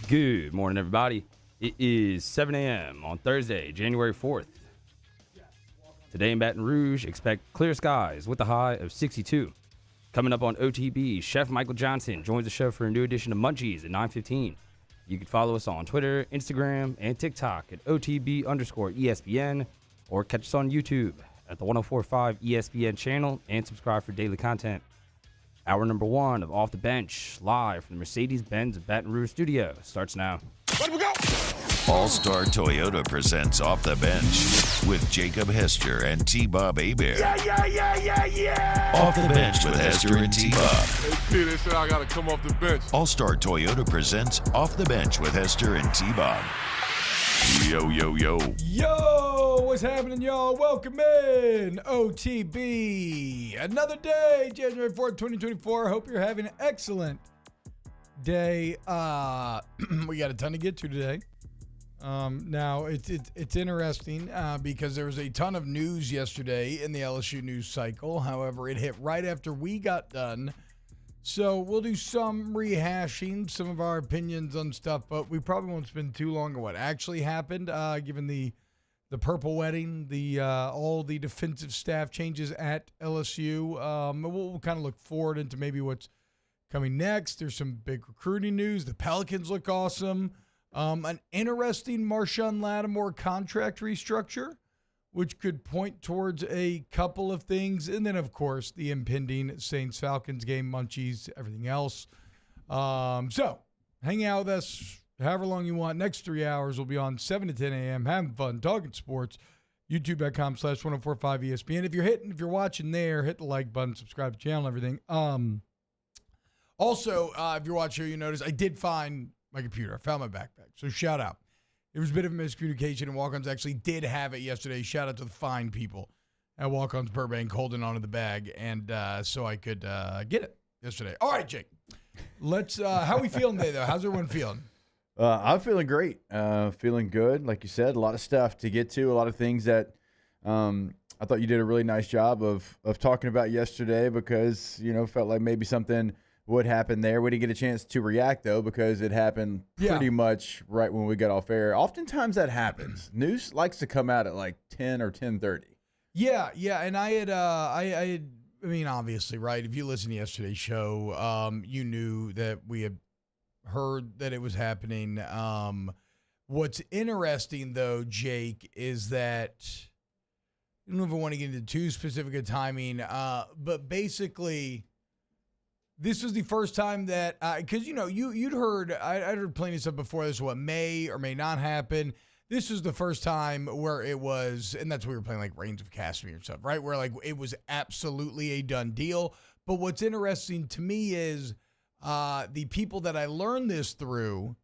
Good morning, everybody. It is 7 a.m. on Thursday, January 4th. Today in Baton Rouge, expect clear skies with a high of 62. Coming up on OTB, Chef Michael Johnson joins the show for a new edition of Munchies at 9:15. You can follow us on Twitter, Instagram, and TikTok at OTB_ESPN, or catch us on YouTube at the 104.5 ESPN channel and subscribe for daily content. Hour number one of Off the Bench, live from the Mercedes-Benz Baton Rouge studio, starts now. Let we go! All-Star Toyota presents Off the Bench with Jacob Hester and T-Bob Hebert. Yeah! Off the Bench with Hester and T-Bob. Hey, P, they said I gotta come off the bench. All-Star Toyota presents Off the Bench with Hester and T-Bob. Yo. Yo, what's happening, y'all? Welcome in, OTB. Another day, January 4th, 2024. Hope you're having an excellent day. We got a ton to get to today. Now, it's interesting because there was a ton of news yesterday in the LSU news cycle. However, it hit right after we got done. So we'll do some rehashing, some of our opinions on stuff, but we probably won't spend too long on what actually happened, given the purple wedding, all the defensive staff changes at LSU. We'll kind of look forward into maybe what's coming next. There's some big recruiting news. The Pelicans look awesome. An interesting Marshawn Lattimore contract restructure, which could point towards a couple of things. And then, of course, the impending Saints-Falcons game, Munchies, everything else. So hang out with us however long you want. Next 3 hours will be on 7 to 10 a.m. Having fun, talking sports. YouTube.com/1045 ESPN. If you're watching there, hit the like button, subscribe to the channel, everything. Also, if you're watching here, you notice I did find my computer. I found my backpack. So shout out. There was a bit of a miscommunication, and Walk-Ons actually did have it yesterday. Shout out to the fine people at Walk-Ons Burbank holding onto the bag, and so I could get it yesterday. All right, Jake. Let's. How are we feeling today, though? How's everyone feeling? I'm feeling great. Feeling good. Like you said, a lot of stuff to get to, a lot of things that I thought you did a really nice job of talking about yesterday because, felt like maybe something would happen there. We didn't get a chance to react, though, because it happened pretty much right when we got off air. Oftentimes that happens. News likes to come out at like 10 or 10:30. Yeah, and I had, I mean, obviously, right, if you listened to yesterday's show, you knew that we had heard that it was happening. What's interesting, though, Jake, is that I don't know if I want to get into too specific a timing, but basically this was the first time that, because, you'd heard, I'd heard plenty of stuff before this, what may or may not happen. This was the first time where it was, and that's what we were playing like Reigns of Castamere and stuff, right? Where like it was absolutely a done deal. But what's interesting to me is the people that I learned this through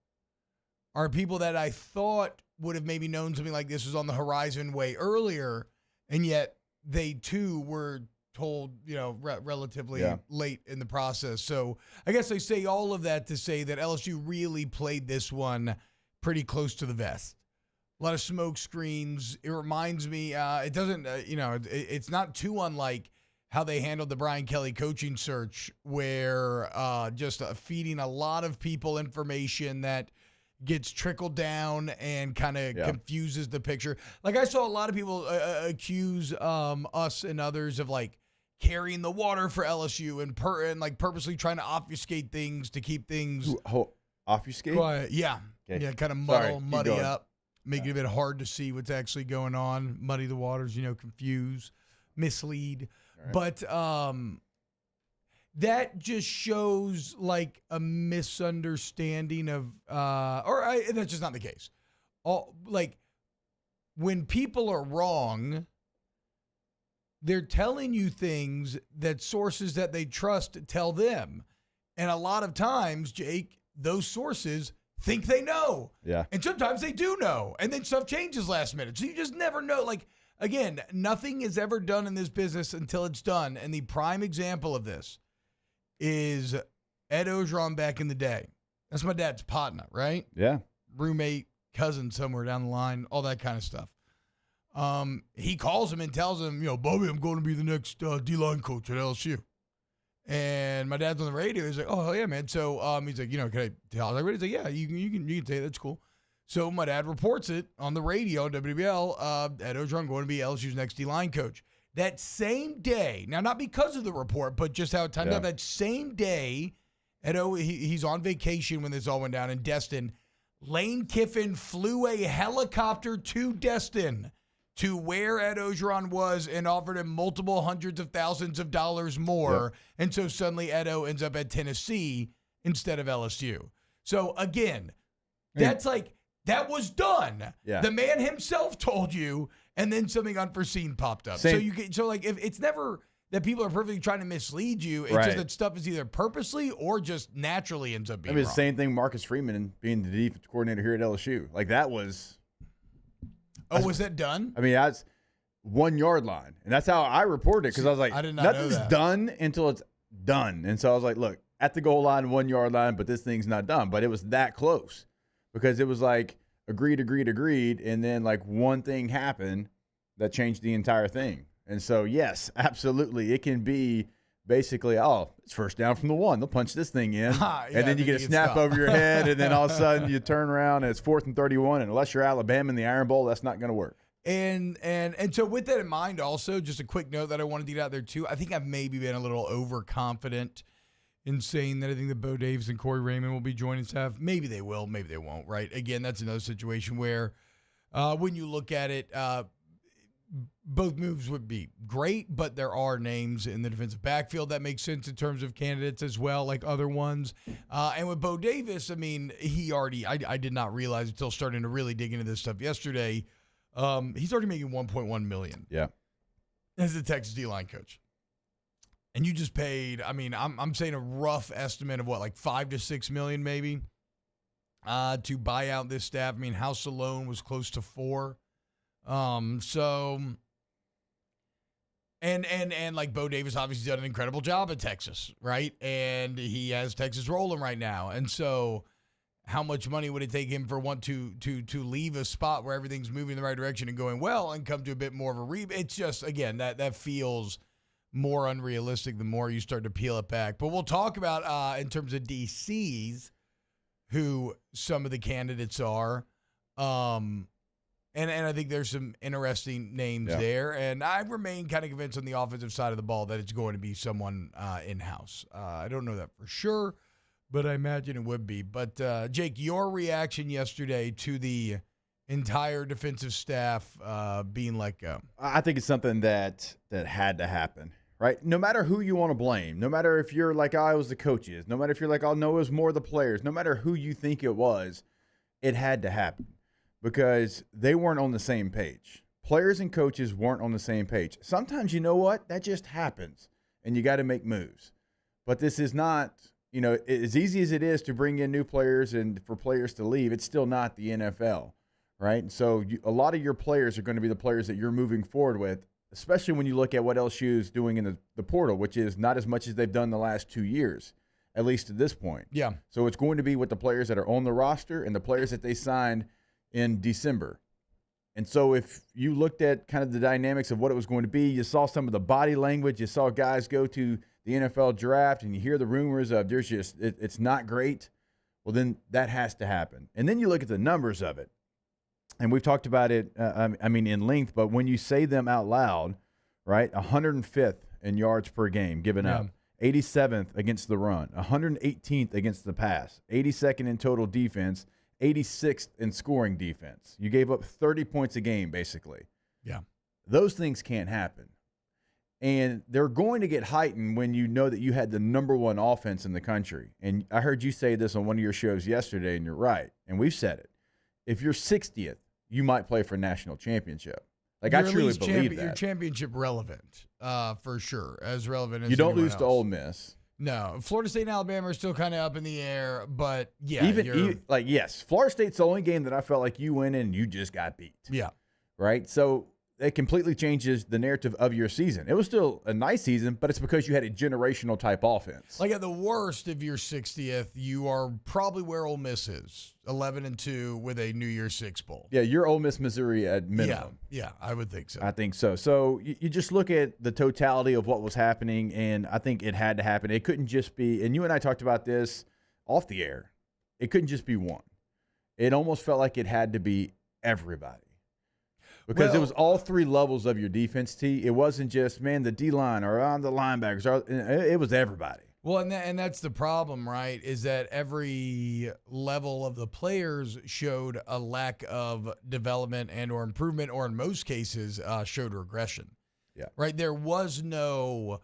are people that I thought would have maybe known something like this was on the horizon way earlier, and yet they too were told, relatively late in the process. So I guess I say all of that to say that LSU really played this one pretty close to the vest. A lot of smoke screens. It reminds me, it doesn't, it's not too unlike how they handled the Brian Kelly coaching search, where just feeding a lot of people information that gets trickled down and kind of confuses the picture. Like I saw a lot of people accuse us and others of like carrying the water for LSU and like purposely trying to obfuscate things to keep things obfuscate. Quiet. Yeah, okay. Yeah, kind of muddy up, make it a bit hard to see what's actually going on, muddy the waters, confuse, mislead. Right. But that just shows like a misunderstanding of, that's just not the case. Like when people are wrong, they're telling you things that sources that they trust tell them. And a lot of times, Jake, those sources think they know. Yeah. And sometimes they do know. And then stuff changes last minute. So you just never know. Like, again, nothing is ever done in this business until it's done. And the prime example of this is Ed Ogeron back in the day. That's my dad's partner, right? Yeah. Roommate, cousin somewhere down the line, all that kind of stuff. He calls him and tells him, Bobby, I'm going to be the next D-line coach at LSU. And my dad's on the radio. He's like, "Oh hell yeah, man!" So he's like, "Can I tell?" I was like, "He's like, yeah, you can say it. That's cool." So my dad reports it on the radio, WBL. Ed Orgeron going to be LSU's next D-line coach. That same day, now not because of the report, but just how it timed out. That same day, he's on vacation when this all went down in Destin. Lane Kiffin flew a helicopter to Destin to where Ed Orgeron was and offered him multiple hundreds of thousands of dollars more. Yep. And so suddenly Edo ends up at Tennessee instead of LSU. So again, that's like, that was done. Yeah. The man himself told you, and then something unforeseen popped up. So if it's never that people are perfectly trying to mislead you. It's just that stuff is either purposely or just naturally ends up being wrong. The same thing Marcus Freeman being the defense coordinator here at LSU. Like that was... Oh, was that done? I mean, that's 1 yard line. And that's how I reported it because I was like, I did not know nothing's that. done until it's done. And so I was like, look, at the goal line, 1 yard line, but this thing's not done. But it was that close because it was like agreed. And then like one thing happened that changed the entire thing. And so, yes, absolutely. It can be basically, it's first down from the 1. They'll punch this thing in. And then you get a snap over your head. And then all of a sudden you turn around and it's 4th and 31. And unless you're Alabama in the Iron Bowl, that's not going to work. And so with that in mind also, just a quick note that I wanted to get out there too. I think I've maybe been a little overconfident in saying that I think that Bo Davis and Corey Raymond will be joining staff. Maybe they will, maybe they won't, right? Again, that's another situation where when you look at it, both moves would be great, but there are names in the defensive backfield that make sense in terms of candidates as well, like other ones. And with Bo Davis, I mean, I did not realize until starting to really dig into this stuff yesterday, he's already making $1.1 million. Yeah. As the Texas D-line coach. And you just paid, I mean, I'm saying a rough estimate of what, like $5 to $6 million maybe to buy out this staff. I mean, House alone was close to $4 million. And like Bo Davis obviously done an incredible job at Texas, right? And he has Texas rolling right now. And so how much money would it take him for one to leave a spot where everything's moving in the right direction and going well and come to a bit more of a It's just, again, that feels more unrealistic the more you start to peel it back. But we'll talk about in terms of DCs who some of the candidates are. And I think there's some interesting names there. And I remain kind of convinced on the offensive side of the ball that it's going to be someone in-house. I don't know that for sure, but I imagine it would be. But, Jake, your reaction yesterday to the entire defensive staff being let go? I think it's something that had to happen, right? No matter who you want to blame, no matter if you're like, it was the coaches, no matter if you're like, no, it was more the players, no matter who you think it was, it had to happen. Because they weren't on the same page. Players and coaches weren't on the same page. Sometimes, you know what? That just happens, and you got to make moves. But this is not, as easy as it is to bring in new players and for players to leave, it's still not the NFL, right? And so a lot of your players are going to be the players that you're moving forward with, especially when you look at what LSU is doing in the portal, which is not as much as they've done the last 2 years, at least at this point. Yeah. So it's going to be with the players that are on the roster and the players that they signed in December. And so if you looked at kind of the dynamics of what it was going to be, you saw some of the body language, you saw guys go to the NFL draft and you hear the rumors of it's not great. Well, then that has to happen. And then you look at the numbers of it. And we've talked about it, in length, but when you say them out loud, right, 105th in yards per game given up, 87th against the run, 118th against the pass, 82nd in total defense, 86th in scoring defense. You gave up 30 points a game, basically. Yeah. Those things can't happen. And they're going to get heightened when you know that you had the number one offense in the country. And I heard you say this on one of your shows yesterday, and you're right. And we've said it. If you're 60th, you might play for a national championship. Like, I truly believe that. You're championship relevant, for sure. As relevant as you don't lose else. to Ole Miss. No, Florida State and Alabama are still kind of up in the air, but yeah. Yes, Florida State's the only game that I felt like you went in and you just got beat. Yeah. Right? So it completely changes the narrative of your season. It was still a nice season, but it's because you had a generational type offense. Like at the worst of your 60th, you are probably where Ole Miss is, 11-2 with a New Year's Six bowl. Yeah, you're Ole Miss, Missouri at minimum. Yeah, I would think so. I think so. So you just look at the totality of what was happening, and I think it had to happen. It couldn't just be, and you and I talked about this off the air, it couldn't just be one. It almost felt like it had to be everybody. Because it was all three levels of your defense, T. It wasn't just, man, the D-line or on the linebackers. It was everybody. Well, and that's the problem, right, is that every level of the players showed a lack of development and or improvement, or in most cases showed regression. Yeah. Right? There was no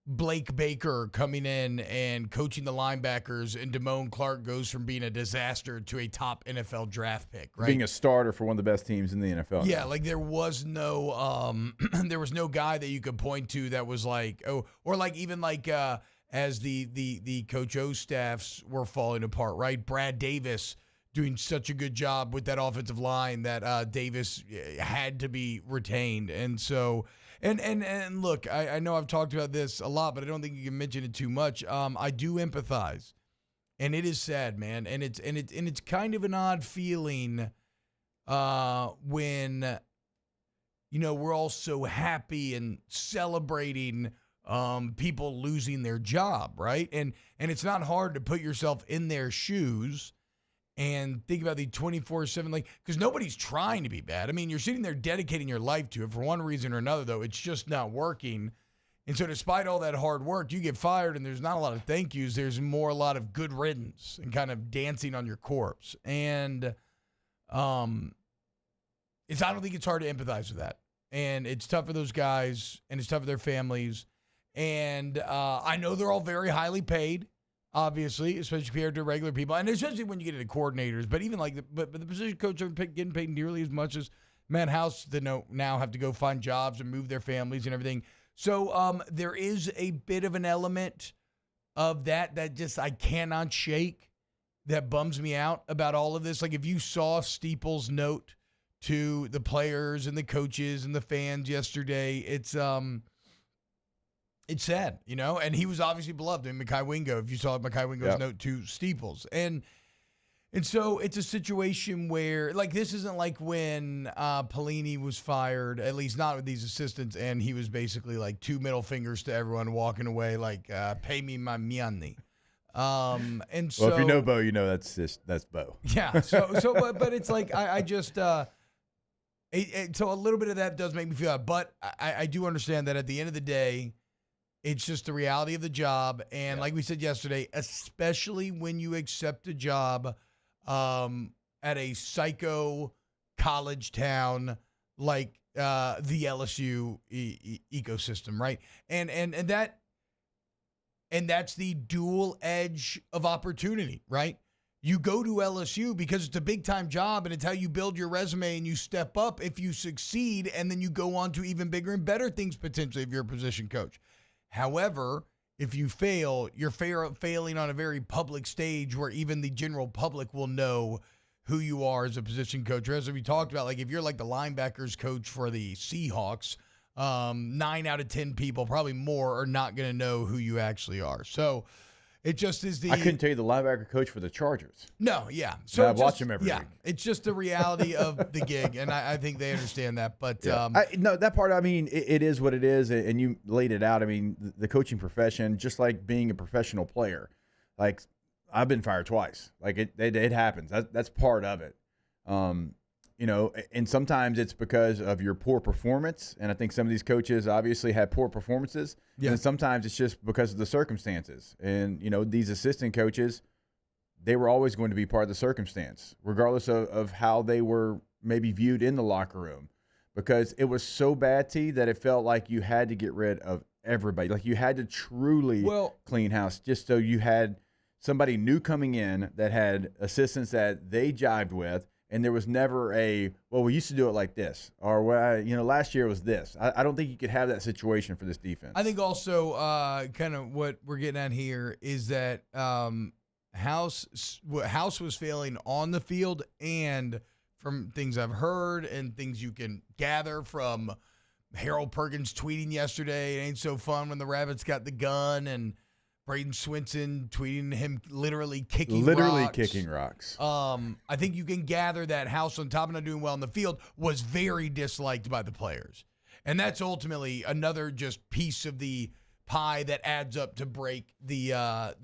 Blake Baker coming in and coaching the linebackers, and Damone Clark goes from being a disaster to a top NFL draft pick, right? Being a starter for one of the best teams in the NFL. Yeah, like there was no there was no guy that you could point to that was like, oh, or like even like as the Coach O staffs were falling apart, right? Brad Davis doing such a good job with that offensive line that Davis had to be retained. And so And look, I know I've talked about this a lot, but I don't think you can mention it too much. I do empathize, and it is sad, man, and it's kind of an odd feeling when we're all so happy and celebrating people losing their job, right? And it's not hard to put yourself in their shoes and think about the 24/7, like, because nobody's trying to be bad. I mean, you're sitting there dedicating your life to it for one reason or another, though. It's just not working. And so despite all that hard work, you get fired and there's not a lot of thank yous. There's more a lot of good riddance and kind of dancing on your corpse. And I don't think it's hard to empathize with that. And it's tough for those guys, and it's tough for their families. And I know they're all very highly paid. Obviously, especially compared to regular people, and especially when you get into coordinators. But even like the position coach are getting paid nearly as much as Matt House. They now have to go find jobs and move their families and everything. So there is a bit of an element of that just I cannot shake. That bums me out about all of this. Like if you saw Steeple's note to the players and the coaches and the fans yesterday, it's sad, and he was obviously beloved. I mean, Mekhi Wingo, if you saw Mekhi Wingo's note to Steeples. And so it's a situation where, like, this isn't like when Pelini was fired, at least not with these assistants, and he was basically like two middle fingers to everyone walking away, like, pay me my money. And so, well, if you know Bo, you know that's Bo. Yeah. But it's like, I just, so a little bit of that does make me feel bad, but I do understand that at the end of the day, it's just the reality of the job. And like we said yesterday, especially when you accept a job at a psycho college town like the LSU ecosystem, right? And that's the dual edge of opportunity, right? You go to LSU because it's a big-time job, and it's how you build your resume and you step up if you succeed, and then you go on to even bigger and better things potentially if you're a position coach. However, if you fail, you're failing on a very public stage where even the general public will know who you are as a position coach. Or as we talked about, like if you're like the linebackers coach for the Seahawks, 9 out of 10 people, probably more, are not going to know who you actually are. So it just is I couldn't tell you the linebacker coach for the Chargers. No, yeah. So I watch him every week. It's just the reality of the gig, and I think they understand that. But no, that part, I mean, it is what it is, and you laid it out. I mean, the coaching profession, just like being a professional player, like I've been fired twice. Like it happens. That's part of it. And sometimes it's because of your poor performance. And I think some of these coaches obviously had poor performances. Yeah. And sometimes it's just because of the circumstances. And, these assistant coaches, they were always going to be part of the circumstance, regardless of how they were maybe viewed in the locker room. Because it was so bad, T, that it felt like you had to get rid of everybody. Like you had to truly clean house just so you had somebody new coming in that had assistants that they jived with. And there was never we used to do it like this, or last year was this. I don't think you could have that situation for this defense. I think also kind of what we're getting at here is that House was failing on the field and from things I've heard and things you can gather from Harold Perkins tweeting yesterday. It ain't so fun when the Rabbits got the gun, and Braden Swinson tweeting him literally kicking rocks. I think you can gather that House, on top of not doing well in the field, was very disliked by the players. And that's ultimately another just piece of the pie that adds up to break the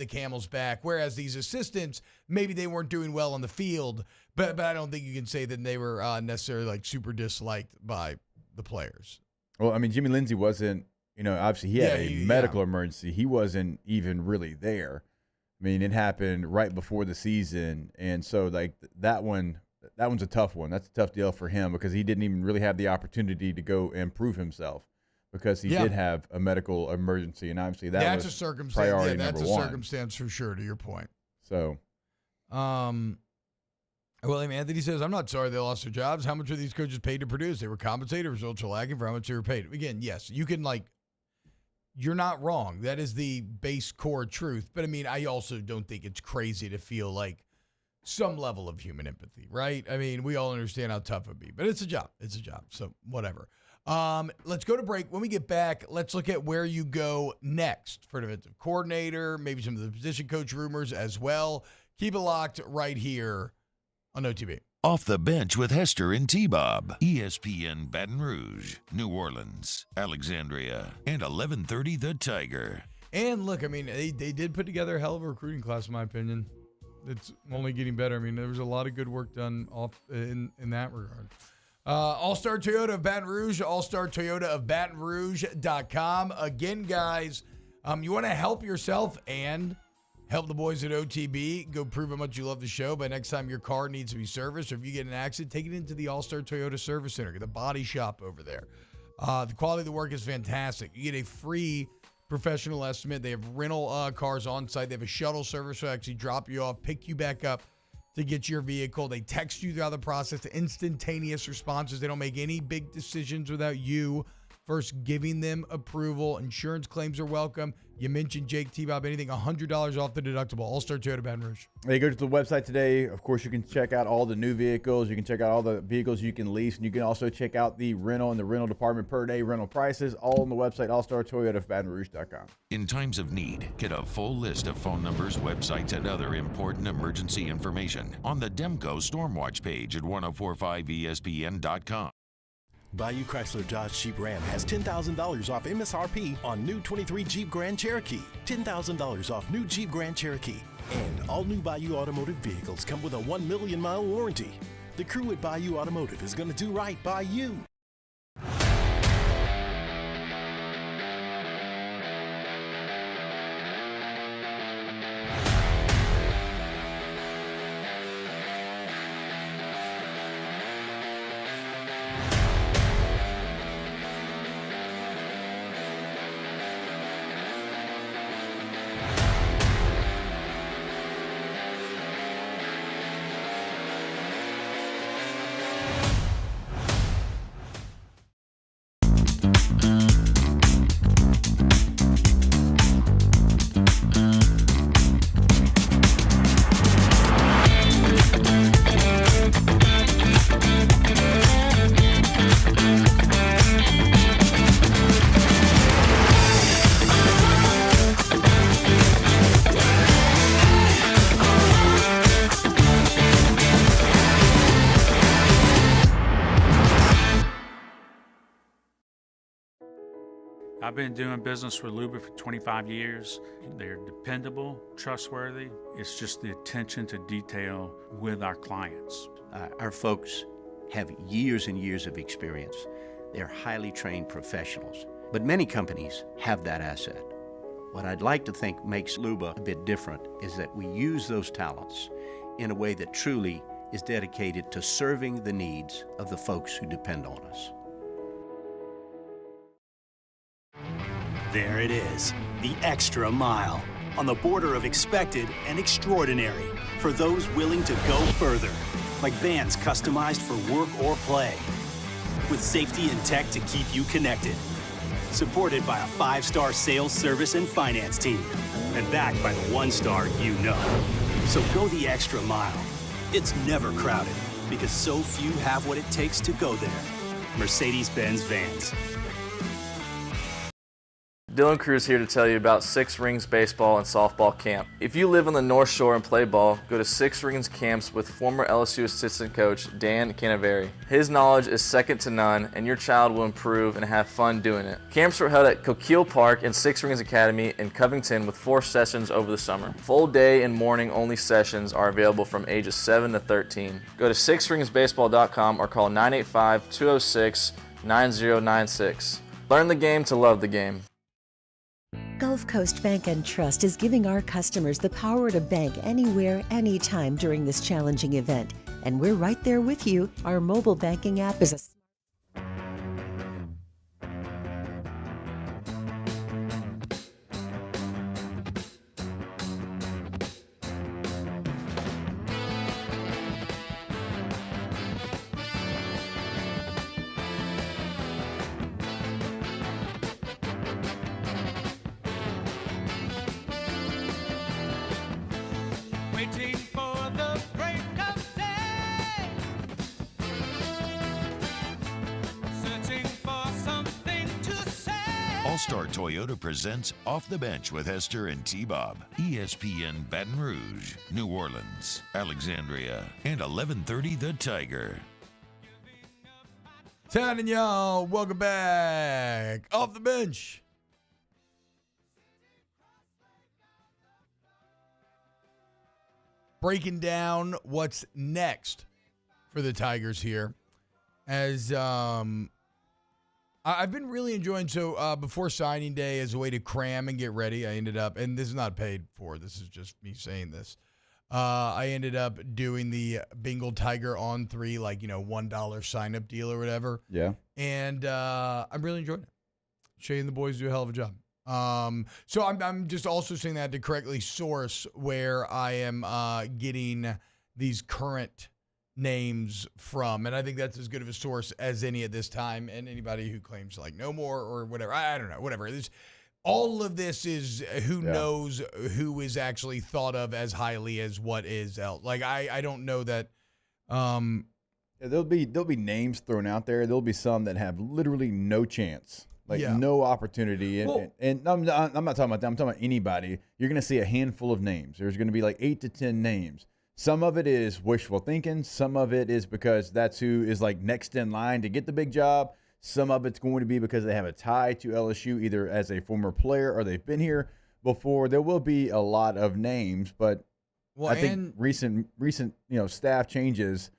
camel's back. Whereas these assistants, maybe they weren't doing well on the field, but I don't think you can say that they were necessarily like super disliked by the players. Well, I mean, Jimmy Lindsey wasn't, obviously he had a medical emergency. He wasn't even really there. I mean, it happened right before the season. And so, like, that one's a tough one. That's a tough deal for him because he didn't even really have the opportunity to go and prove himself because he did have a medical emergency. And obviously that's was a circumstance. Priority that's number a one. Circumstance for sure, to your point. So, William Anthony says, I'm not sorry they lost their jobs. How much are these coaches paid to produce? They were compensated. Results are lacking for how much they were paid. Again, yes, you can, you're not wrong. That is the base core truth. But, I mean, I also don't think it's crazy to feel like some level of human empathy, right? I mean, we all understand how tough it would be. But it's a job. It's a job. So, whatever. Let's go to break. When we get back, let's look at where you go next for defensive coordinator, maybe some of the position coach rumors as well. Keep it locked right here on OTB. Off the Bench with Hester and T-Bob. ESPN Baton Rouge, New Orleans, Alexandria, and 1130 The Tiger. And look, I mean, they did put together a hell of a recruiting class, in my opinion. It's only getting better. I mean, there was a lot of good work done in that regard. All-Star Toyota of Baton Rouge, All-Star Toyota of BatonRouge.com. Again, guys, you want to help yourself and help the boys at OTB. Go prove how much you love the show. By next time your car needs to be serviced or if you get in an accident, take it into the All-Star Toyota Service Center. Get a body shop over there. The quality of the work is fantastic. You get a free professional estimate. They have rental cars on site. They have a shuttle service to actually drop you off, pick you back up to get your vehicle. They text you throughout the process, instantaneous responses. They don't make any big decisions without you first giving them approval. Insurance claims are welcome. You mentioned Jake T-Bob, anything $100 off the deductible. All-Star Toyota Baton Rouge. Hey, go to the website today. Of course, you can check out all the new vehicles. You can check out all the vehicles you can lease. And you can also check out the rental and the rental department per day rental prices, all on the website, All-Star Toyota of BatonRouge.com. In times of need, get a full list of phone numbers, websites, and other important emergency information on the Demco Stormwatch page at 1045ESPN.com. Bayou Chrysler Dodge Jeep Ram has $10,000 off MSRP on new 23 Jeep Grand Cherokee, $10,000 off new Jeep Grand Cherokee, and all new Bayou Automotive vehicles come with a 1 million mile warranty. The crew at Bayou Automotive is going to do right by you. I've been doing business with Luba for 25 years. They're dependable, trustworthy. It's just the attention to detail with our clients. Our folks have years and years of experience. They're highly trained professionals, but many companies have that asset. What I'd like to think makes Luba a bit different is that we use those talents in a way that truly is dedicated to serving the needs of the folks who depend on us. There it is, the extra mile, on the border of expected and extraordinary for those willing to go further, like vans customized for work or play, with safety and tech to keep you connected, supported by a 5-star sales, service, and finance team, and backed by the 1-star you know. So go the extra mile. It's never crowded, because so few have what it takes to go there. Mercedes-Benz Vans. Dylan Cruz here to tell you about Six Rings Baseball and Softball Camp. If you live on the North Shore and play ball, go to Six Rings Camps with former LSU assistant coach Dan Canaveri. His knowledge is second to none, and your child will improve and have fun doing it. Camps were held at Coquille Park and Six Rings Academy in Covington with 4 sessions over the summer. Full day and morning only sessions are available from ages 7 to 13. Go to sixringsbaseball.com or call 985-206-9096. Learn the game to love the game. Gulf Coast Bank and Trust is giving our customers the power to bank anywhere, anytime during this challenging event. And we're right there with you. Our mobile banking app is a waiting for the break of day, searching for something to say. All-Star Toyota presents Off the Bench with Hester and T-Bob. ESPN Baton Rouge, New Orleans, Alexandria, and 1130 The Tiger. Town and y'all, welcome back. Off the bench. Breaking down what's next for the Tigers here. As I've been really enjoying, before signing day, as a way to cram and get ready, I ended up, and this is not paid for, this is just me saying this, I ended up doing the Bengal Tiger on 3, like, $1 sign-up deal or whatever. Yeah. And I'm really enjoying it. Shay and the boys do a hell of a job. So I'm just also saying that to correctly source where I am getting these current names from, and I think that's as good of a source as any at this time. And anybody who claims like no more or whatever, I don't know, whatever. All of this is who knows who is actually thought of as highly as what is else. Like I don't know that. There'll be names thrown out there. There'll be some that have literally no chance. No opportunity. And I'm not talking about that. I'm talking about anybody. You're going to see a handful of names. There's going to be like 8 to 10 names. Some of it is wishful thinking. Some of it is because that's who is like next in line to get the big job. Some of it's going to be because they have a tie to LSU, either as a former player or they've been here before. There will be a lot of names, but I think recent staff changes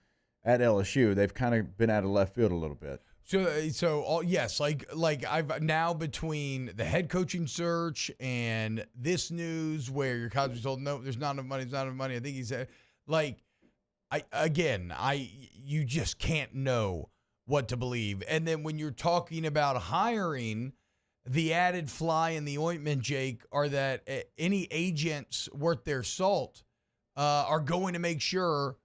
at LSU, they've kind of been out of left field a little bit. Yes, like I've now, between the head coaching search and this news where your college was told, no, there's not enough money, I think he said, you just can't know what to believe. And then when you're talking about hiring, the added fly in the ointment, Jake, are that any agents worth their salt are going to make sure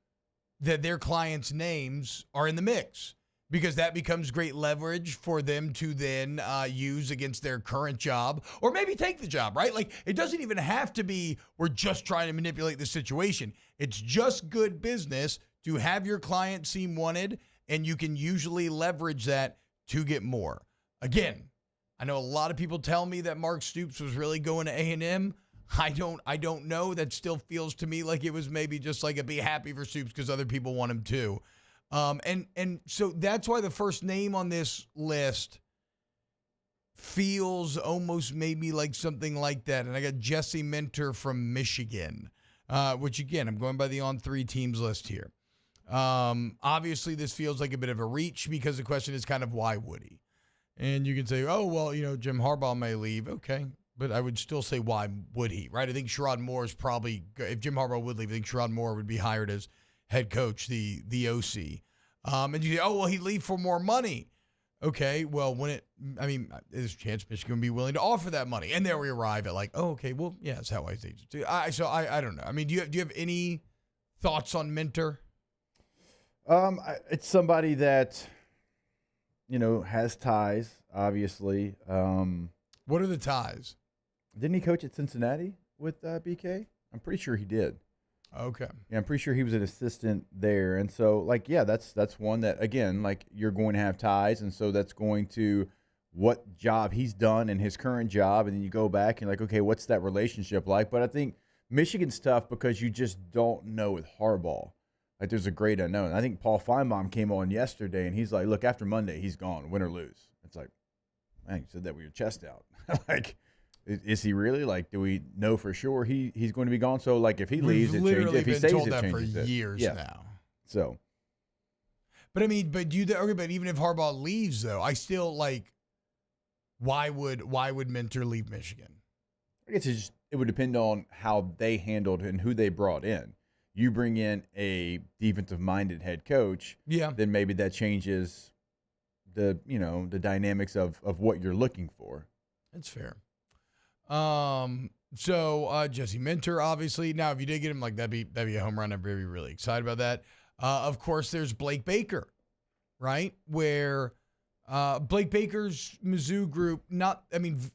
that their clients' names are in the mix, because that becomes great leverage for them to then use against their current job, or maybe take the job, right? Like, it doesn't even have to be we're just trying to manipulate the situation. It's just good business to have your client seem wanted, and you can usually leverage that to get more. Again, I know a lot of people tell me that Mark Stoops was really going to A&M. I don't know. That still feels to me like it was maybe just like a be happy for Stoops because other people want him too. And so that's why the first name on this list feels almost maybe like something like that. And I got Jesse Minter from Michigan, which again, I'm going by the on 3 teams list here. Obviously this feels like a bit of a reach, because the question is kind of, why would he? And you can say, oh, well, Jim Harbaugh may leave. Okay. But I would still say, why would he, right? I think Sherrod Moore is probably, if Jim Harbaugh would leave, I think Sherrod Moore would be hired as head coach, the OC. And you say, oh, well, he'd leave for more money. Okay, well, there's a chance Michigan would be willing to offer that money. And there we arrive at like, oh, okay, well, yeah, that's how I think it too. So I don't know. I mean, do you have any thoughts on Minter? It's somebody that, has ties, obviously. What are the ties? Didn't he coach at Cincinnati with BK? I'm pretty sure he did. Okay. Yeah, I'm pretty sure he was an assistant there. And so, like, yeah, that's one that, again, like, you're going to have ties. And so that's going to what job he's done in his current job. And then you go back and, like, okay, what's that relationship like? But I think Michigan's tough because you just don't know with Harbaugh. Like, there's a great unknown. I think Paul Feinbaum came on yesterday, and he's like, look, after Monday, he's gone, win or lose. It's like, man, you said that with your chest out. Like, is he really? Like, do we know for sure he's going to be gone? So, like, if he leaves, it changes. If he stays, told it that changes. for years yeah. now. So, but I mean, but even if Harbaugh leaves, though, I still like. Why would Minter leave Michigan? I guess it would depend on how they handled and who they brought in. You bring in a defensive-minded head coach, then maybe that changes the dynamics of what you're looking for. That's fair. So Jesse Minter, obviously. Now, if you did get him, like, that'd be a home run. I'd be really excited about that. Of course, there's Blake Baker, right? Where Blake Baker's Mizzou group,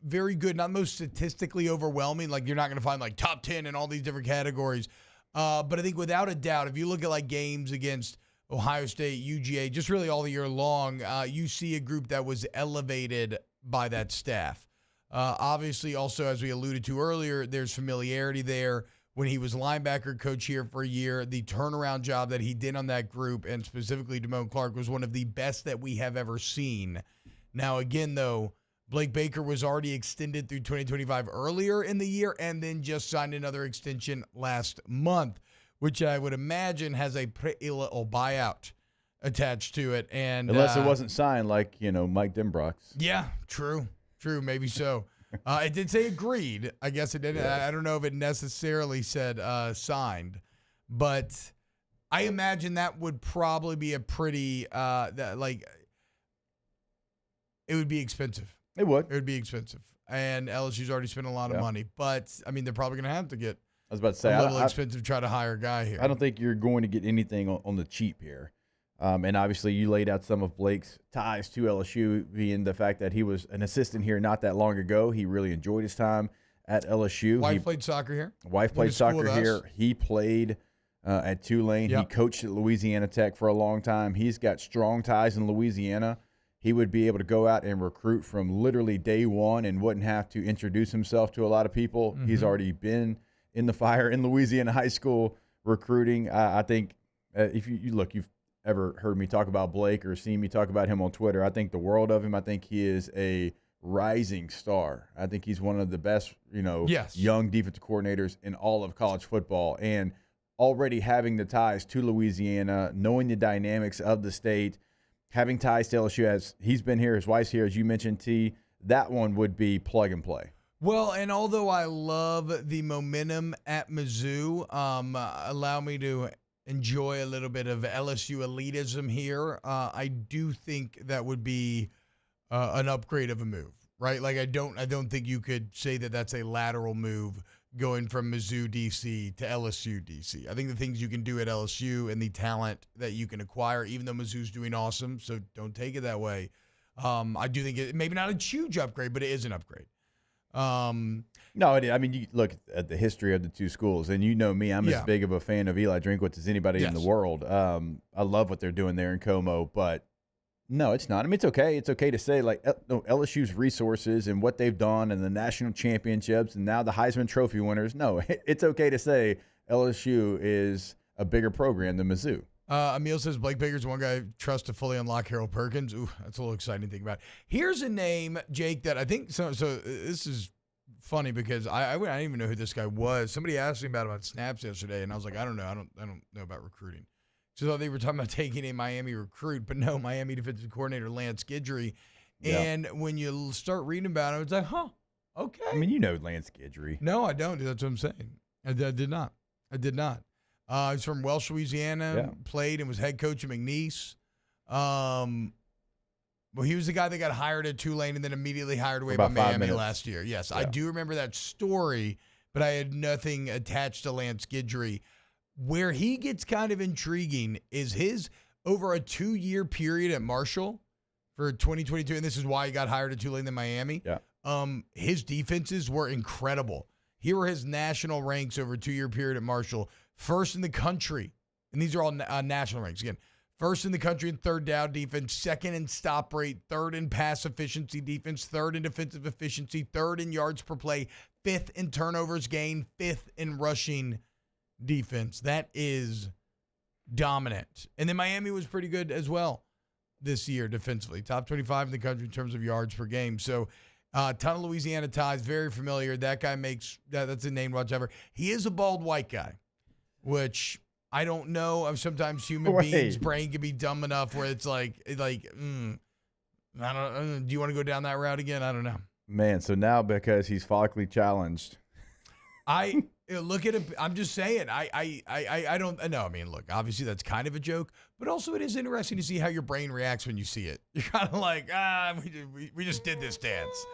very good, not most statistically overwhelming. Like, you're not going to find, like, top 10 in all these different categories. But I think without a doubt, if you look at, like, games against Ohio State, UGA, just really all year long, you see a group that was elevated by that staff. Obviously, also, as we alluded to earlier, there's familiarity there. When he was linebacker coach here for a year, the turnaround job that he did on that group, and specifically Damone Clark, was one of the best that we have ever seen. Now, again, though, Blake Baker was already extended through 2025 earlier in the year and then just signed another extension last month, which I would imagine has a pretty little buyout attached to it. And unless it wasn't signed like, Mike Denbrock's. Yeah, true, maybe so. It did say agreed. I guess it didn't. I don't know if it necessarily said signed, but I imagine that would probably be a pretty it would be expensive. It would. It would be expensive, and LSU's already spent a lot of money. But I mean, they're probably going to have to get. I was about to say a little expensive to try to hire a guy here. I don't think you're going to get anything on the cheap here. And obviously, you laid out some of Blake's ties to LSU, being the fact that he was an assistant here not that long ago. He really enjoyed his time at LSU. Wife played soccer here. Wife played soccer here. He played at Tulane. He coached at Louisiana Tech for a long time. He's got strong ties in Louisiana. He would be able to go out and recruit from literally day one and wouldn't have to introduce himself to a lot of people. Mm-hmm. He's already been in the fire in Louisiana high school recruiting. I think if you look, you've ever heard me talk about Blake or seen me talk about him on Twitter, I think the world of him. I think he is a rising star. I think he's one of the best, young defensive coordinators in all of college football. And already having the ties to Louisiana, knowing the dynamics of the state, having ties to LSU, as he's been here, his wife's here, as you mentioned, T, that one would be plug and play. Well, and although I love the momentum at Mizzou, allow me to enjoy a little bit of LSU elitism here. I do think that would be an upgrade of a move, right? Like I don't think you could say that that's a lateral move going from Mizzou DC to LSU DC. I think the things you can do at LSU and the talent that you can acquire, even though Mizzou's doing awesome, so don't take it that way. I do think it maybe not a huge upgrade, but it is an upgrade. No, I mean, you look at the history of the two schools, and you know me, I'm as big of a fan of Eli Drinkwitz as anybody in the world. I love what they're doing there in Como, but no, it's not. I mean, it's okay. It's okay to say, like, LSU's resources and what they've done and the national championships and now the Heisman Trophy winners. No, it's okay to say LSU is a bigger program than Mizzou. Emil says Blake Baker's one guy I trust to fully unlock Harold Perkins. Ooh, that's a little exciting to think about. Here's a name, Jake, that I think so this is funny because I didn't even know who this guy was. Somebody asked me about him on Snaps yesterday, and I was like, I don't know. I don't know about recruiting. So they were talking about taking a Miami recruit, but no, Miami defensive coordinator Lance Guidry. And when you start reading about him, it's like, huh, okay. I mean, you know Lance Guidry. No, I don't. That's what I'm saying. I did not. He's from Welsh, Louisiana, played and was head coach at McNeese. Well, he was the guy that got hired at Tulane and then immediately hired away by Miami last year. Yes, I do remember that story, but I had nothing attached to Lance Guidry. Where he gets kind of intriguing is his over a 2-year period at Marshall for 2022, and this is why he got hired at Tulane than Miami. Yeah. His defenses were incredible. Here were his national ranks over a 2-year period at Marshall. first in the country, and these are all national ranks. Again, first in the country in third down defense, second in stop rate, third in pass efficiency defense, third in defensive efficiency, third in yards per play, fifth in turnovers gained, fifth in rushing defense. That is dominant. And then Miami was pretty good as well this year defensively. Top 25 in the country in terms of yards per game. So ton of Louisiana ties, very familiar. That guy that's a name watch ever. He is a bald white guy, which I don't know. Sometimes human beings' brain can be dumb enough where it's like, I don't. Do you want to go down that route again? I don't know. Man, so now because he's follically challenged, I look at it. I'm just saying. I don't know. I mean, look. Obviously, that's kind of a joke, but also it is interesting to see how your brain reacts when you see it. You're kind of like, we just did this dance.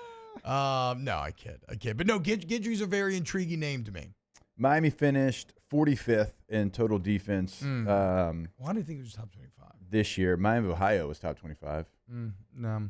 No, I kid. But no, Guidry's a very intriguing name to me. Miami finished 45th in total defense. Why do you think it was top 25 this year? Miami of Ohio was top 25. No.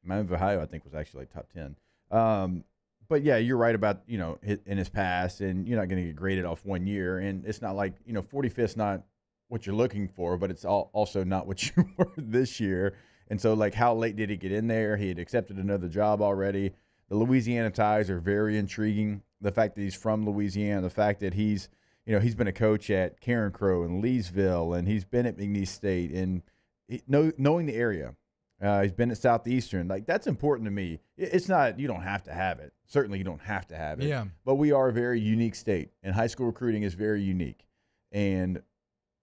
Miami of Ohio, I think, was actually like top 10. But yeah, you're right about, in his past, and you're not going to get graded off 1 year. And it's not like, 45th's not what you're looking for, but it's also not what you were this year. And so, like, how late did he get in there? He had accepted another job already. The Louisiana ties are very intriguing. The fact that he's from Louisiana, the fact that he's been a coach at Karen Crow and Leesville, and he's been at McNeese State, and knowing the area. He's been at Southeastern. Like, that's important to me. It's not, you don't have to have it. Certainly you don't have to have it. Yeah. But we are a very unique state, and high school recruiting is very unique. And,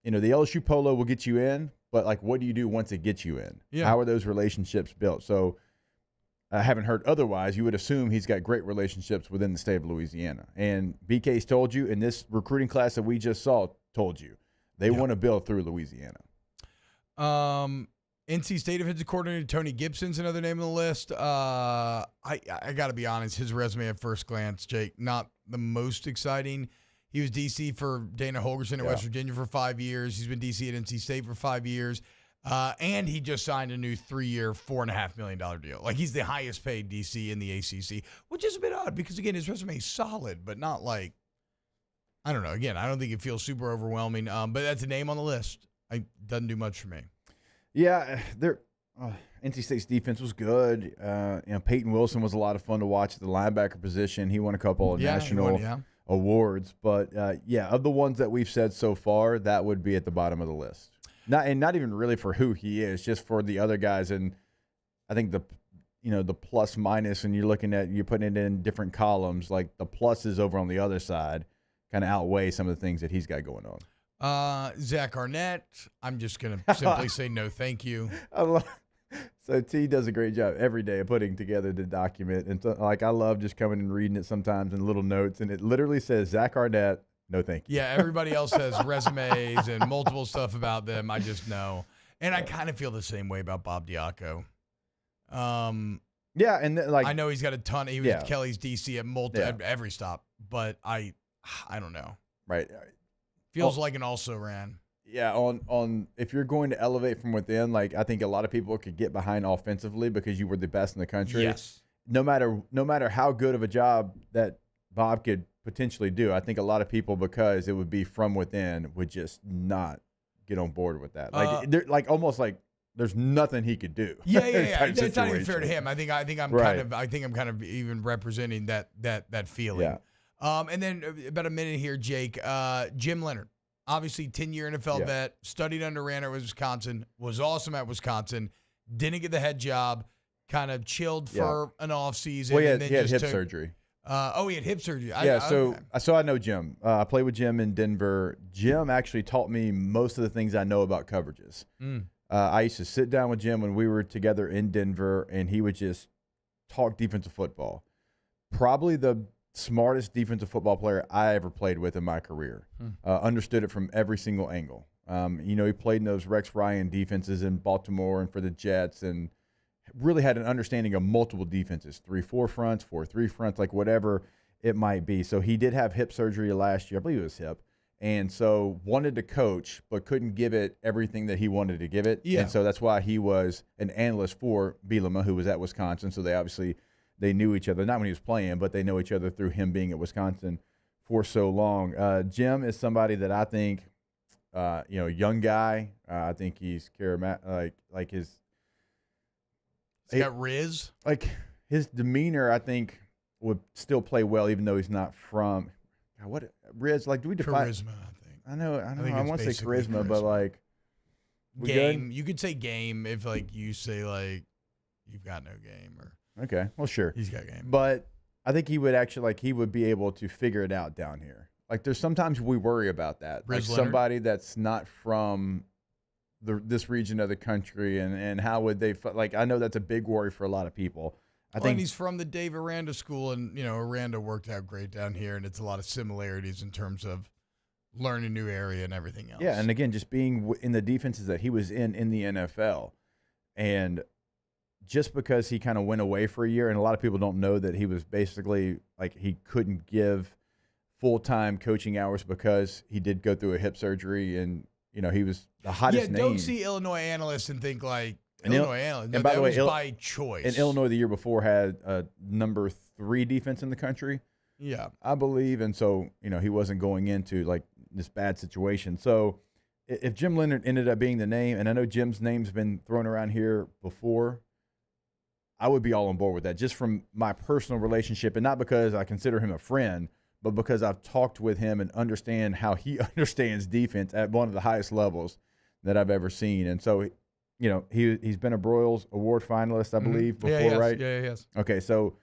the LSU Polo will get you in, but, like, what do you do once it gets you in? Yeah. How are those relationships built? So I haven't heard otherwise. You would assume he's got great relationships within the state of Louisiana. And BK's told you, and this recruiting class that we just saw told you, they want to build through Louisiana. NC State defensive coordinator Tony Gibson's another name on the list. I got to be honest, his resume at first glance, Jake, not the most exciting. He was DC for Dana Holgorsen at West Virginia for 5 years. He's been DC at NC State for 5 years. And he just signed a new 3-year, $4.5 million deal. Like, he's the highest paid DC in the ACC, which is a bit odd because, again, his resume is solid, but not like, I don't know. Again, I don't think it feels super overwhelming. But that's a name on the list. It doesn't do much for me. Yeah, NC State's defense was good. Peyton Wilson was a lot of fun to watch at the linebacker position. He won a couple of national awards. But, of the ones that we've said so far, that would be at the bottom of the list. Not even really for who he is, just for the other guys. And I think the plus minus, and you're putting it in different columns, like the pluses over on the other side kind of outweigh some of the things that he's got going on. Zach Arnett, I'm just going to simply say no thank you. So T does a great job every day of putting together the document. And so, I love just coming and reading it sometimes in little notes. And it literally says Zach Arnett, no thank you. Yeah, everybody else has resumes and multiple stuff about them. I just know. And I kind of feel the same way about Bob Diaco. Yeah, and I know he's got a ton. He was Kelly's DC at every stop, but I don't know. Right. Feels like an also ran. Yeah, on if you're going to elevate from within, like, I think a lot of people could get behind offensively because you were the best in the country. Yes. No matter how good of a job that Bob could potentially do, I think a lot of people, because it would be from within, would just not get on board with that. Like, they're like almost like there's nothing he could do. Yeah. It's not even fair to him. I think I'm kind of even representing that feeling. Yeah. And then about a minute here, Jake. Jim Leonard, obviously 10-year NFL vet, studied under Ranner at Wisconsin, was awesome at Wisconsin, didn't get the head job, kind of chilled for an off season. Well, and he had hip surgery. He had hip surgery. So I know Jim. I played with Jim in Denver. Jim actually taught me most of the things I know about coverages. I used to sit down with Jim when we were together in Denver, and he would just talk defensive football. Probably the smartest defensive football player I ever played with in my career. Understood it from every single angle. He played in those Rex Ryan defenses in Baltimore and for the Jets, and really had an understanding of multiple defenses, 3-4 fronts, 4-3 fronts, like whatever it might be. So he did have hip surgery last year. I believe it was hip. And so wanted to coach, but couldn't give it everything that he wanted to give it. Yeah. And so that's why he was an analyst for Bielema, who was at Wisconsin. So they knew each other, not when he was playing, but they know each other through him being at Wisconsin for so long. Jim is somebody that I think, young guy. I think he's charismatic, he's got Riz. Like his demeanor, I think, would still play well, even though he's not from. What Riz? Like, do we define Charisma? I think. I know. think I it's want to say basically charisma, but like game. You could say game if you say you've got no game or. Okay, well, sure. He's got game. But I think he would actually, he would be able to figure it out down here. Like, there's sometimes we worry about that. Riz like, Leonard? somebody that's not from this region of the country, and how would they, I know that's a big worry for a lot of people. I think and he's from the Dave Aranda school, and, Aranda worked out great down here, and it's a lot of similarities in terms of learning a new area and everything else. Yeah, and again, just being in the defenses that he was in the NFL. And just because he kind of went away for a year, and a lot of people don't know that he was basically he couldn't give full-time coaching hours because he did go through a hip surgery, and he was the hottest name. Yeah, don't see Illinois analysts and think Illinois analysts. No, and by the way, by choice. And Illinois the year before had a number 3 defense in the country. Yeah, I believe, and so he wasn't going into this bad situation. So if Jim Leonard ended up being the name, and I know Jim's name's been thrown around here before, I would be all on board with that, just from my personal relationship, and not because I consider him a friend, but because I've talked with him and understand how he understands defense at one of the highest levels that I've ever seen. And so, he's been a Broyles Award finalist, I believe, before, right? Yeah, yes. Okay, so.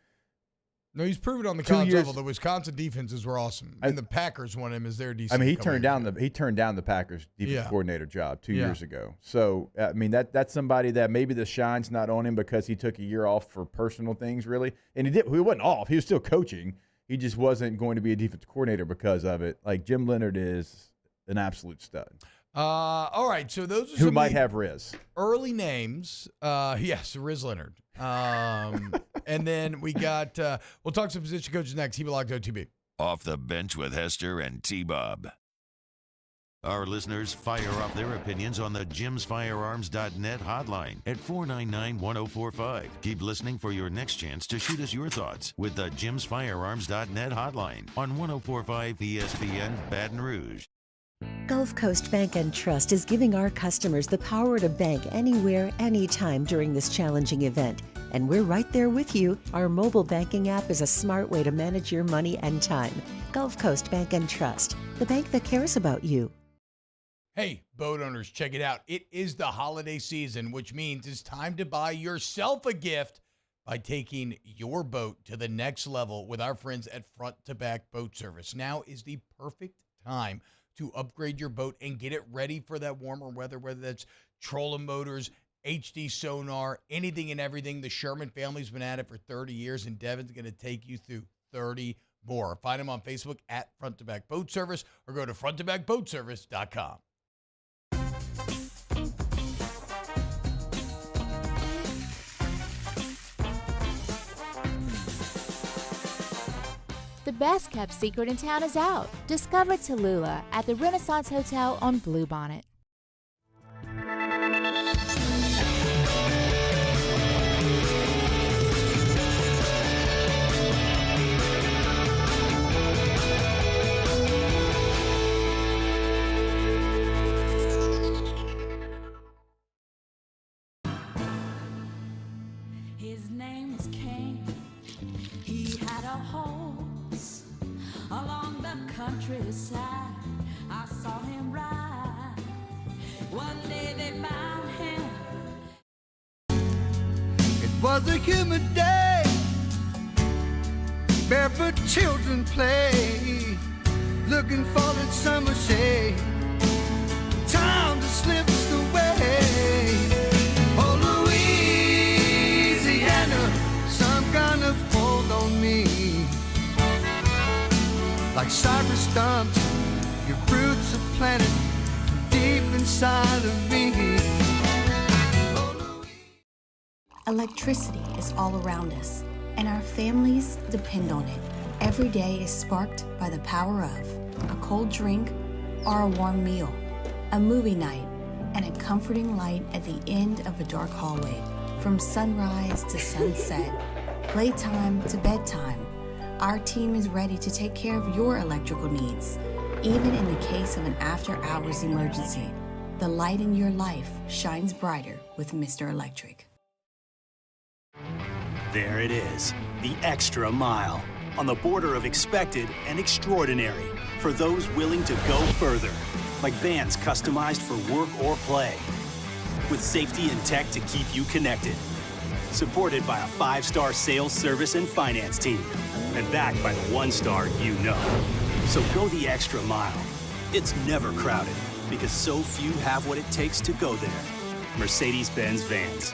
No, he's proven on the college level. The Wisconsin defenses were awesome, and the Packers want him as their DC. I mean, he turned down the Packers defense coordinator job 2 years ago. So I mean, that's somebody that maybe the shine's not on him because he took a year off for personal things, really. And he wasn't off; he was still coaching. He just wasn't going to be a defense coordinator because of it. Like, Jim Leonard is an absolute stud. All right, so those are who might have Riz. Early names. Yes, Riz Leonard. And then we got, we'll talk some position coaches next. He belongs to OTB. Off the Bench with Hester and T-Bob. Our listeners fire off their opinions on the jimsfirearms.net hotline at 499-1045. Keep listening for your next chance to shoot us your thoughts with the jimsfirearms.net hotline on 1045 ESPN Baton Rouge. Gulf Coast Bank and Trust is giving our customers the power to bank anywhere, anytime during this challenging event. And we're right there with you. Our mobile banking app is a smart way to manage your money and time. Gulf Coast Bank and Trust, the bank that cares about you. Hey, boat owners, check it out. It is the holiday season, which means it's time to buy yourself a gift by taking your boat to the next level with our friends at Front to Back Boat Service. Now is the perfect time to upgrade your boat and get it ready for that warmer weather, whether that's trolling motors, HD sonar, anything and everything. The Sherman family's been at it for 30 years, and Devin's going to take you through 30 more. Find him on Facebook at Front to Back Boat Service, or go to fronttobackboatservice.com. The best kept secret in town is out. Discover Tallulah at the Renaissance Hotel on Bluebonnet. His name was Cain. He had a horse along the countryside. I saw him ride. One day they found him. It was a humid day. Barefoot children play, looking for that summer shade. Time just slips away. Oh, Louisiana, some kind of hold on me. Like cypress stumps, your roots are planted deep inside of me. Electricity is all around us, and our families depend on it. Every day is sparked by the power of a cold drink or a warm meal, a movie night, and a comforting light at the end of a dark hallway. From sunrise to sunset, playtime to bedtime, Our team is ready to take care of your electrical needs, even in the case of an after-hours emergency. The light in your life shines brighter with Mr. Electric. There it is, the extra mile, on the border of expected and extraordinary, for those willing to go further, like vans customized for work or play, with safety and tech to keep you connected. Supported by a 5-star sales, service, and finance team, and backed by the 1-star you know. So go the extra mile. It's never crowded, because so few have what it takes to go there. Mercedes-Benz Vans.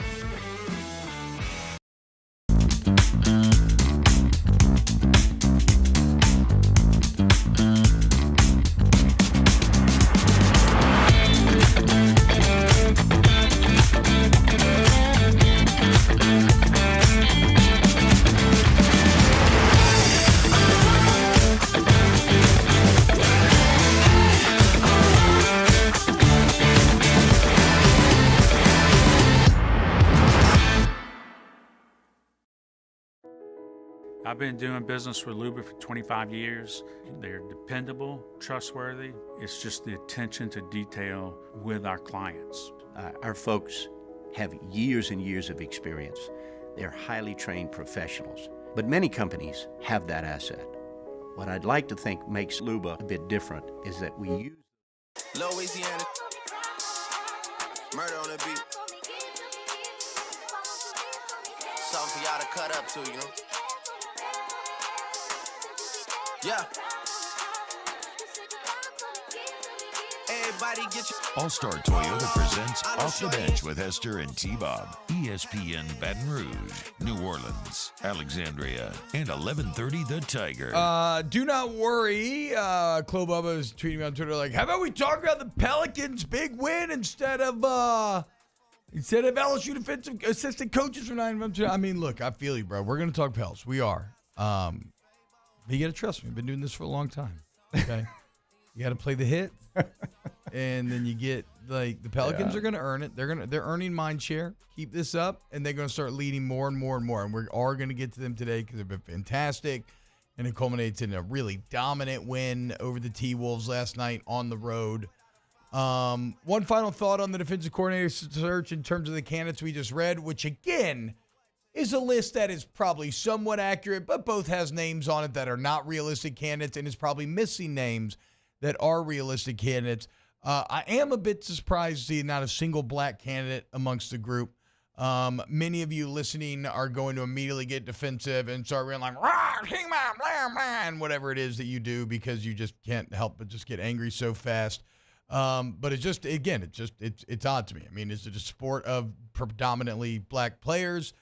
I've been doing business with Luba for 25 years. They're dependable, trustworthy. It's just the attention to detail with our clients. Our folks have years and years of experience. They're highly trained professionals. But many companies have that asset. What I'd like to think makes Luba a bit different is that we use Louisiana, murder on the beat. Something for y'all to cut up to, you know? Yeah. Everybody get your All-Star Toyota presents Off the Bench with Hester and T-Bob. ESPN Baton Rouge, New Orleans, Alexandria, and 1130 The Tiger. Do not worry. Clo Bubba is tweeting me on Twitter like, how about we talk about the Pelicans' big win instead of LSU defensive assistant coaches from 9 months? I mean, look, I feel you, bro. We're going to talk Pels. We are. But you got to trust me. I've been doing this for a long time. Okay? You got to play the hit. And then you get, like, the Pelicans are going to earn it. They're earning mind share. Keep this up, and they're going to start leading more and more and more. And we are going to get to them today because they've been fantastic. And it culminates in a really dominant win over the T-Wolves last night on the road. One final thought on the defensive coordinator search in terms of the candidates we just read, which, again, is a list that is probably somewhat accurate, but both has names on it that are not realistic candidates and is probably missing names that are realistic candidates. I am a bit surprised to see not a single black candidate amongst the group. Many of you listening are going to immediately get defensive and start being like, rah, king man, blah, blah, and whatever it is that you do because you just can't help but just get angry so fast. But it's just, again, it's odd to me. I mean, it's a sport of predominantly black players.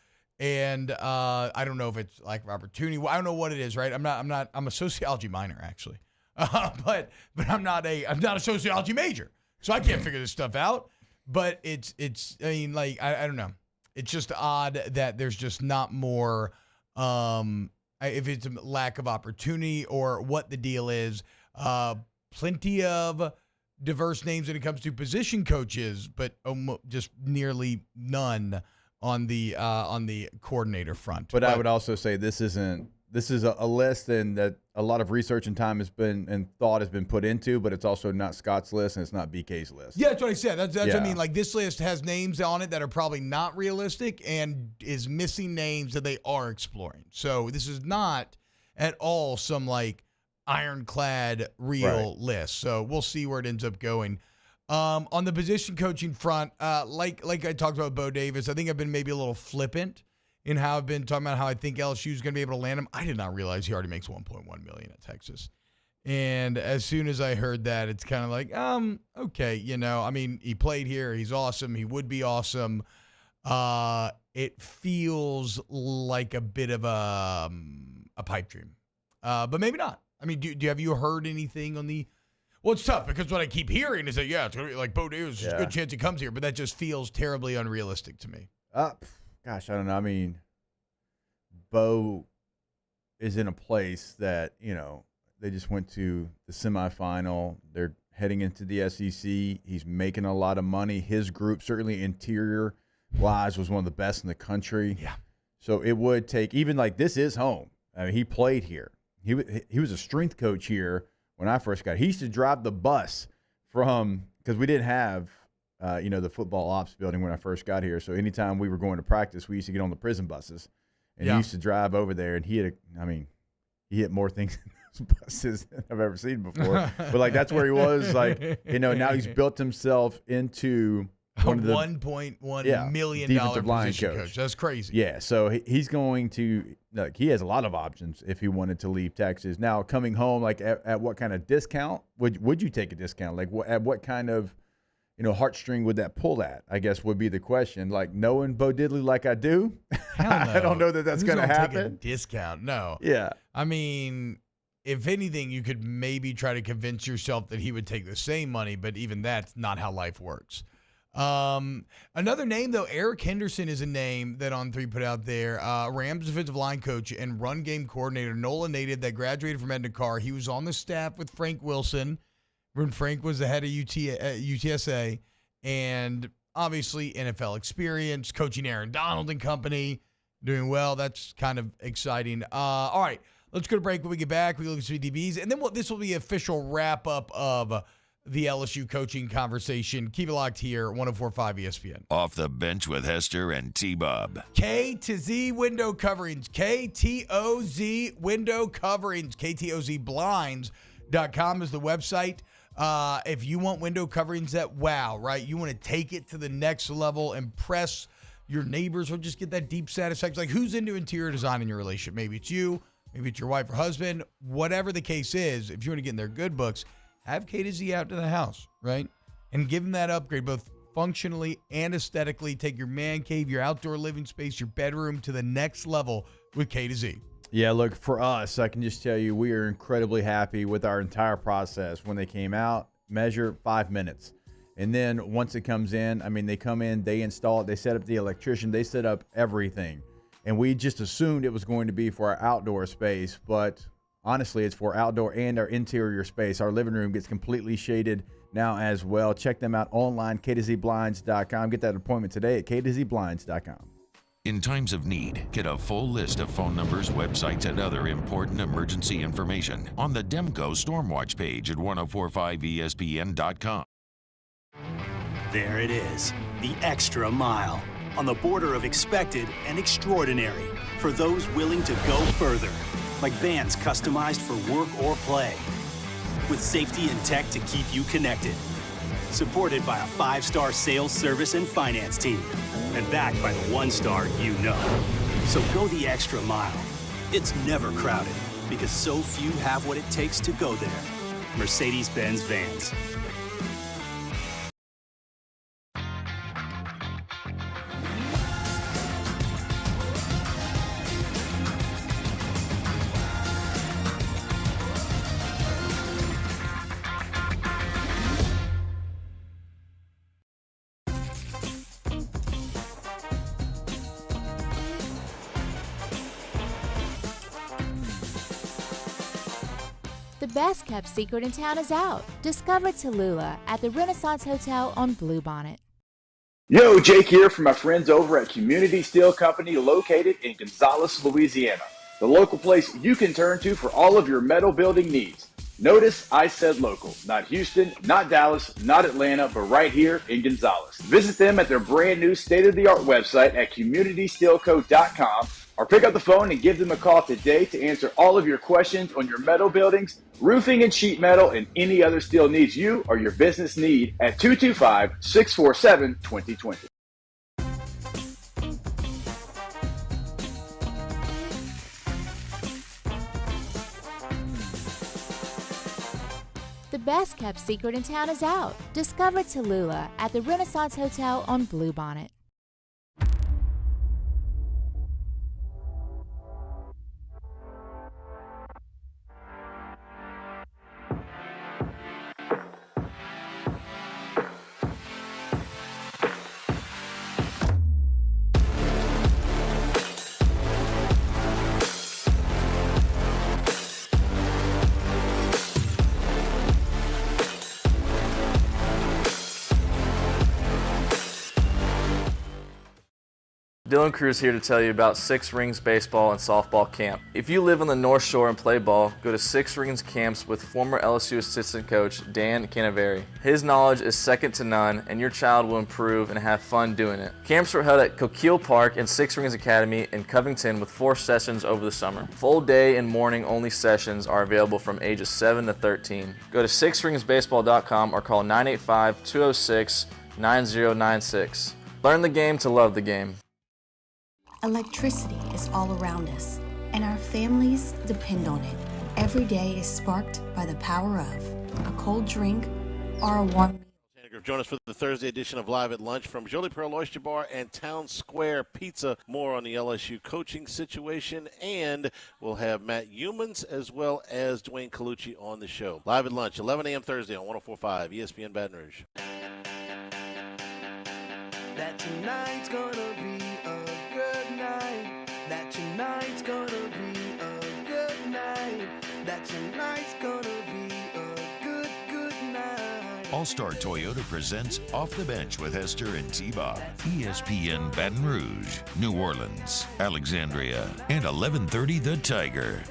And I don't know if it's lack of opportunity. I don't know what it is, right? I'm a sociology minor, actually. But I'm not a sociology major. So I can't figure this stuff out. But it's I mean, like, I don't know. It's just odd that there's just not more, if it's a lack of opportunity or what the deal is. Plenty of diverse names when it comes to position coaches, but just nearly none on the coordinator front. But I would also say this is a list and that a lot of research and time has been and thought has been put into, but it's also not Scott's list and it's not BK's list. Yeah, that's what I said. That's what I mean. Like, this list has names on it that are probably not realistic and is missing names that they are exploring. So this is not at all some like ironclad real list. So we'll see where it ends up going. On the position coaching front, like I talked about Bo Davis, I think I've been maybe a little flippant in how I've been talking about how I think LSU is going to be able to land him. I did not realize he already makes $1.1 million at Texas. And as soon as I heard that, it's kind of like, okay, you know, I mean, he played here. He's awesome. He would be awesome. It feels like a bit of a pipe dream, but maybe not. I mean, have you heard anything on the? Well, it's tough because what I keep hearing is that, it's going to be like Bo Davis. There's a good chance he comes here, but that just feels terribly unrealistic to me. Gosh, I don't know. I mean, Bo is in a place that, you know, they just went to the semifinal. They're heading into the SEC. He's making a lot of money. His group, certainly interior-wise, was one of the best in the country. Yeah. So it would take, even like this is home. I mean, he played here. he was a strength coach here when I first got. He used to drive the bus because we didn't have the football ops building when I first got here. So anytime we were going to practice, we used to get on the prison buses, and he used to drive over there. And he hit more things in those buses than I've ever seen before. But like that's where he was. Like now he's built himself into one of the $1.1 million defensive line position coach. That's crazy. Yeah, so he's going to he has a lot of options if he wanted to leave Texas. Now coming home, like at what kind of discount would you take a discount? Like at what kind of heartstring would that pull at? I guess would be the question. Like knowing Bo Diddley like I do, Hell no. I don't know that's going to happen. Take a discount? No. Yeah. I mean, if anything, you could maybe try to convince yourself that he would take the same money, but even that's not how life works. Another name, though, Eric Henderson is a name that On3 put out there. Rams defensive line coach and run game coordinator, NOLA native that graduated from Edna Carr. He was on the staff with Frank Wilson when Frank was the head of UTSA, and obviously NFL experience, coaching Aaron Donald and company, doing well. That's kind of exciting. All right, let's go to break. When we get back, we look at some DBs, and then this will be the official wrap-up of the LSU coaching conversation. Keep it locked here, 104.5 ESPN. Off the bench with Hester and T-Bob. K to Z window coverings. KTOZ window coverings. KTOZblinds.com is the website. If you want window coverings that wow, right? You want to take it to the next level, impress your neighbors, or just get that deep satisfaction. Like, who's into interior design in your relationship? Maybe it's you, maybe it's your wife or husband. Whatever the case is, if you want to get in their good books, have K to Z out to the house, right? And give them that upgrade, both functionally and aesthetically. Take your man cave, your outdoor living space, your bedroom to the next level with K to Z. Yeah, look, for us, I can just tell you we are incredibly happy with our entire process. When they came out, measure 5 minutes. And then once it comes in, they come in, they install it, they set up the electrician, they set up everything. And we just assumed it was going to be for our outdoor space, but honestly, it's for outdoor and our interior space. Our living room gets completely shaded now as well. Check them out online, KTZBlinds.com. Get that appointment today at KTZBlinds.com. In times of need, get a full list of phone numbers, websites, and other important emergency information on the Demco Stormwatch page at 1045ESPN.com. There it is, the extra mile, on the border of expected and extraordinary for those willing to go further, like vans customized for work or play, with safety and tech to keep you connected, supported by a 5-star sales, service, and finance team, and backed by the 1-star you know. So go the extra mile. It's never crowded, because so few have what it takes to go there. Mercedes-Benz Vans. The best kept secret in town is out. Discover Tallulah at the Renaissance Hotel on Bluebonnet. Yo, Jake here from my friends over at Community Steel Company located in Gonzales, Louisiana. The local place you can turn to for all of your metal building needs. Notice I said local, not Houston, not Dallas, not Atlanta, but right here in Gonzales. Visit them at their brand new state-of-the-art website at communitysteelco.com or pick up the phone and give them a call today to answer all of your questions on your metal buildings, roofing and sheet metal, and any other steel needs you or your business need at 225-647-2020. The best kept secret in town is out. Discover Tallulah at the Renaissance Hotel on Bluebonnet. Dylan Cruz here to tell you about Six Rings Baseball and Softball Camp. If you live on the North Shore and play ball, go to Six Rings Camps with former LSU assistant coach Dan Canaveri. His knowledge is second to none, and your child will improve and have fun doing it. Camps were held at Coquille Park and Six Rings Academy in Covington with 4 sessions over the summer. Full day and morning only sessions are available from ages 7 to 13. Go to sixringsbaseball.com or call 985-206-9096. Learn the game to love the game. Electricity is all around us, and our families depend on it. Every day is sparked by the power of a cold drink or a warm meal. Join us for the Thursday edition of Live at Lunch from Jolie Pearl Oyster Bar and Town Square Pizza. More on the LSU coaching situation, and we'll have Matt Humans as well as Dwayne Colucci on the show. Live at Lunch, 11 a.m. Thursday on 104.5 ESPN Baton Rouge. That tonight's gonna be a good night. That tonight's gonna be a good night. That tonight's gonna be a good night. All-Star Toyota presents Off the Bench with Hester and T-Bob. ESPN Baton Rouge, New Orleans, Alexandria, and 1130 The Tiger.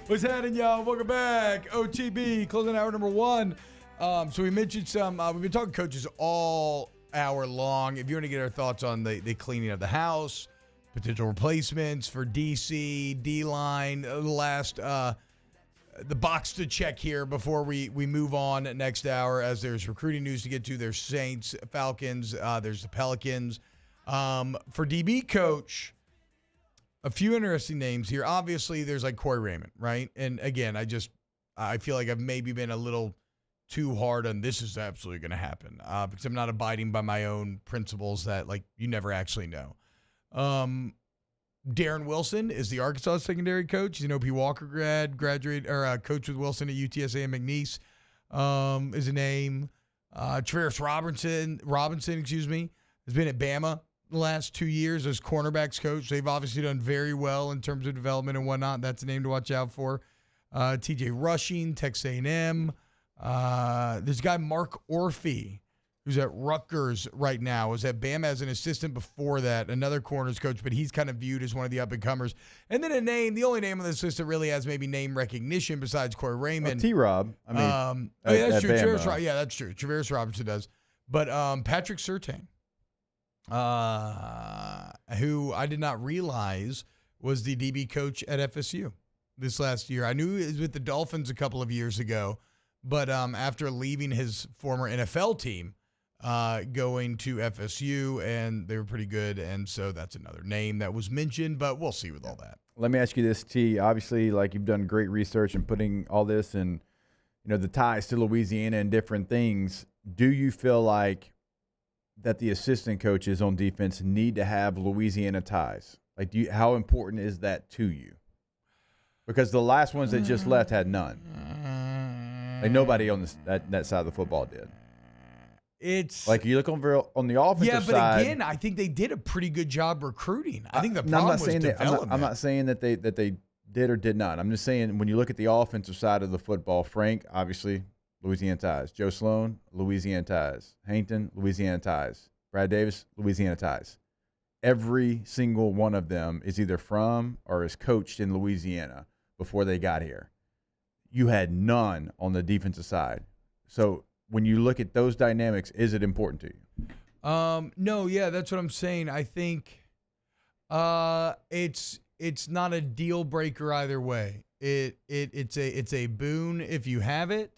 What's happening, y'all? Welcome back. OTB, closing hour number 1. So we mentioned we've been talking coaches all hour long. If you want to get our thoughts on the cleaning of the house, potential replacements for DC, D-line, the box to check here before we move on next hour, as there's recruiting news to get to. There's Saints, Falcons, there's the Pelicans. For DB coach, a few interesting names here. Obviously, there's like Corey Raymond, right? And again, I feel like I've maybe been a little too hard on this is absolutely going to happen because I'm not abiding by my own principles that, like, you never actually know. Darren Wilson is the Arkansas secondary coach. He's an OP Walker graduate or coach with Wilson at UTSA and McNeese is a name. Travis Robinson, has been at Bama the last 2 years as cornerbacks coach. They've obviously done very well in terms of development and whatnot. That's a name to watch out for. TJ Rushing, Texas A&M. There's a guy, Mark Orphy, who's at Rutgers right now, was at Bama as an assistant before that, another corners coach, but he's kind of viewed as one of the up-and-comers. And then the only name on this list that really has maybe name recognition besides Corey Raymond. T-Rob. That's true. That's true. Travaris Robinson does. But Patrick Surtain, who I did not realize was the DB coach at FSU this last year. I knew he was with the Dolphins a couple of years ago, but after leaving his former NFL team, going to FSU, and they were pretty good, and so that's another name that was mentioned, but we'll see with all that. Let me ask you this, T. Obviously, like, you've done great research and putting all this and, the ties to Louisiana and different things. Do you feel like that the assistant coaches on defense need to have Louisiana ties? Like, how important is that to you? Because the last ones that just left had none. Like, nobody on that side of the football did. It's like you look on the offensive side. Yeah, but again, I think they did a pretty good job recruiting. I think the problem was development. I'm not saying that they did or did not. I'm just saying when you look at the offensive side of the football, Frank, obviously, Louisiana ties. Joe Sloan, Louisiana ties. Hankton, Louisiana ties. Brad Davis, Louisiana ties. Every single one of them is either from or is coached in Louisiana before they got here. You had none on the defensive side. So when you look at those dynamics, is it important to you? No, yeah, that's what I'm saying. I think it's not a deal breaker either way. It's a boon if you have it.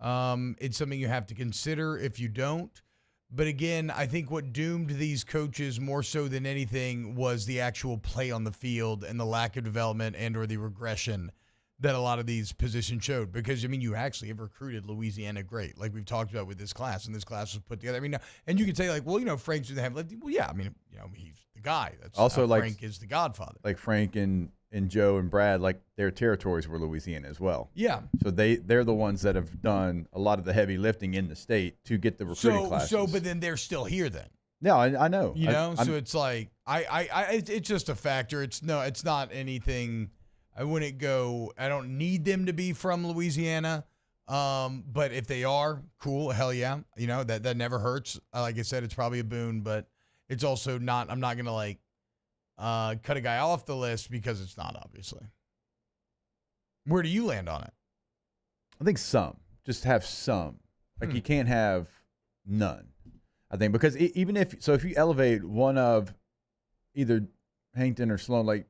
It's something you have to consider if you don't. But again, I think what doomed these coaches more so than anything was the actual play on the field and the lack of development and or the regression that a lot of these positions showed. Because, you actually have recruited Louisiana great, like we've talked about with this class, and this class was put together. And you could say, like, well, Frank's the heavy lifting. Well, yeah, he's the guy. That's also like Frank is the godfather. Like Frank and Joe and Brad, like their territories were Louisiana as well. Yeah. So they're the ones that have done a lot of the heavy lifting in the state to get the recruiting classes. But then they're still here then. No, I know. So it's like it's just a factor. It's not anything. I don't need them to be from Louisiana. But if they are, cool, hell yeah. That never hurts. Like I said, it's probably a boon, but it's also not, I'm not going to cut a guy off the list because it's not, obviously. Where do you land on it? I think some. Just have some. Like, you can't have none, I think. Because even if you elevate one of either Hankton or Sloan, like,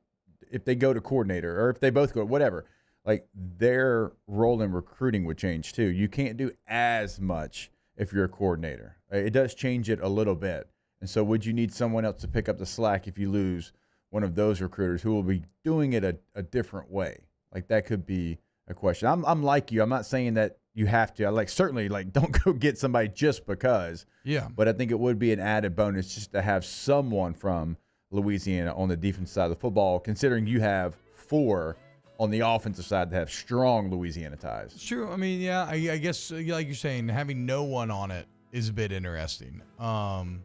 if they go to coordinator or if they both go, whatever, like, their role in recruiting would change too. You can't do as much if you're a coordinator. It does change it a little bit. And so would you need someone else to pick up the slack if you lose one of those recruiters who will be doing it a different way? Like, that could be a question. I'm like you. I'm not saying that you have to. Certainly, don't go get somebody just because. Yeah. But I think it would be an added bonus just to have someone from Louisiana on the defense side of the football, considering you have 4 on the offensive side that have strong Louisiana ties. It's true. I mean, yeah, I guess, like you're saying, having no one on it is a bit interesting. And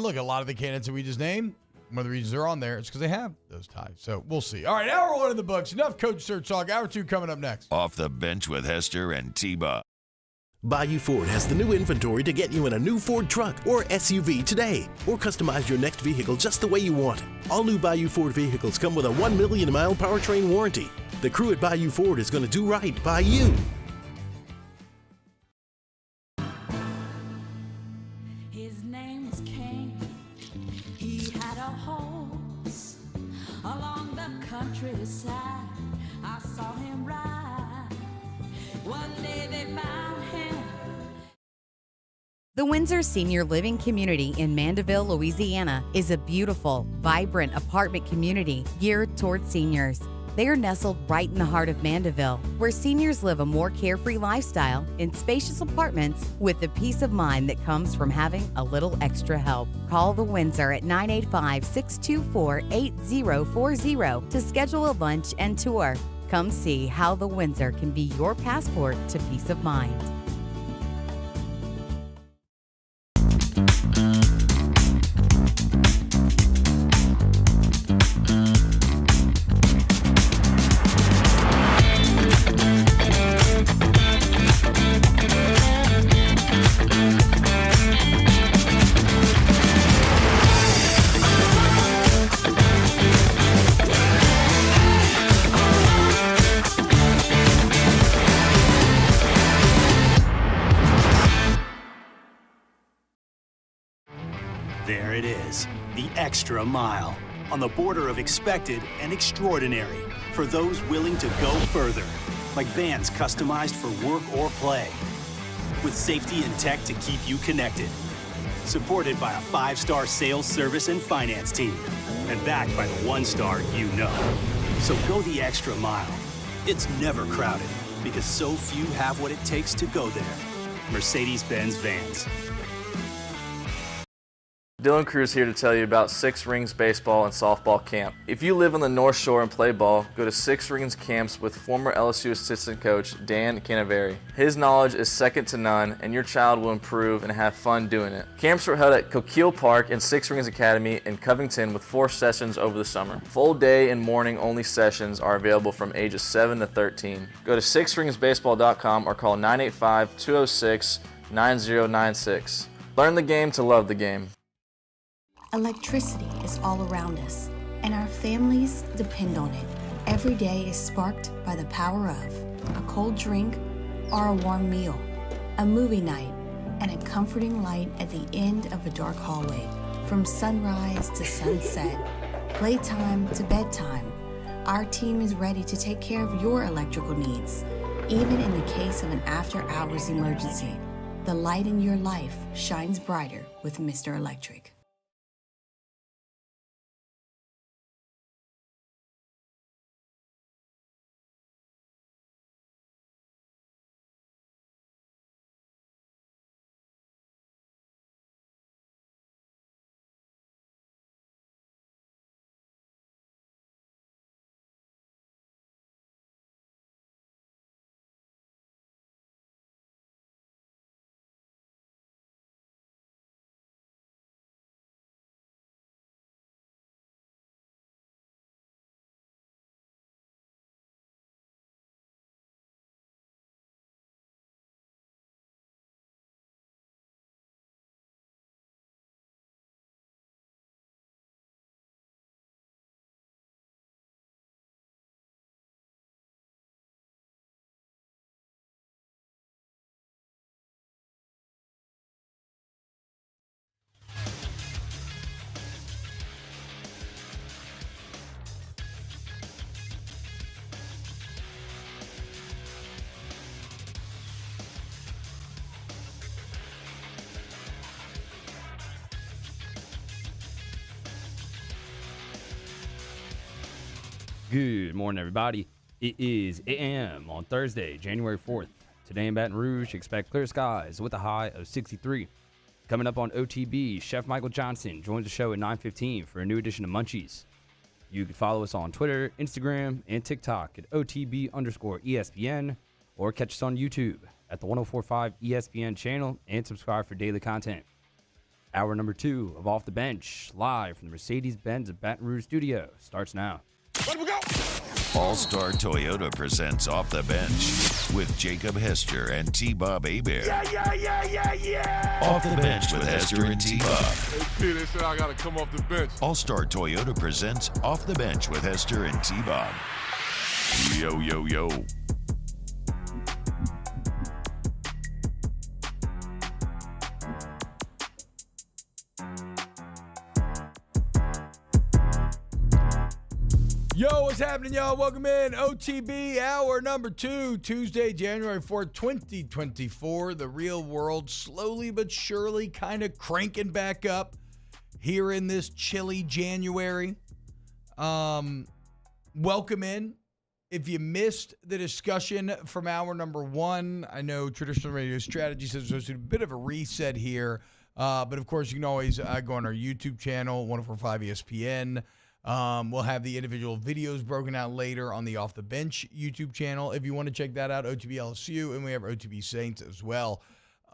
look, a lot of the candidates that we just named, one of the reasons they're on there is because they have those ties. So we'll see. All right, hour 1 in the books. Enough coach search talk. Hour 2 coming up next. Off the bench with Hester and T-Bob. Bayou Ford has the new inventory to get you in a new Ford truck or SUV today, or customize your next vehicle just the way you want. All new Bayou Ford vehicles come with a 1 million mile powertrain warranty. The crew at Bayou Ford is going to do right by you. His name was Cain. He had a horse along the countryside. I saw him ride. One day they found him. The Windsor Senior Living Community in Mandeville, Louisiana is a beautiful, vibrant apartment community geared towards seniors. They are nestled right in the heart of Mandeville, where seniors live a more carefree lifestyle in spacious apartments with the peace of mind that comes from having a little extra help. Call the Windsor at 985-624-8040 to schedule a lunch and tour. Come see how the Windsor can be your passport to peace of mind. There it is, the extra mile, on the border of expected and extraordinary for those willing to go further, like vans customized for work or play, with safety and tech to keep you connected. Supported by a 5-star sales, service, and finance team, and backed by the 1-star you know. So go the extra mile. It's never crowded, because so few have what it takes to go there. Mercedes-Benz Vans. Dylan Cruz here to tell you about Six Rings Baseball and Softball Camp. If you live on the North Shore and play ball, go to Six Rings Camps with former LSU assistant coach Dan Canaveri. His knowledge is second to none, and your child will improve and have fun doing it. Camps were held at Coquille Park and Six Rings Academy in Covington with 4 sessions over the summer. Full day and morning only sessions are available from ages 7 to 13. Go to sixringsbaseball.com or call 985-206-9096. Learn the game to love the game. Electricity is all around us, and our families depend on it. Every day is sparked by the power of a cold drink or a warm meal, a movie night, and a comforting light at the end of a dark hallway. From sunrise to sunset, playtime to bedtime, our team is ready to take care of your electrical needs. Even in the case of an after-hours emergency, the light in your life shines brighter with Mr. Electric. Good morning, everybody. It is 8 a.m. on Thursday, January 4th. Today in Baton Rouge, expect clear skies with a high of 63. Coming up on OTB, Chef Michael Johnson joins the show at 9:15 for a new edition of Munchies. You can follow us on Twitter, Instagram, and TikTok at OTB_ESPN, or catch us on YouTube at the 104.5 ESPN channel and subscribe for daily content. Hour number 2 of Off the Bench, live from the Mercedes-Benz of Baton Rouge studio, starts now. Let we go! All-Star Toyota presents Off the Bench with Jacob Hester and T-Bob Hebert. Yeah. Off the Bench with Hester and T-Bob. Hey, P, they said I got to come off the bench. All-Star Toyota presents Off the Bench with Hester and T-Bob. Yo, yo, yo. Yo, what's happening, y'all? Welcome in. OTB, hour number 2, Tuesday, January 4th, 2024. The real world slowly but surely kind of cranking back up here in this chilly January. Welcome in. If you missed the discussion from hour number 1, I know Traditional Radio Strategy says there's a bit of a reset here. But, of course, you can always go on our YouTube channel, 104.5 ESPN. We'll have the individual videos broken out later on the Off the Bench YouTube channel if you want to check that out, OTB LSU, and we have OTB Saints as well.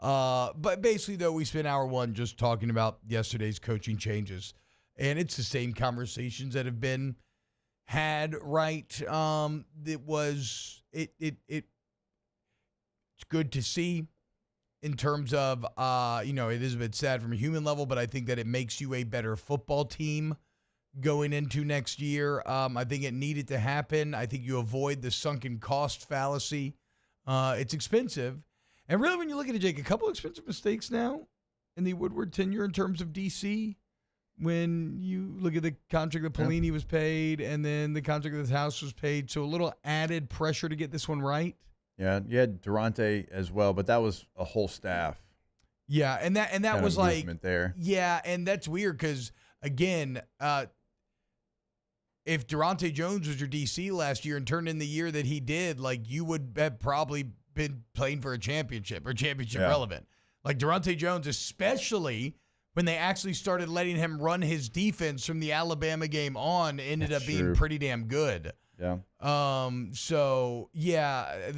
But basically, though, we spent hour 1 just talking about yesterday's coaching changes, and it's the same conversations that have been had, right? It's good to see in terms of, it is a bit sad from a human level, but I think that it makes you a better football team going into next year. I think it needed to happen. I think you avoid the sunken cost fallacy. It's expensive. And really, when you look at it, Jake, a couple expensive mistakes now in the Woodward tenure in terms of DC. When you look at the contract that Pelini was paid and then the contract that the House was paid. So a little added pressure to get this one right. Yeah, you had Durante as well, but that was a whole staff. Yeah, and that was like there. Yeah, and that's weird because, again, if Durante Jones was your DC last year and turned in the year that he did, like, you would have probably been playing for a championship or championship relevant. Like Durante Jones, especially when they actually started letting him run his defense from the Alabama game on, ended up being pretty damn good. Yeah. So yeah,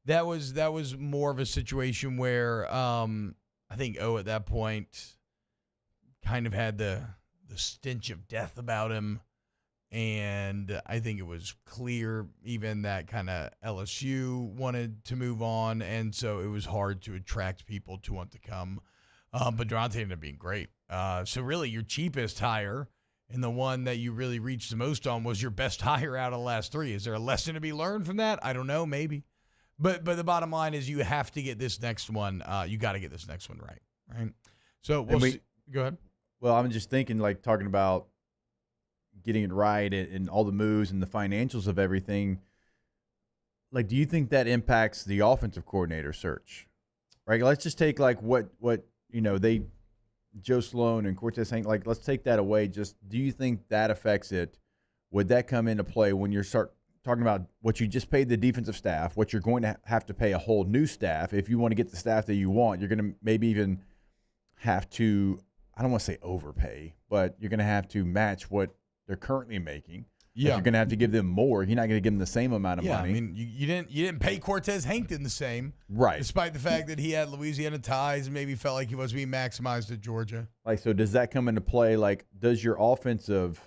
that was more of a situation where I think at that point kind of had the stench of death about him. And I think it was clear even that kind of LSU wanted to move on. And so it was hard to attract people to want to come. But Durante ended up being great. So really your cheapest hire and the one that you really reached the most on was your best hire out of the last 3. Is there a lesson to be learned from that? I don't know, maybe. But the bottom line is you have to get this next one. You got to get this next one right? So we'll see. Go ahead. Well, I'm just thinking, like, talking about getting it right and all the moves and the financials of everything. Like, do you think that impacts the offensive coordinator search? Right? Let's just take, like, what Joe Sloan and Cortez Hank, like, let's take that away. Just, do you think that affects it? Would that come into play when you start talking about what you just paid the defensive staff, what you're going to have to pay a whole new staff? If you want to get the staff that you want, you're going to maybe even have to, I don't want to say overpay, but you're going to have to match what they're currently making. Yeah, you're going to have to give them more. You're not going to give them the same amount of money. I mean, you didn't pay Cortez Hankton the same, right? Despite the fact that he had Louisiana ties and maybe felt like he was being maximized at Georgia. Like, so does that come into play? Like, does your offensive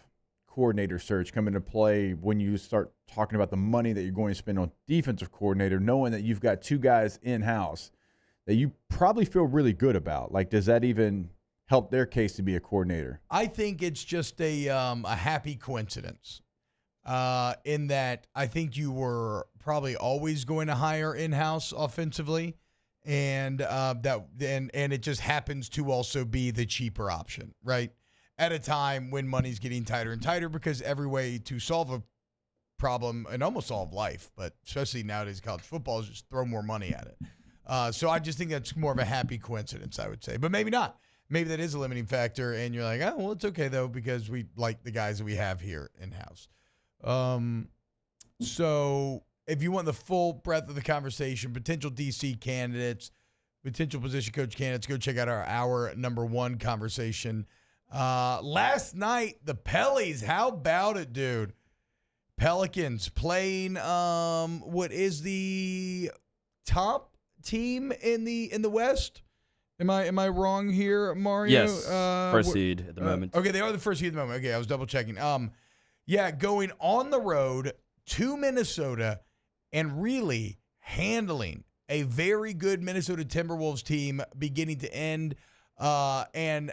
coordinator search come into play when you start talking about the money that you're going to spend on defensive coordinator, knowing that you've got 2 guys in house that you probably feel really good about? Like, does that even help their case to be a coordinator? I think it's just a happy coincidence in that I think you were probably always going to hire in-house offensively, and it just happens to also be the cheaper option, right? At a time when money's getting tighter and tighter, because every way to solve a problem and almost solve life, but especially nowadays college football, is just throw more money at it. So I just think that's more of a happy coincidence, I would say, but maybe not. Maybe that is a limiting factor, and you're like, oh, well, it's okay, though, because we like the guys that we have here in-house. So if you want the full breadth of the conversation, potential DC candidates, potential position coach candidates, go check out our hour number 1 conversation. Last night, the Pellies, how about it, dude? Pelicans playing what is the top team in the West? Am I wrong here, Mario? Yes, first seed at the moment. Okay, they are the first seed at the moment. Okay, I was double checking. Yeah, going on the road to Minnesota and really handling a very good Minnesota Timberwolves team beginning to end, and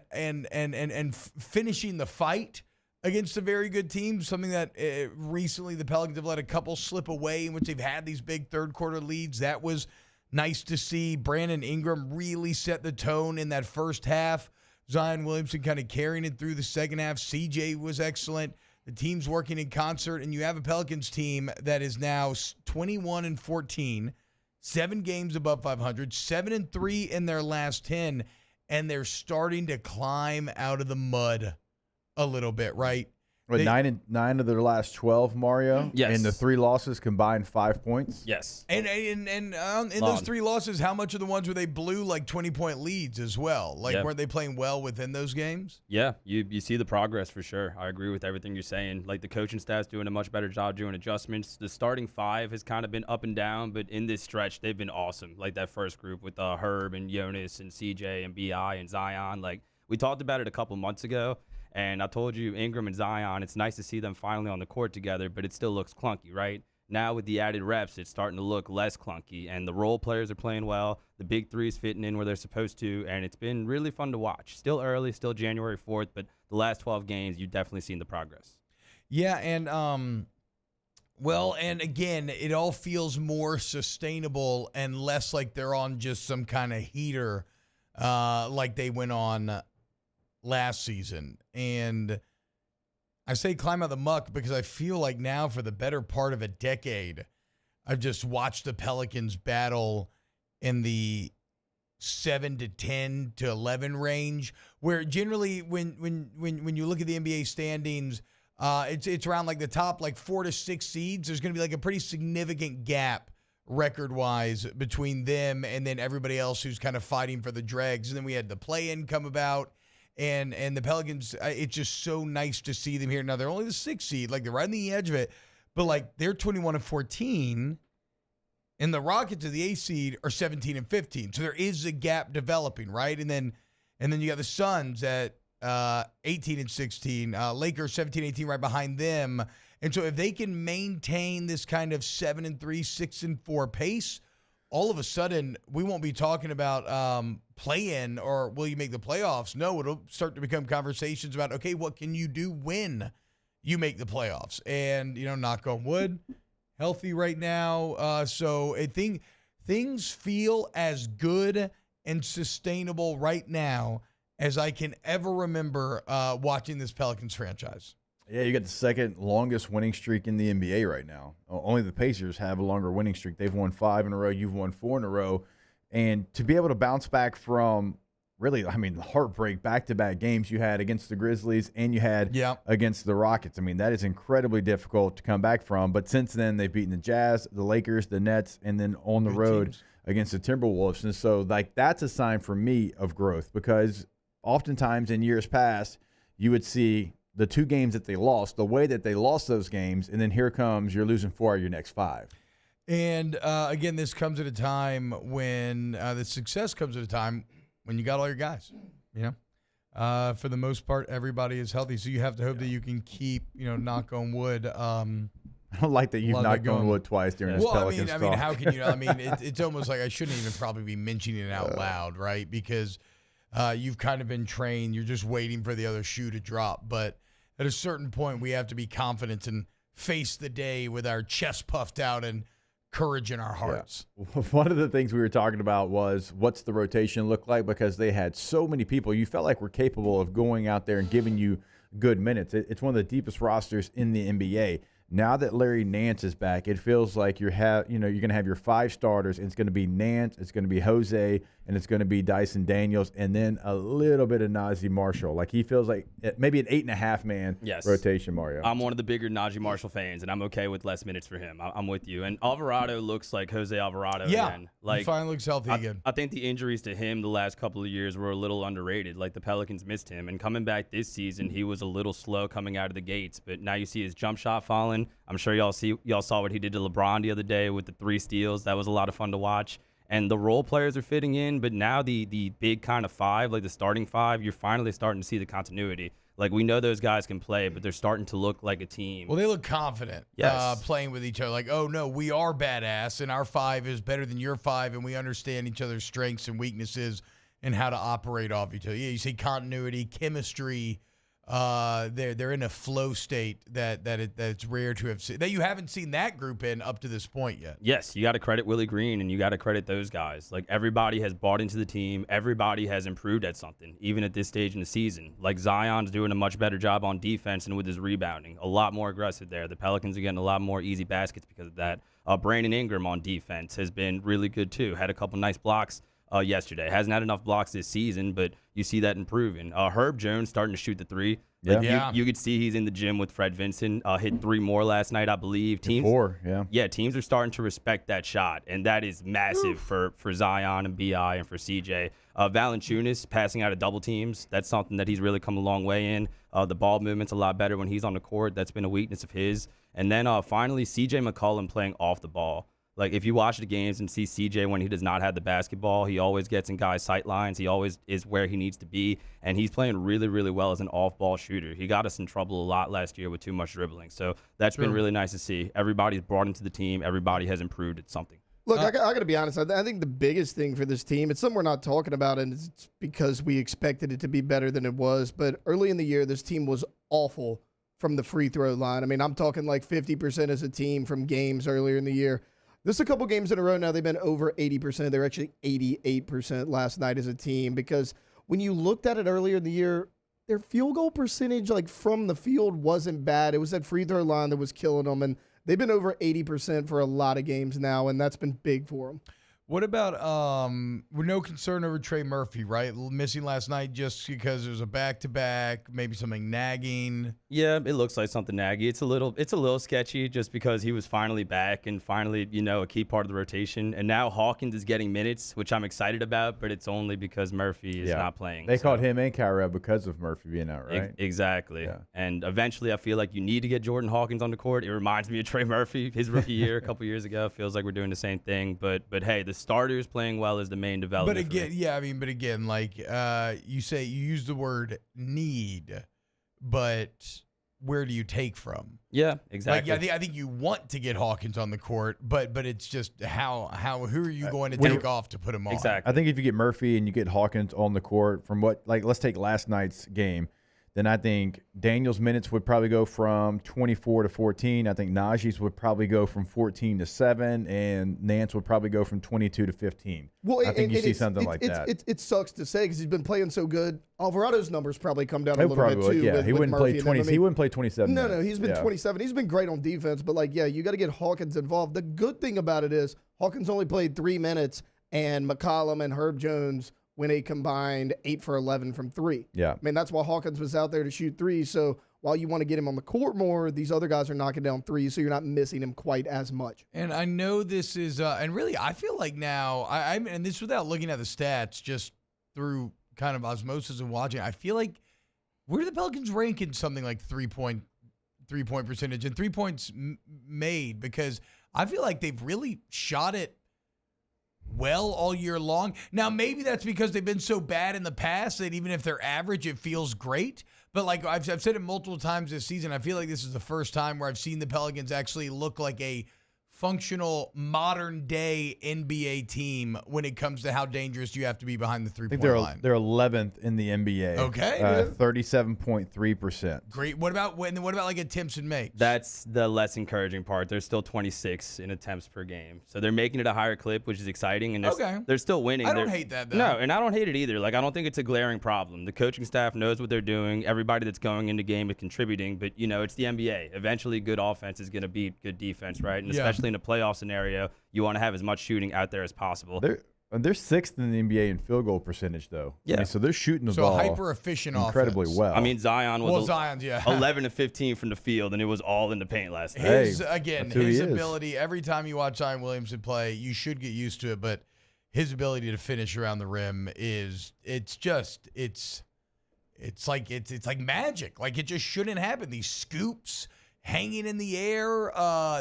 finishing the fight against a very good team, something that recently the Pelicans have let a couple slip away in which they've had these big third quarter leads. That was nice to see. Brandon Ingram really set the tone in that first half. Zion Williamson kind of carrying it through the second half. CJ was excellent. The team's working in concert, and you have a Pelicans team that is now 21-14, 7 games above 500, 7-3 in their last 10, and they're starting to climb out of the mud a little bit, right? But 9 of their last 12, Mario. Yes. And the 3 losses combined 5 points. Yes. And in those 3 losses, how much of the ones where they blew like 20-point leads as well? Like, weren't they playing well within those games? Yeah, you see the progress for sure. I agree with everything you're saying. Like, the coaching staff's doing a much better job doing adjustments. The starting 5 has kind of been up and down, but in this stretch, they've been awesome. Like that first group with Herb and Jonas and CJ and BI and Zion. Like, we talked about it a couple months ago. And I told you, Ingram and Zion, it's nice to see them finally on the court together, but it still looks clunky, right? Now with the added reps, it's starting to look less clunky, and the role players are playing well. The big three's fitting in where they're supposed to, and it's been really fun to watch. Still early, still January 4th, but the last 12 games, you've definitely seen the progress. Yeah, and and again, it all feels more sustainable and less like they're on just some kind of heater like they went on last season. And I say climb out of the muck because I feel like now for the better part of a decade, I've just watched the Pelicans battle in the 7 to 10 to 11 range, where generally when you look at the NBA standings, it's around like the top like 4 to 6 seeds. There's going to be like a pretty significant gap record-wise between them and then everybody else who's kind of fighting for the dregs. And then we had the play-in come about. And the Pelicans, it's just so nice to see them here. Now, they're only the 6th seed. Like, they're right on the edge of it. But, like, they're 21-14. And the Rockets of the 8th seed are 17-15. So there is a gap developing, right? And then you got the Suns at 18-16. Lakers 17-18 right behind them. And so if they can maintain this kind of 7-3, 6-4 pace, all of a sudden, we won't be talking about play-in or will you make the playoffs. No, it'll start to become conversations about, okay, what can you do when you make the playoffs? And, knock on wood, healthy right now. So I think things feel as good and sustainable right now as I can ever remember watching this Pelicans franchise. Yeah, you got the second longest winning streak in the NBA right now. Only the Pacers have a longer winning streak. They've won 5 in a row. You've won 4 in a row. And to be able to bounce back from really, the heartbreak back-to-back games you had against the Grizzlies and you had against the Rockets, that is incredibly difficult to come back from. But since then, they've beaten the Jazz, the Lakers, the Nets, and then on the road against the Timberwolves. And so, that's a sign for me of growth because oftentimes in years past, you would see the 2 games that they lost, the way that they lost those games, and then here comes you're losing 4 of your next 5. And, again, this comes at a time when the success comes at a time when you got all your guys, For the most part, everybody is healthy, so you have to hope that you can keep, knock on wood. I don't like that you've knocked on wood twice during this Pelicans talk. How can you? It's almost like I shouldn't even probably be mentioning it out loud, right? Because you've kind of been trained. You're just waiting for the other shoe to drop. But at a certain point, we have to be confident and face the day with our chest puffed out and courage in our hearts. Yeah. One of the things we were talking about was what's the rotation look like because they had so many people. You felt like we're capable of going out there and giving you good minutes. It's one of the deepest rosters in the NBA. Now that Larry Nance is back, it feels like you're going to have your 5 starters. And it's going to be Nance, it's going to be Jose, and it's going to be Dyson Daniels, and then a little bit of Najee Marshall. Like he feels like maybe an 8.5 man rotation, Mario. I'm one of the bigger Najee Marshall fans, and I'm okay with less minutes for him. I'm with you. And Alvarado looks like Jose Alvarado again. He finally looks healthy again. I think the injuries to him the last couple of years were a little underrated. Like the Pelicans missed him, and coming back this season, he was a little slow coming out of the gates. But now you see his jump shot falling. I'm sure y'all saw what he did to LeBron the other day with the 3 steals. That was a lot of fun to watch. And the role players are fitting in, but now the big kind of 5, like the starting 5, you're finally starting to see the continuity. Like we know those guys can play, but they're starting to look like a team. Well, they look confident playing with each other. Like, oh, no, we are badass, and our 5 is better than your 5, and we understand each other's strengths and weaknesses and how to operate off each other. Yeah, you see continuity, chemistry. They're in a flow state that's rare to have seen. That you haven't seen that group in up to this point yet. Yes, you got to credit Willie Green, and you got to credit those guys. Like everybody has bought into the team. Everybody has improved at something, even at this stage in the season. Like Zion's doing a much better job on defense and with his rebounding, a lot more aggressive there. The Pelicans are getting a lot more easy baskets because of that. Brandon Ingram on defense has been really good too. Had a couple nice blocks yesterday. Hasn't had enough blocks this season, but you see that improving. Herb Jones starting to shoot the 3. Like you could see he's in the gym with Fred Vincent. Hit 3 more last night, I believe. Teams 4, teams are starting to respect that shot, and that is massive for Zion and BI and for CJ. Valanciunas passing out of double teams. That's something that he's really come a long way in. The ball movement's a lot better when he's on the court. That's been a weakness of his. And then finally, CJ McCollum playing off the ball. Like, if you watch the games and see CJ when he does not have the basketball, he always gets in guys' sight lines. He always is where he needs to be, and he's playing really, really well as an off-ball shooter. He got us in trouble a lot last year with too much dribbling. So that's been really nice to see. Everybody's brought into the team. Everybody has improved at something. Look, I got to be honest. I think the biggest thing for this team, it's something we're not talking about, and it's because we expected it to be better than it was. But early in the year, this team was awful from the free throw line. I mean, I'm talking like 50% as a team from games earlier in the year. This a couple games in a row now, they've been over 80%. They're actually 88% last night as a team, because when you looked at it earlier in the year, their field goal percentage, like from the field, wasn't bad. It was that free throw line that was killing them, and they've been over 80% for a lot of games now, and that's been big for them. What about we're no concern over Trey Murphy, right? Missing last night just because it was a back-to-back, maybe something nagging. Yeah, it looks like something naggy. It's a little sketchy just because he was finally back and finally, a key part of the rotation. And now Hawkins is getting minutes, which I'm excited about, but it's only because Murphy is not playing. They called him and Kyra because of Murphy being out, right? Exactly. Yeah. And eventually I feel like you need to get Jordan Hawkins on the court. It reminds me of Trey Murphy, his rookie year a couple years ago. Feels like we're doing the same thing. But hey, the starters playing well is the main development. But again, like you use the word need, but where do you take from? Yeah, exactly. Like, I think you want to get Hawkins on the court, but it's just who are you going to take off to put him on? Exactly. I think if you get Murphy and you get Hawkins on the court, let's take last night's game, then I think Daniel's minutes would probably go from 24 to 14. I think Najee's would probably go from 14 to 7, and Nance would probably go from 22 to 15. Well, I think you see something like that. It sucks to say because he's been playing so good. Alvarado's numbers probably come down a little bit too. Yeah, he wouldn't play 20. He wouldn't play 27. No, he's been 27. He's been great on defense, but you got to get Hawkins involved. The good thing about it is Hawkins only played 3 minutes, and McCollum and Herb Jones when he combined 8 for 11 from 3. Yeah. I mean, that's why Hawkins was out there to shoot 3. So while you want to get him on the court more, these other guys are knocking down 3s, so you're not missing him quite as much. And I know this is, and really, I feel like now, and this without looking at the stats, just through kind of osmosis and watching, I feel like where do the Pelicans rank in something like three-point percentage and 3 points made? Because I feel like they've really shot it well all year long. Now, maybe that's because they've been so bad in the past that even if they're average, it feels great. But like I've said it multiple times this season, I feel like this is the first time where I've seen the Pelicans actually look like a functional modern day NBA team when it comes to how dangerous you have to be behind the I think three-point line? they're 11th in the NBA. Okay. 37.3%. Great. What about like attempts and makes? That's the less encouraging part. They're still 26 in attempts per game. So they're making it a higher clip, which is exciting. And they're still winning. I don't hate that, though. No, and I don't hate it either. Like, I don't think it's a glaring problem. The coaching staff knows what they're doing. Everybody that's going into game is contributing. But, it's the NBA. Eventually, good offense is going to beat good defense, right? And especially in a playoff scenario, you want to have as much shooting out there as possible. They're sixth in the NBA in field goal percentage, though. Yeah. So they're shooting the ball hyper efficient incredibly offense. well. I mean, Zion was Zion's, 11 to 15 from the field, and it was all in the paint last night. His ability, every time you watch Zion Williamson play, you should get used to it, but his ability to finish around the rim it's like magic. Like, it just shouldn't happen. These scoops hanging in the air,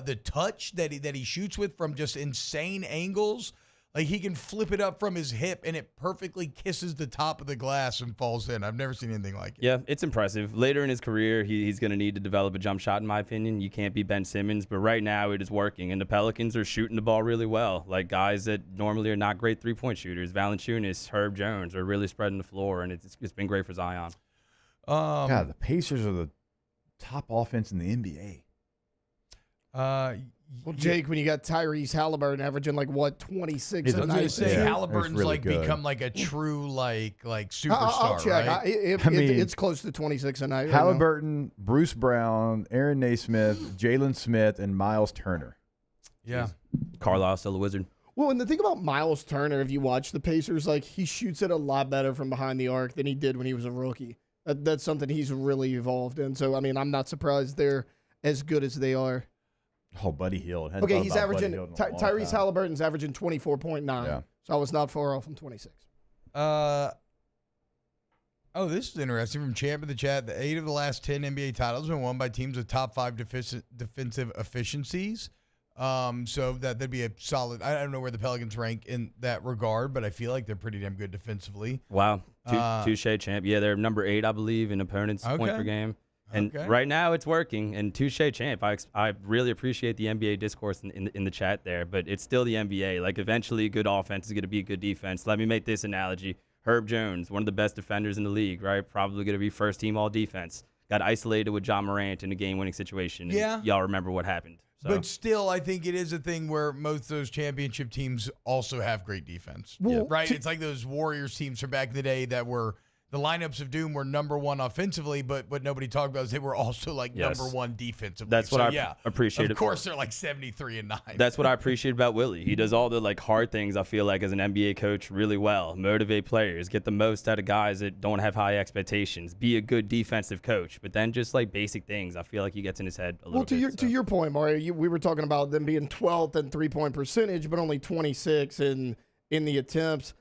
the touch that he shoots with from just insane angles. Like, he can flip it up from his hip, and it perfectly kisses the top of the glass and falls in. I've never seen anything like it. Yeah, it's impressive. Later in his career, he's going to need to develop a jump shot, in my opinion. You can't be Ben Simmons, but right now it is working, and the Pelicans are shooting the ball really well. Like, guys that normally are not great three-point shooters, Valanciunas, Herb Jones, are really spreading the floor, and it's been great for Zion. God, the Pacers are the top offense in the NBA. Well, Jake, when you got Tyrese Halliburton averaging 26 I was going to say Yeah, Halliburton's really good. become like a true like superstar. I'll check. Right? It's close to 26 a night. Halliburton, Bruce Brown, Aaron Naismith, Jalen Smith, and Miles Turner. Yeah. Carlisle still a wizard. Well, and the thing about Miles Turner, if you watch the Pacers, he shoots it a lot better from behind the arc than he did when he was a rookie. That's something he's really evolved in. So, I mean, I'm not surprised they're as good as they are. Oh, Buddy Hield. Okay, he's averaging Tyrese Halliburton's averaging 24.9. Yeah. So I was not far off from 26. This is interesting from Champ in the chat. The 8 of the last 10 NBA titles have been won by teams with top 5 defensive efficiencies. So that'd be a solid. I don't know where the Pelicans rank in that regard, but I feel like they're pretty damn good defensively. Wow. Touche, Champ. Yeah, they're number 8, I believe, in opponents' point per game. And right now it's working. And touche, Champ. I really appreciate the NBA discourse in the chat there, but it's still the NBA. Like, eventually, good offense is going to be good defense. Let me make this analogy. Herb Jones, one of the best defenders in the league, right? Probably going to be first team all defense. Got isolated with John Morant in a game-winning situation. Yeah. Y'all remember what happened. So. But still, I think it is a thing where most of those championship teams also have great defense. Right? It's like those Warriors teams from back in the day that were the lineups of doom were number 1 offensively, but what nobody talked about is they were also number 1 defensively. That's what I appreciate. Of course, they're 73-9. That's what I appreciate about Willie. He does all the hard things, I feel like, as an NBA coach really well. Motivate players, get the most out of guys that don't have high expectations, be a good defensive coach, but then just basic things, I feel like he gets in his head a little bit. To your point, Mario, we were talking about them being 12th in three-point percentage, but only 26 in the attempts.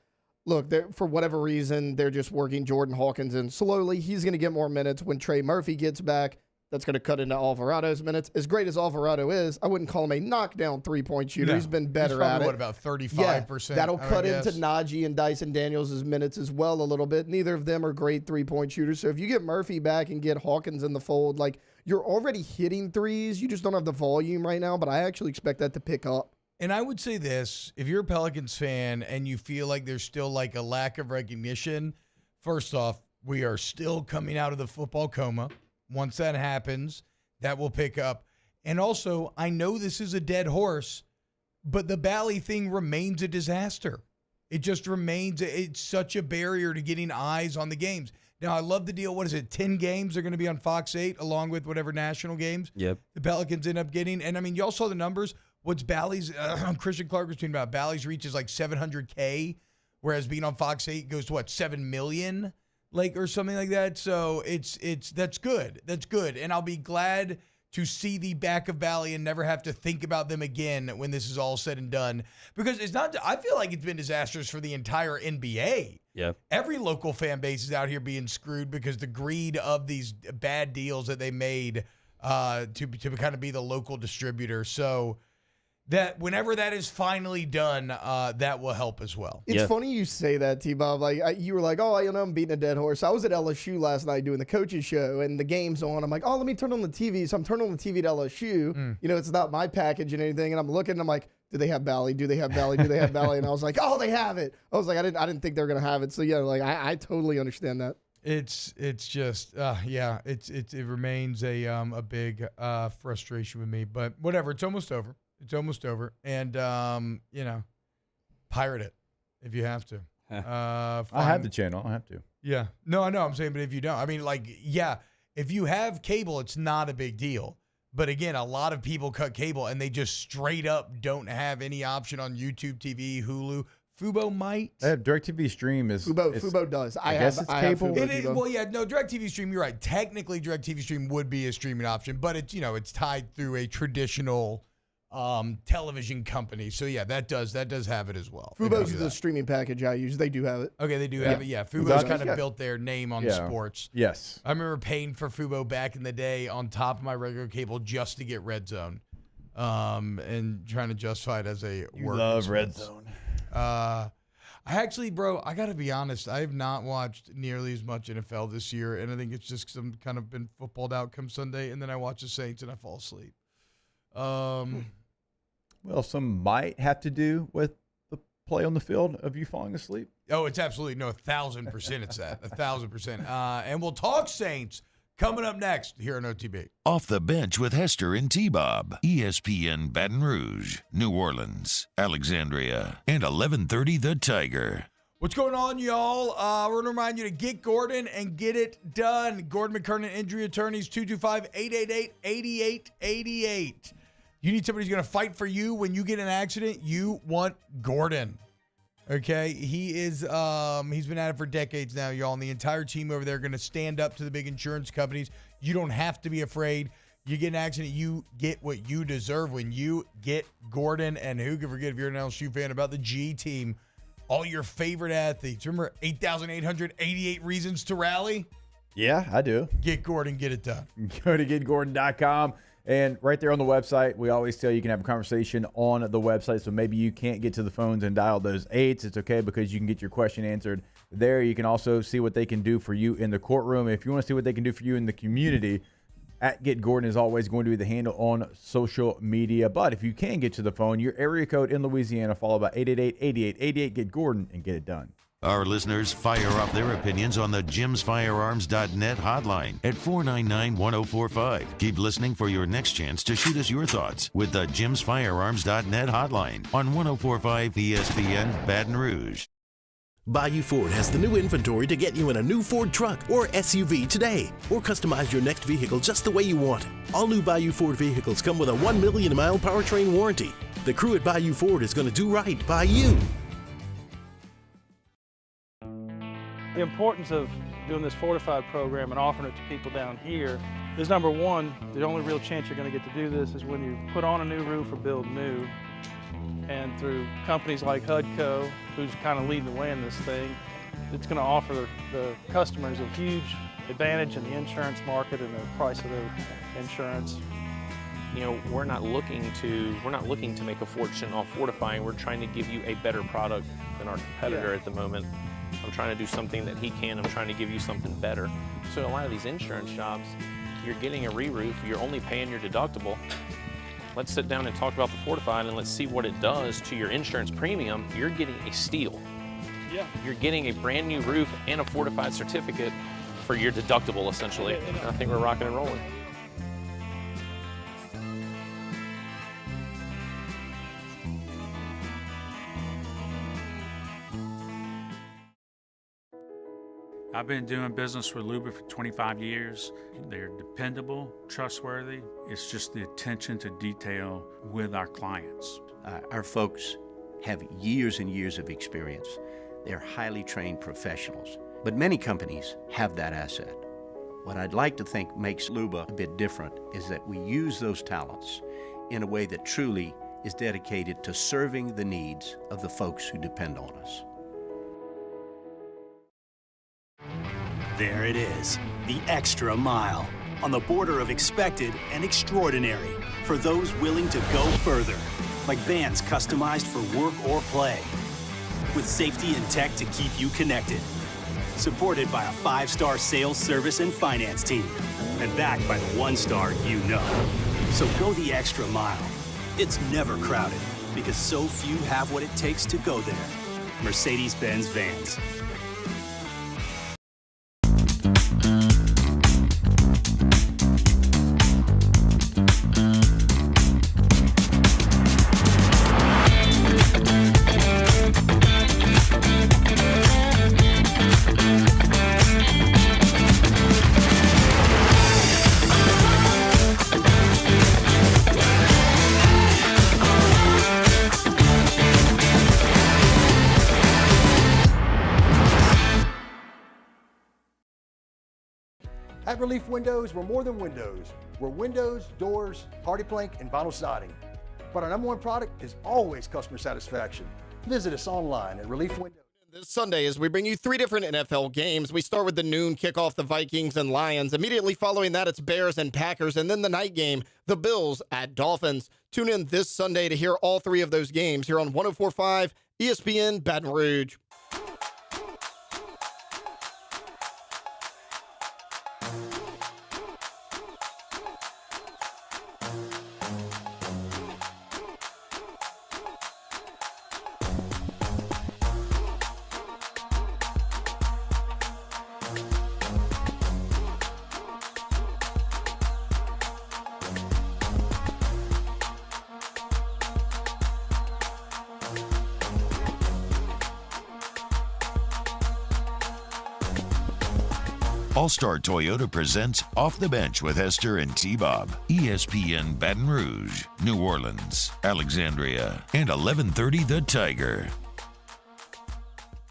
Look, for whatever reason, they're just working Jordan Hawkins in slowly. He's going to get more minutes when Trey Murphy gets back. That's going to cut into Alvarado's minutes. As great as Alvarado is, I wouldn't call him a knockdown three-point shooter. He's been better at it. About 35%? Yeah, that'll cut into Najee and Dyson Daniels' minutes as well a little bit. Neither of them are great three-point shooters. So if you get Murphy back and get Hawkins in the fold, you're already hitting threes. You just don't have the volume right now, but I actually expect that to pick up. And I would say this, if you're a Pelicans fan and you feel like there's still a lack of recognition, first off, we are still coming out of the football coma. Once that happens, that will pick up. And also, I know this is a dead horse, but the Bally thing remains a disaster. It just remains, it's such a barrier to getting eyes on the games. Now, I love the deal. What is it? 10 games are going to be on Fox 8 along with whatever national games the Pelicans end up getting. And, I mean, y'all saw the numbers. What's Bally's? Christian Clark was tweeting about Bally's reach is 700K, whereas being on Fox 8 goes to 7 million, or something like that. So that's good. That's good, and I'll be glad to see the back of Bally and never have to think about them again when this is all said and done. Because it's not. I feel like it's been disastrous for the entire NBA. Yeah. Every local fan base is out here being screwed because the greed of these bad deals that they made to kind of be the local distributor. So. that whenever that is finally done, that will help as well. It's funny you say that, T-Bob. Like you were like, oh, I'm beating a dead horse. I was at LSU last night doing the coaches show, and the game's on. I'm like, oh, let me turn on the TV. So I'm turning on the TV at LSU. It's not my package and anything. And I'm looking, and I'm like, do they have Bally? Do they have Bally? Do they have Bally? And I was like, oh, they have it. I was like, I didn't think they were gonna have it. So yeah, like I totally understand that. It's just it remains a big frustration with me. But whatever, it's almost over. It's almost over, and pirate it if you have to. I have the channel. I have to. Yeah, no, I know. I'm saying, but if you don't, I mean, if you have cable, it's not a big deal. But again, a lot of people cut cable and they just straight up don't have any option on YouTube TV, Hulu. Fubo might. DirecTV Stream is Fubo does. I guess it's cable. DirecTV Stream. You're right. Technically, DirecTV Stream would be a streaming option, but it's tied through a traditional television company. So yeah, that does have it as well. Fubo's the streaming package I use. They do have it. Okay, they do have it. Yeah, Fubo's kind of built their name on sports. Yes. I remember paying for Fubo back in the day on top of my regular cable just to get Red Zone, and trying to justify it as a work. Love Red Zone. I actually, bro, I got to be honest. I have not watched nearly as much NFL this year, and I think it's just because I'm kind of been footballed out come Sunday, and then I watch the Saints and I fall asleep. Well, some might have to do with the play on the field of you falling asleep. Oh, it's absolutely 1,000%. It's that 1,000%. And we'll talk Saints coming up next here on OTB. Off the Bench with Hester and T-Bob. ESPN Baton Rouge, New Orleans, Alexandria, and 1130 The Tiger. What's going on, y'all? We're going to remind you to get Gordon and get it done. Gordon McKernan Injury Attorneys, 225-888-8888. You need somebody who's going to fight for you when you get in an accident. You want Gordon. Okay? He is, he's been at it for decades now, y'all. And the entire team over there are going to stand up to the big insurance companies. You don't have to be afraid. You get in an accident, you get what you deserve when you get Gordon. And who can forget, if you're an LSU fan, about the G team, all your favorite athletes. Remember 8,888 reasons to rally? Yeah, I do. Get Gordon, get it done. Go to getgordon.com. And right there on the website, we always tell you can have a conversation on the website. So maybe you can't get to the phones and dial those 8s. It's okay because you can get your question answered there. You can also see what they can do for you in the courtroom. If you want to see what they can do for you in the community, at Get Gordon is always going to be the handle on social media. But if you can get to the phone, your area code in Louisiana, followed by 888-8888. Get Gordon and get it done. Our listeners fire off their opinions on the jimsfirearms.net hotline at 499-1045. Keep listening for your next chance to shoot us your thoughts with the jimsfirearms.net hotline on 1045 ESPN Baton Rouge. Bayou Ford has the new inventory to get you in a new Ford truck or SUV today, or customize your next vehicle just the way you want it. All new Bayou Ford vehicles come with a 1 million mile powertrain warranty. The crew at Bayou Ford is going to do right by you. The importance of doing this Fortified program and offering it to people down here is, number one, the only real chance you're going to get to do this is when you put on a new roof or build new. And through companies like HUDCO, who's kind of leading the way in this thing, it's going to offer the customers a huge advantage in the insurance market and the price of their insurance. You know, we're not looking to make a fortune off fortifying. We're trying to give you a better product than our competitor at the moment. I'm trying to do something that he can. I'm trying to give you something better. So a lot of these insurance shops, you're getting a re-roof, you're only paying your deductible. Let's sit down and talk about the Fortified and let's see what it does to your insurance premium. You're getting a steal. Yeah. You're getting a brand new roof and a Fortified certificate for your deductible, essentially. And I think we're rocking and rolling. I've been doing business with Luba for 25 years. They're dependable, trustworthy. It's just the attention to detail with our clients. Our folks have years and years of experience. They're highly trained professionals, but many companies have that asset. What I'd like to think makes Luba a bit different is that we use those talents in a way that truly is dedicated to serving the needs of the folks who depend on us. There it is, the extra mile, on the border of expected and extraordinary, for those willing to go further. like vans customized for work or play. With safety and tech to keep you connected. Supported by a 5-star sales, service, and finance team. And backed by the 1-star you know. So go the extra mile. It's never crowded because so few have what it takes to go there. Mercedes-Benz Vans. At Relief Windows, we're more than windows. We're windows, doors, hardy plank, and vinyl siding. But our #1 product is always customer satisfaction. Visit us online at Relief Windows. This Sunday, as we bring you 3 different NFL games, we start with the noon kickoff, the Vikings and Lions. Immediately following that, it's Bears and Packers. And then the night game, the Bills at Dolphins. Tune in this Sunday to hear all 3 of those games here on 104.5 ESPN Baton Rouge. All-Star Toyota presents Off the Bench with Hester and T-Bob. ESPN Baton Rouge, New Orleans, Alexandria, and 1130 The Tiger.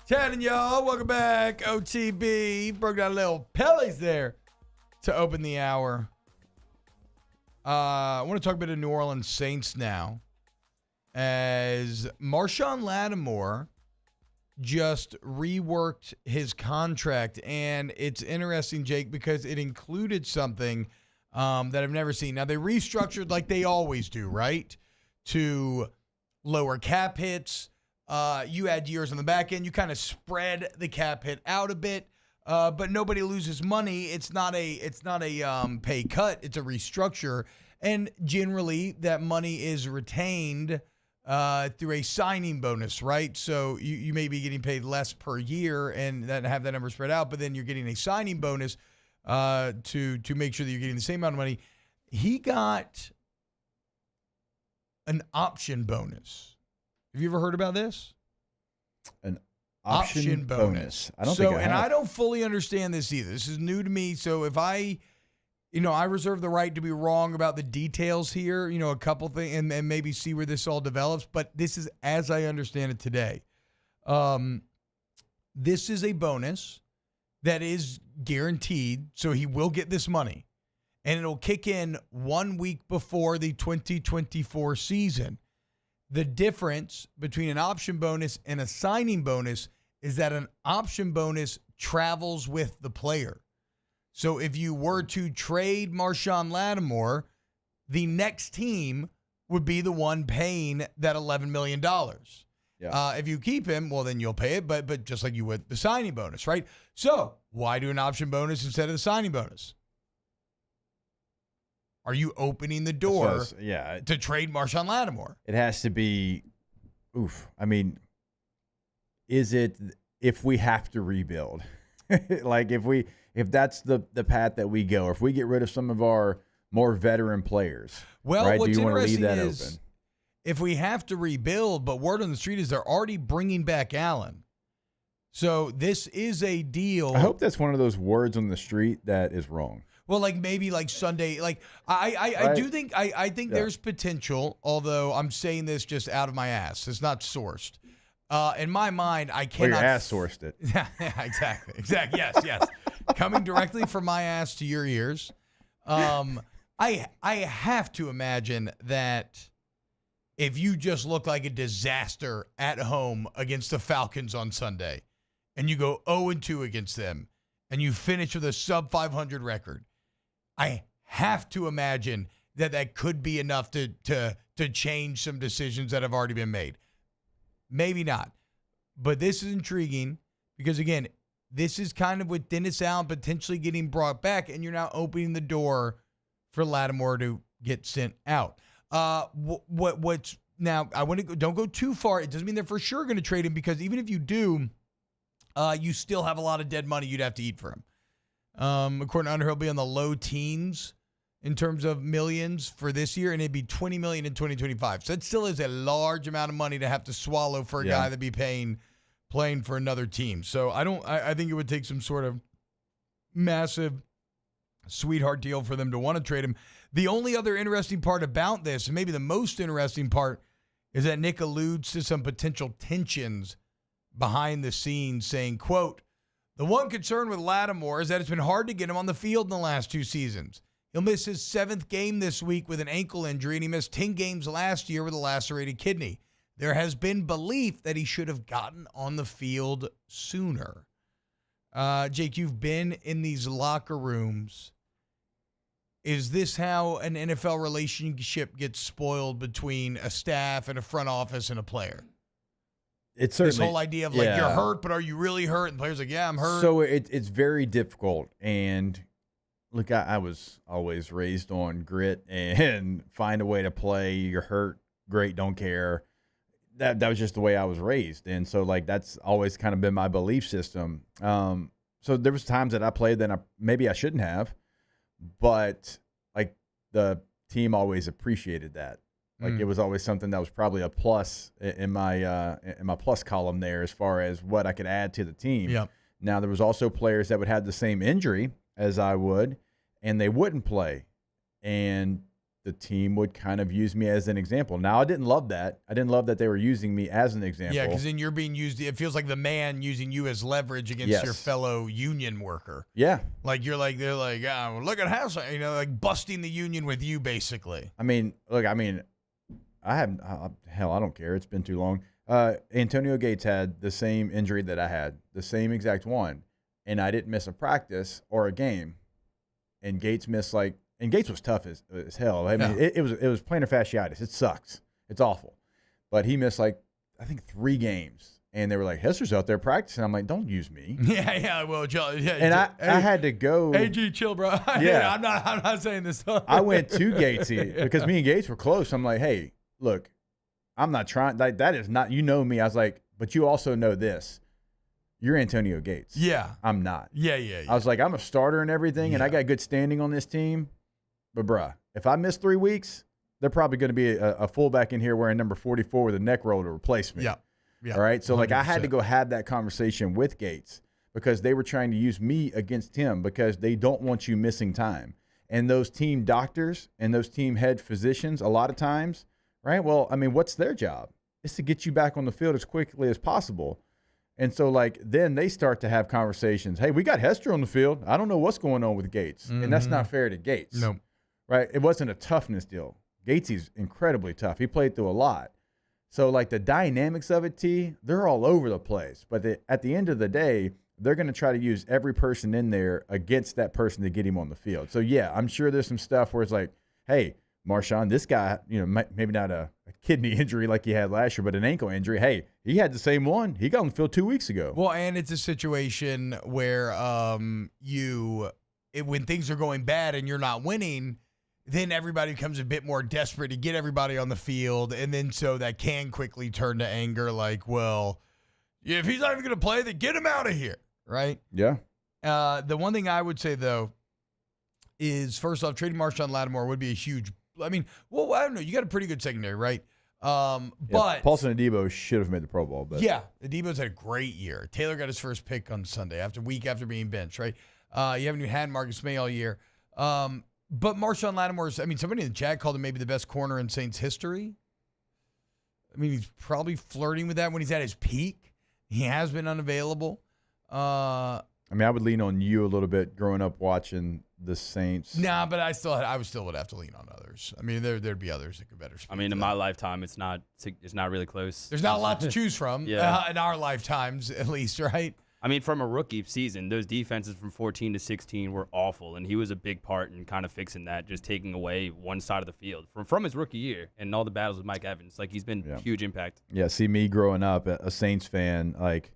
Chatting, y'all. Welcome back. OTB. Broke down a little Pellies there to open the hour. I want to talk about the New Orleans Saints now. As Marshawn Lattimore just reworked his contract. And it's interesting, Jake, because it included something that I've never seen. Now, they restructured like they always do, right? To lower cap hits. You add years on the back end. You kind of spread the cap hit out a bit. But nobody loses money. It's not a pay cut. It's a restructure. And generally, that money is retained through a signing bonus, right? So you may be getting paid less per year and then have that number spread out, but then you're getting a signing bonus to make sure that you're getting the same amount of money. He got an option bonus. Have you ever heard about this? An option bonus. I don't think I have. And I don't fully understand this either. This is new to me. So if I reserve the right to be wrong about the details here, a couple things, and maybe see where this all develops. But this is as I understand it today. This is a bonus that is guaranteed, so he will get this money. And it'll kick in 1 week before the 2024 season. The difference between an option bonus and a signing bonus is that an option bonus travels with the player. So if you were to trade Marshawn Lattimore, the next team would be the one paying that $11 million. Yeah. If you keep him, well, then you'll pay it, but just like you would the signing bonus, right? So why do an option bonus instead of the signing bonus? Are you opening the door to trade Marshawn Lattimore? It has to be, is it if we have to rebuild? Like if that's the path that we go, or if we get rid of some of our more veteran players, well, right? What's Do you want to leave that is, open? If we have to rebuild, but word on the street is they're already bringing back Allen. So this is a deal. I hope that's one of those words on the street that is wrong. Well, maybe Sunday, I do think I think there's potential, although I'm saying this just out of my ass. It's not sourced. In my mind, I cannot. Well, your ass sourced it. Yeah, exactly. Yes. Coming directly from my ass to your ears. I have to imagine that if you just look like a disaster at home against the Falcons on Sunday, and you go 0-2 against them, and you finish with a sub-500 record, I have to imagine that could be enough to change some decisions that have already been made. Maybe not. But this is intriguing because, again, this is kind of with Dennis Allen potentially getting brought back, and you're now opening the door for Lattimore to get sent out. What's now? I want to don't go too far. It doesn't mean they're for sure going to trade him, because even if you do, you still have a lot of dead money you'd have to eat for him. According to Under, he'll be on the low teens in terms of millions for this year, and it'd be $20 million in 2025. So that still is a large amount of money to have to swallow for a guy that'd be playing for another team. So I think it would take some sort of massive sweetheart deal for them to want to trade him. The only other interesting part about this, and maybe the most interesting part, is that Nick alludes to some potential tensions behind the scenes, saying, quote, "The one concern with Lattimore is that it's been hard to get him on the field in the last 2 seasons. He'll miss his 7th game this week with an ankle injury, and he missed 10 games last year with a lacerated kidney. There has been belief that he should have gotten on the field sooner." Jake, you've been in these locker rooms. Is this how an NFL relationship gets spoiled between a staff and a front office and a player? It's certainly, this whole idea of like, you're hurt, but are you really hurt? And the player's like, yeah, I'm hurt. So it's very difficult. And look, I was always raised on grit and find a way to play. You're hurt, great, don't care. That was just the way I was raised. And so, like, that's always kind of been my belief system. So there was times that I played that maybe I shouldn't have, but, like, the team always appreciated that. Like, it was always something that was probably a plus in my plus column there as far as what I could add to the team. Yep. Now, there was also players that would have the same injury as I would, and they wouldn't play. And the team would kind of use me as an example. Now, I didn't love that. I didn't love that they were using me as an example. Yeah, because then you're being used. It feels like the man using you as leverage against your fellow union worker. Yeah. Like, they're like, oh, look at how, like busting the union with you, basically. I mean, look, I don't care. It's been too long. Antonio Gates had the same injury that I had, the same exact one, and I didn't miss a practice or a game. And Gates missed and Gates was tough as hell. I mean, it was plantar fasciitis. It sucks. It's awful. But he missed I think 3 games, and they were like, Hester's out there practicing. I'm like, don't use me. Yeah, well, yeah. And I had to go. Hey, G, chill, bro. Yeah, I'm not saying this. I went to Gatesy because me and Gates were close. I'm like, hey, look, I'm not trying. That is not, me. I was like, but you also know this. You're Antonio Gates. Yeah. I'm not. Yeah. I was like, I'm a starter and everything, and I got good standing on this team. But, bruh, if I miss 3 weeks, they're probably going to be a fullback in here wearing number 44 with a neck roll to replace me. Yeah. All right? So, 100%. I had to go have that conversation with Gates because they were trying to use me against him because they don't want you missing time. And those team doctors and those team head physicians, a lot of times, right? Well, I mean, what's their job? It's to get you back on the field as quickly as possible. And so, then they start to have conversations. Hey, we got Hester on the field. I don't know what's going on with Gates. And that's not fair to Gates. No. Right? It wasn't a toughness deal. Gates's incredibly tough. He played through a lot. So, the dynamics of it, they're all over the place. But at the end of the day, they're going to try to use every person in there against that person to get him on the field. So, yeah, I'm sure there's some stuff where it's like, hey, Marshawn, this guy, maybe not a kidney injury like he had last year, but an ankle injury. Hey, he had the same one. He got on the field 2 weeks ago. Well, and it's a situation where when things are going bad and you're not winning, then everybody becomes a bit more desperate to get everybody on the field, and then so that can quickly turn to anger, like, well, if he's not even going to play, then get him out of here, right? Yeah. The one thing I would say, though, is, first off, trading Marshawn Lattimore would be a huge – I mean, well, I don't know. You got a pretty good secondary, right? But Paulson Adebo should have made the Pro Bowl. But yeah, Adebo's had a great year. Taylor got his first pick on Sunday after being benched, right? You haven't even had Marcus May all year. But Marshawn Lattimore's, somebody in the chat called him maybe the best corner in Saints history. I mean, he's probably flirting with that when he's at his peak. He has been unavailable. I would lean on you a little bit growing up watching the Saints. Nah, but I still would have to lean on others. I mean, there'd be others that could better speak. In my lifetime, it's not really close. There's not a lot to choose from. Yeah. In our lifetimes, at least, right? I mean, from a rookie season, those defenses from 14 to 16 were awful, and he was a big part in kind of fixing that, just taking away one side of the field from his rookie year and all the battles with Mike Evans. Like, he's been huge impact. Yeah, see, me growing up, a Saints fan, like,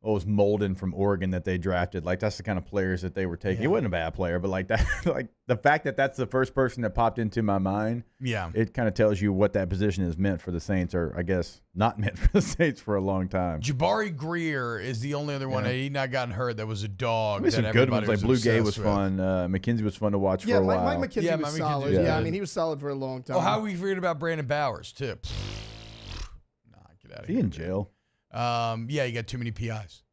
was Molden from Oregon that they drafted. Like, that's the kind of players that they were taking. He wasn't a bad player, but like that, like the fact that that's the first person that popped into my mind. Yeah, it kind of tells you what that position is meant for the Saints, or I guess not meant for the Saints for a long time. Jabari Greer is the only other one that he'd not gotten hurt. That was a dog. Some good ones. Like Blue Gay was fun. McKenzie was fun to watch for a while. Mike McKenzie was solid. Yeah, I mean, he was solid for a long time. Oh, how are we forgetting about Brandon Bowers too? Nah, get out of here. He in jail? Yeah, he got too many PIs.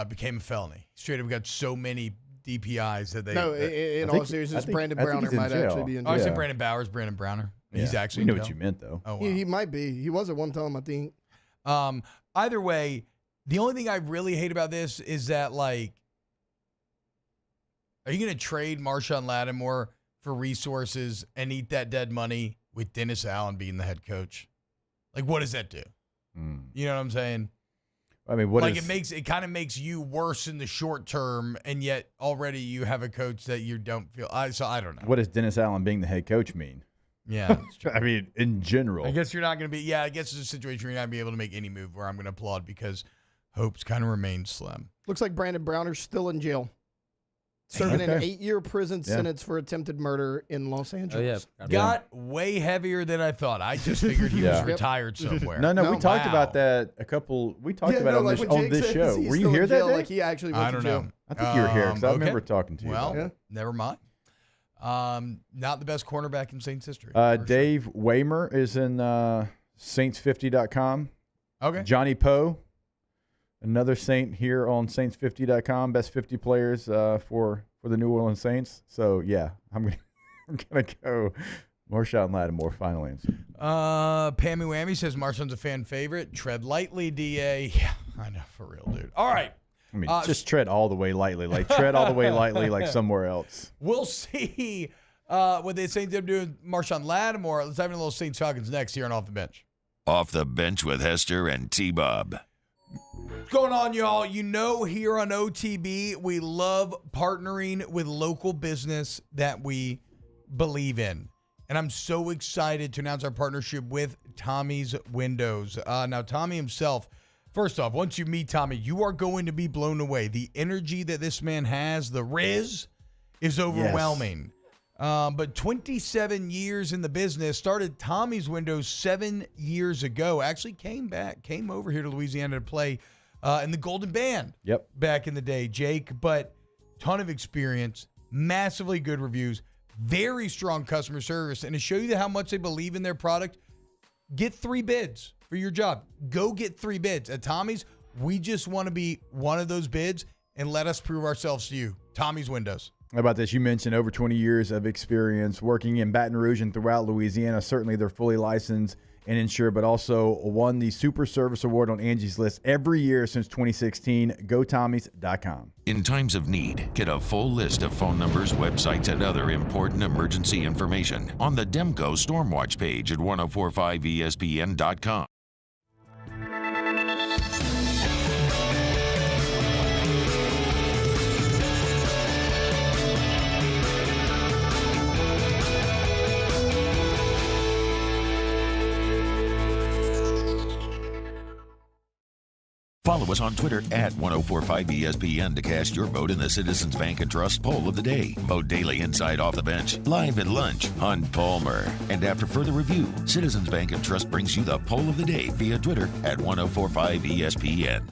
Became a felony. Straight up got so many DPIs that they. No, in all seriousness, Brandon Browner might actually be in jail. I said Brandon Bowers, Brandon Browner. Yeah. He's actually. You knew in what jail. you meant, though. Oh, wow. He might be. He was at one time, I think. Either way, the only thing I really hate about this is that, like, are you going to trade Marshawn Lattimore for resources and eat that dead money with Dennis Allen being the head coach? Like, what does that do? You know what I'm saying? I mean, it kind of makes you worse in the short term, and yet already you have a coach that you don't feel. So I don't know. What does Dennis Allen being the head coach mean? Yeah, I mean, in general. I guess you're not going to be. Yeah, I guess it's a situation where you're not going to be able to make any move where I'm going to applaud because hopes kind of remain slim. Looks like Brandon Browner's still in jail, serving an 8-year prison sentence for attempted murder in Los Angeles. Oh, yeah. Got way heavier than I thought. I just figured he was retired somewhere. No, we talked about that We talked about it on this show. Were you here that day? Like he actually went to jail. I think you were here because I remember talking to you. Well, never mind. Not the best cornerback in Saints history. Dave Waymer is in Saints50.com. Okay. Johnny Poe, another Saint here on Saints50.com. Best 50 players for the New Orleans Saints. So yeah, I'm gonna go Marshawn Lattimore. Final answer. Pammy Whammy says Marshawn's a fan favorite. Tread lightly, DA. Yeah, I know, for real, dude. All right. I mean, just tread all the way lightly. Like, tread all the way lightly like somewhere else. We'll see what they Saints are doing Marshawn Lattimore. Let's have a little Saints Falcons next here on Off the Bench. Off the Bench with Hester and T-Bob. What's going on, y'all? You know, here on OTB, we love partnering with local business that we believe in. And I'm so excited to announce our partnership with Tommy's Windows. Now, Tommy himself, first off, once you meet Tommy, you are going to be blown away. The energy that this man has, the riz, is overwhelming. Yes. But 27 years in the business, started Tommy's Windows 7 years ago. Actually came over here to Louisiana to play in the Golden Band back in the day, Jake. But ton of experience, massively good reviews, very strong customer service. And to show you how much they believe in their product, get 3 bids for your job. Go get 3 bids. At Tommy's, we just want to be one of those bids and let us prove ourselves to you. Tommy's Windows. How about this? You mentioned over 20 years of experience working in Baton Rouge and throughout Louisiana. Certainly they're fully licensed and insured, but also won the Super Service Award on Angie's List every year since 2016. GoTommys.com. In times of need, get a full list of phone numbers, websites, and other important emergency information on the Demco Stormwatch page at 1045ESPN.com. Follow us on Twitter at 1045ESPN to cast your vote in the Citizens Bank and Trust Poll of the Day. Vote daily inside Off the Bench, live at lunch on Palmer. And after further review, Citizens Bank and Trust brings you the Poll of the Day via Twitter at 1045ESPN.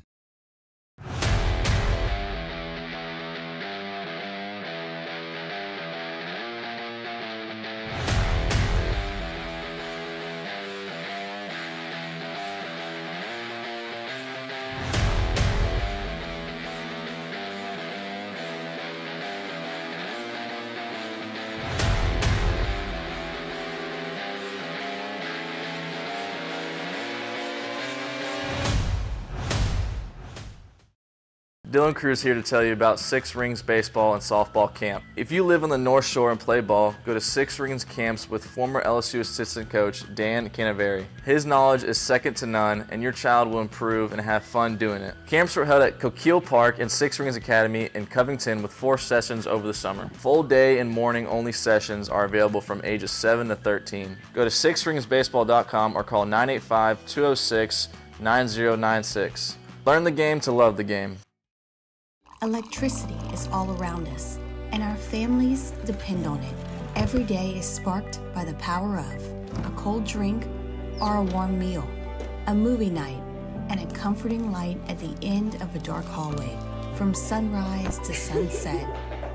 Dylan Cruz here to tell you about Six Rings Baseball and Softball Camp. If you live on the North Shore and play ball, go to Six Rings Camps with former LSU assistant coach Dan Canaveri. His knowledge is second to none, and your child will improve and have fun doing it. Camps were held at Coquille Park and Six Rings Academy in Covington with 4 sessions over the summer. Full day and morning only sessions are available from ages 7 to 13. Go to sixringsbaseball.com or call 985-206-9096. Learn the game to love the game. Electricity is all around us, and our families depend on it. Every day is sparked by the power of a cold drink or a warm meal, a movie night, and a comforting light at the end of a dark hallway. From sunrise to sunset,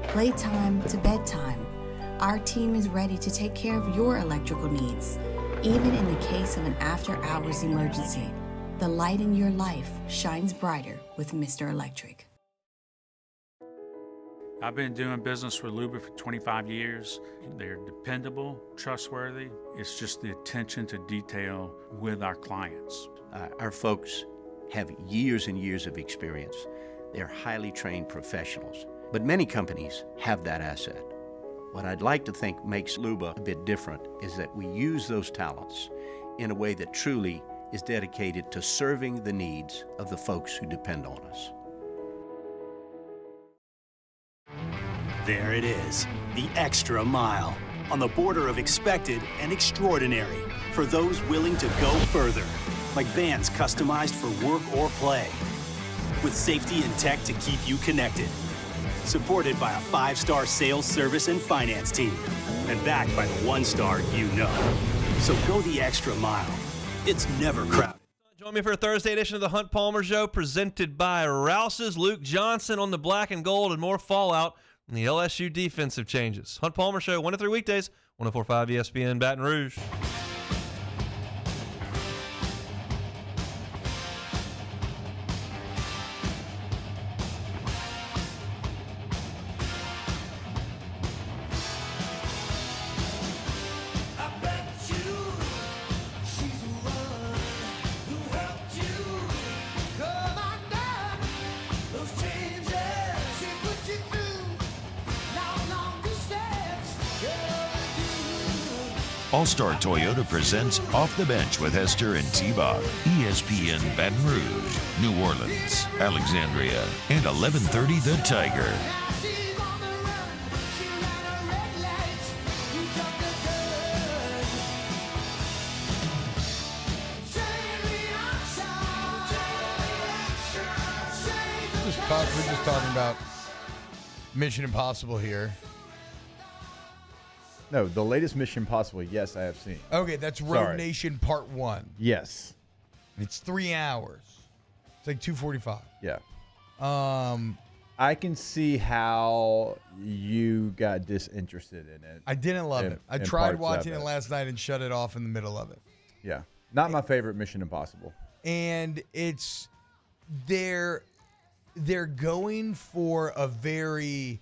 playtime to bedtime, our team is ready to take care of your electrical needs, even in the case of an after-hours emergency. The light in your life shines brighter with Mr. Electric. I've been doing business with Luber for 25 years. They're dependable, trustworthy. It's just the attention to detail with our clients. Our folks have years and years of experience. They're highly trained professionals, but many companies have that asset. What I'd like to think makes Luba a bit different is that we use those talents in a way that truly is dedicated to serving the needs of the folks who depend on us. There it is, the extra mile, on the border of expected and extraordinary for those willing to go further, like vans customized for work or play, with safety and tech to keep you connected, supported by a 5-star sales, service, and finance team, and backed by the 1-star you know. So go the extra mile. It's never crowded. Join me for a Thursday edition of the Hunt Palmer Show, presented by Rouse's. Luke Johnson on the black and gold, and more fallout from the LSU defensive changes. Hunt Palmer Show, 1 to 3 weekdays, 104.5 ESPN Baton Rouge. All-Star Toyota presents Off the Bench with Hester and T-Bob. ESPN Baton Rouge, New Orleans, Alexandria, and 1130 The Tiger. We're just talking about Mission Impossible here. No, the latest Mission Impossible, yes, I have seen. Okay, that's Road Nation Part 1. Yes. It's 3 hours. It's like 2:45. Yeah. I can see how you got disinterested in it. I didn't love it. I tried watching it last night and shut it off in the middle of it. Yeah. Not my favorite Mission Impossible. And it's they're going for a very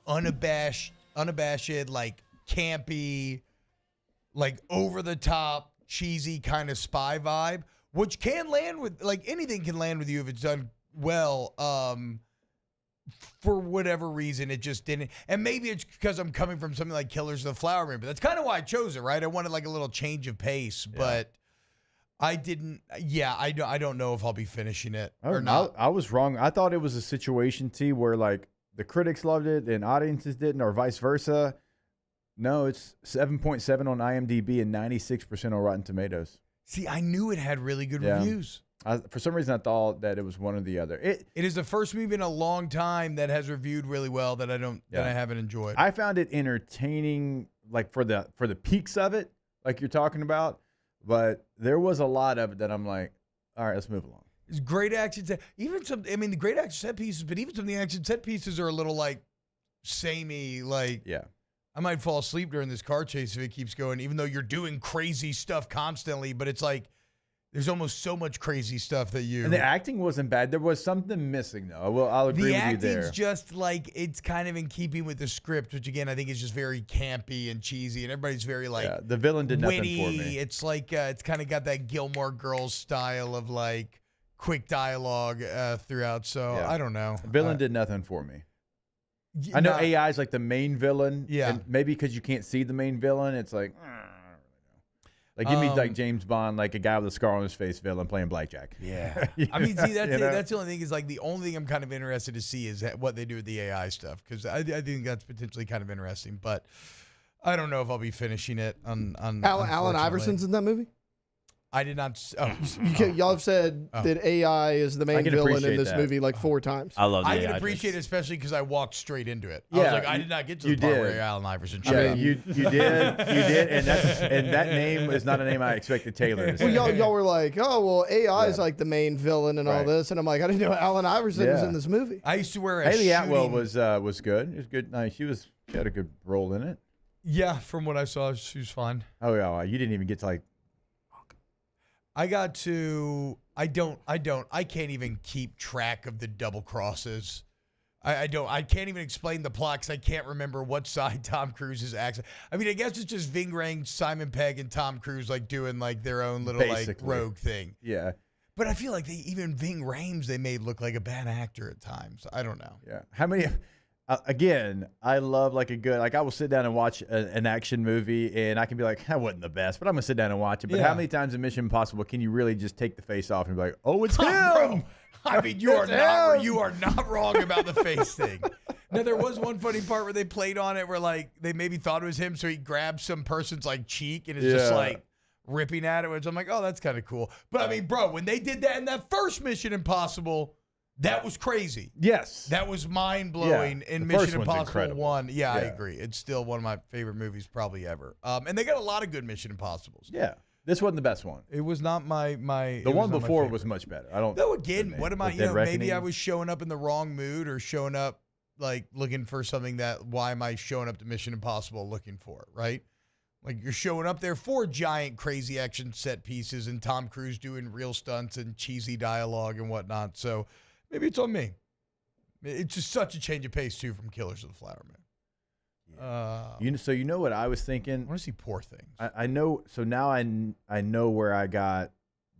unabashed, like campy, like over the top, cheesy kind of spy vibe, which can land with, like, anything can land with you if it's done well. For whatever reason, it just didn't. And maybe it's because I'm coming from something like Killers of the Flower Moon, but that's kind of why I chose it, right? I wanted like a little change of pace, but I didn't. Yeah, I don't know if I'll be finishing it or not. I was wrong. I thought it was a situation, T, where like the critics loved it and audiences didn't, or vice versa. No, it's 7.7 on IMDb and 96% on Rotten Tomatoes. See, I knew it had really good reviews. For some reason, I thought that it was one or the other. It is the first movie in a long time that has reviewed really well that I haven't enjoyed. I found it entertaining, like for the peaks of it, like you're talking about. But there was a lot of it that I'm like, all right, let's move along. It's great action set. Even some, I mean, the great action set pieces, but even some of the action set pieces are a little like samey. Like, I might fall asleep during this car chase if it keeps going, even though you're doing crazy stuff constantly. But it's like there's almost so much crazy stuff that you. And the acting wasn't bad. There was something missing, though. I'll agree with you there. The acting's just like, it's kind of in keeping with the script, which again I think is just very campy and cheesy, and everybody's very like the villain did nothing witty. for me. It's like it's kind of got that Gilmore Girls style of like quick dialogue throughout. So I don't know. Villain did nothing for me. I know AI is like the main villain. Yeah. And maybe because you can't see the main villain, it's like, I don't really know. Like, give me like James Bond, like a guy with a scar on his face villain playing blackjack. Yeah. I mean, see, that's the only thing is like the only thing I'm kind of interested to see is what they do with the AI stuff because I think that's potentially kind of interesting. But I don't know if I'll be finishing it on Allen Iverson's in that movie? I did not. Y'all have said that AI is the main villain in this movie like 4 times. I love the I AI can appreciate it, especially because I walked straight into it. I Yeah, was like, I did not get to the part where Allen Iverson showed Yeah, up. you did, and that name is not a name I expected Taylor to say. Well, y'all were like, oh, well, AI is like the main villain and all this. And I'm like, I didn't know Allen Iverson was in this movie. I used to wear a Haley Atwell shooting- was good. It was good. No, she had a good role in it. Yeah, from what I saw, she was fine. Oh yeah, you didn't even get to like. I can't even keep track of the double crosses. I can't even explain the plot because I can't remember what side Tom Cruise's accent. I mean, I guess it's just Ving Rhames, Simon Pegg, and Tom Cruise like doing like their own little like rogue thing. Yeah. But I feel like even Ving Rhames they made look like a bad actor at times. I don't know. Yeah. How many? Again, I love like a good, like I will sit down and watch an action movie and I can be like, that wasn't the best, but I'm going to sit down and watch it. But how many times in Mission Impossible can you really just take the face off and be like, oh, it's him? Bro, I mean, you are not wrong about the face thing. Now, there was one funny part where they played on it where like they maybe thought it was him. So he grabbed some person's like cheek and is just like ripping at it, which I'm like, oh, that's kind of cool. But I mean, bro, when they did that in that first Mission Impossible, that was crazy. Yes. That was mind-blowing in The first Mission one's Impossible incredible. 1. Yeah, I agree. It's still one of my favorite movies probably ever. And they got a lot of good Mission Impossibles. Yeah. This wasn't the best one. It was not my The one before was much better. I don't. Though again, what am I? Dead Maybe Reckoning? I was showing up in the wrong mood or showing up like looking for something that. Why am I showing up to Mission Impossible looking for it? Right? Like you're showing up there for giant, crazy action set pieces and Tom Cruise doing real stunts and cheesy dialogue and whatnot. So maybe it's on me. It's just such a change of pace too from Killers of the Flower Moon. So you know what I was thinking? I want to see Poor Things. I know. So now I know where I got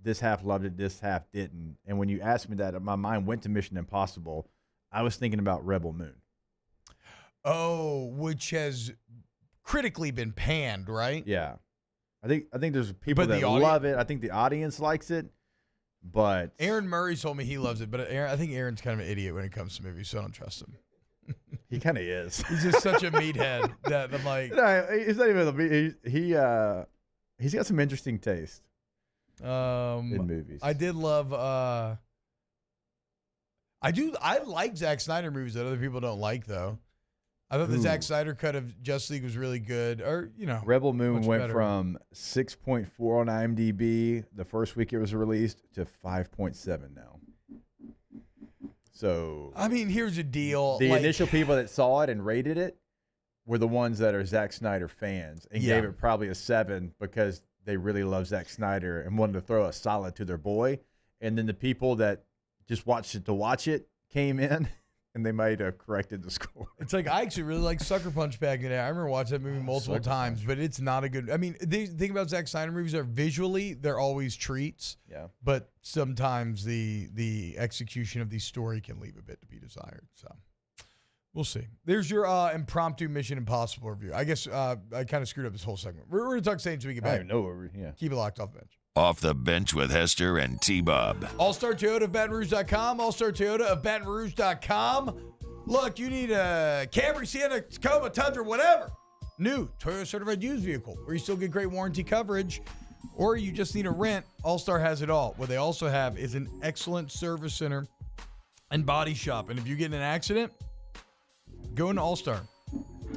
this half loved it, this half didn't. And when you asked me that, my mind went to Mission Impossible. I was thinking about Rebel Moon. Oh, which has critically been panned, right? Yeah, I think there's people that love it. I think the audience likes it. But Aaron Murray told me he loves it, but I think Aaron's kind of an idiot when it comes to movies, so I don't trust him. He kind of is. He's just such a meathead that I'm like. No, he's not even a meat. He's got some interesting taste in movies. I did love. I like Zack Snyder movies that other people don't like though. I thought the Zack Snyder cut of Justice League was really good. Or Rebel Moon went better. from 6.4 on IMDb the first week it was released to 5.7 now. So I mean, here's the deal: the initial people that saw it and rated it were the ones that are Zack Snyder fans and gave it probably a 7 because they really love Zack Snyder and wanted to throw a solid to their boy. And then the people that just watched it to watch it came in. And they might have corrected the score. It's like I actually really like Sucker Punch back in the day. I remember watching that movie multiple times, but it's not a good. I mean, the thing about Zack Snyder movies are visually they're always treats. Yeah. But sometimes the execution of the story can leave a bit to be desired. So we'll see. There's your impromptu Mission Impossible review. I guess I kind of screwed up this whole segment. We're going to talk Saints when we get back. I don't know. Yeah. Keep it locked off the bench. Off the Bench with Hester and T-Bob. All-Star Toyota of BatonRouge.com. All-Star Toyota of BatonRouge.com. Look, you need a Camry, Sienna, Tacoma, Tundra, whatever. New Toyota certified used vehicle where you still get great warranty coverage or you just need a rent. All-Star has it all. What they also have is an excellent service center and body shop. And if you get in an accident, go into All-Star.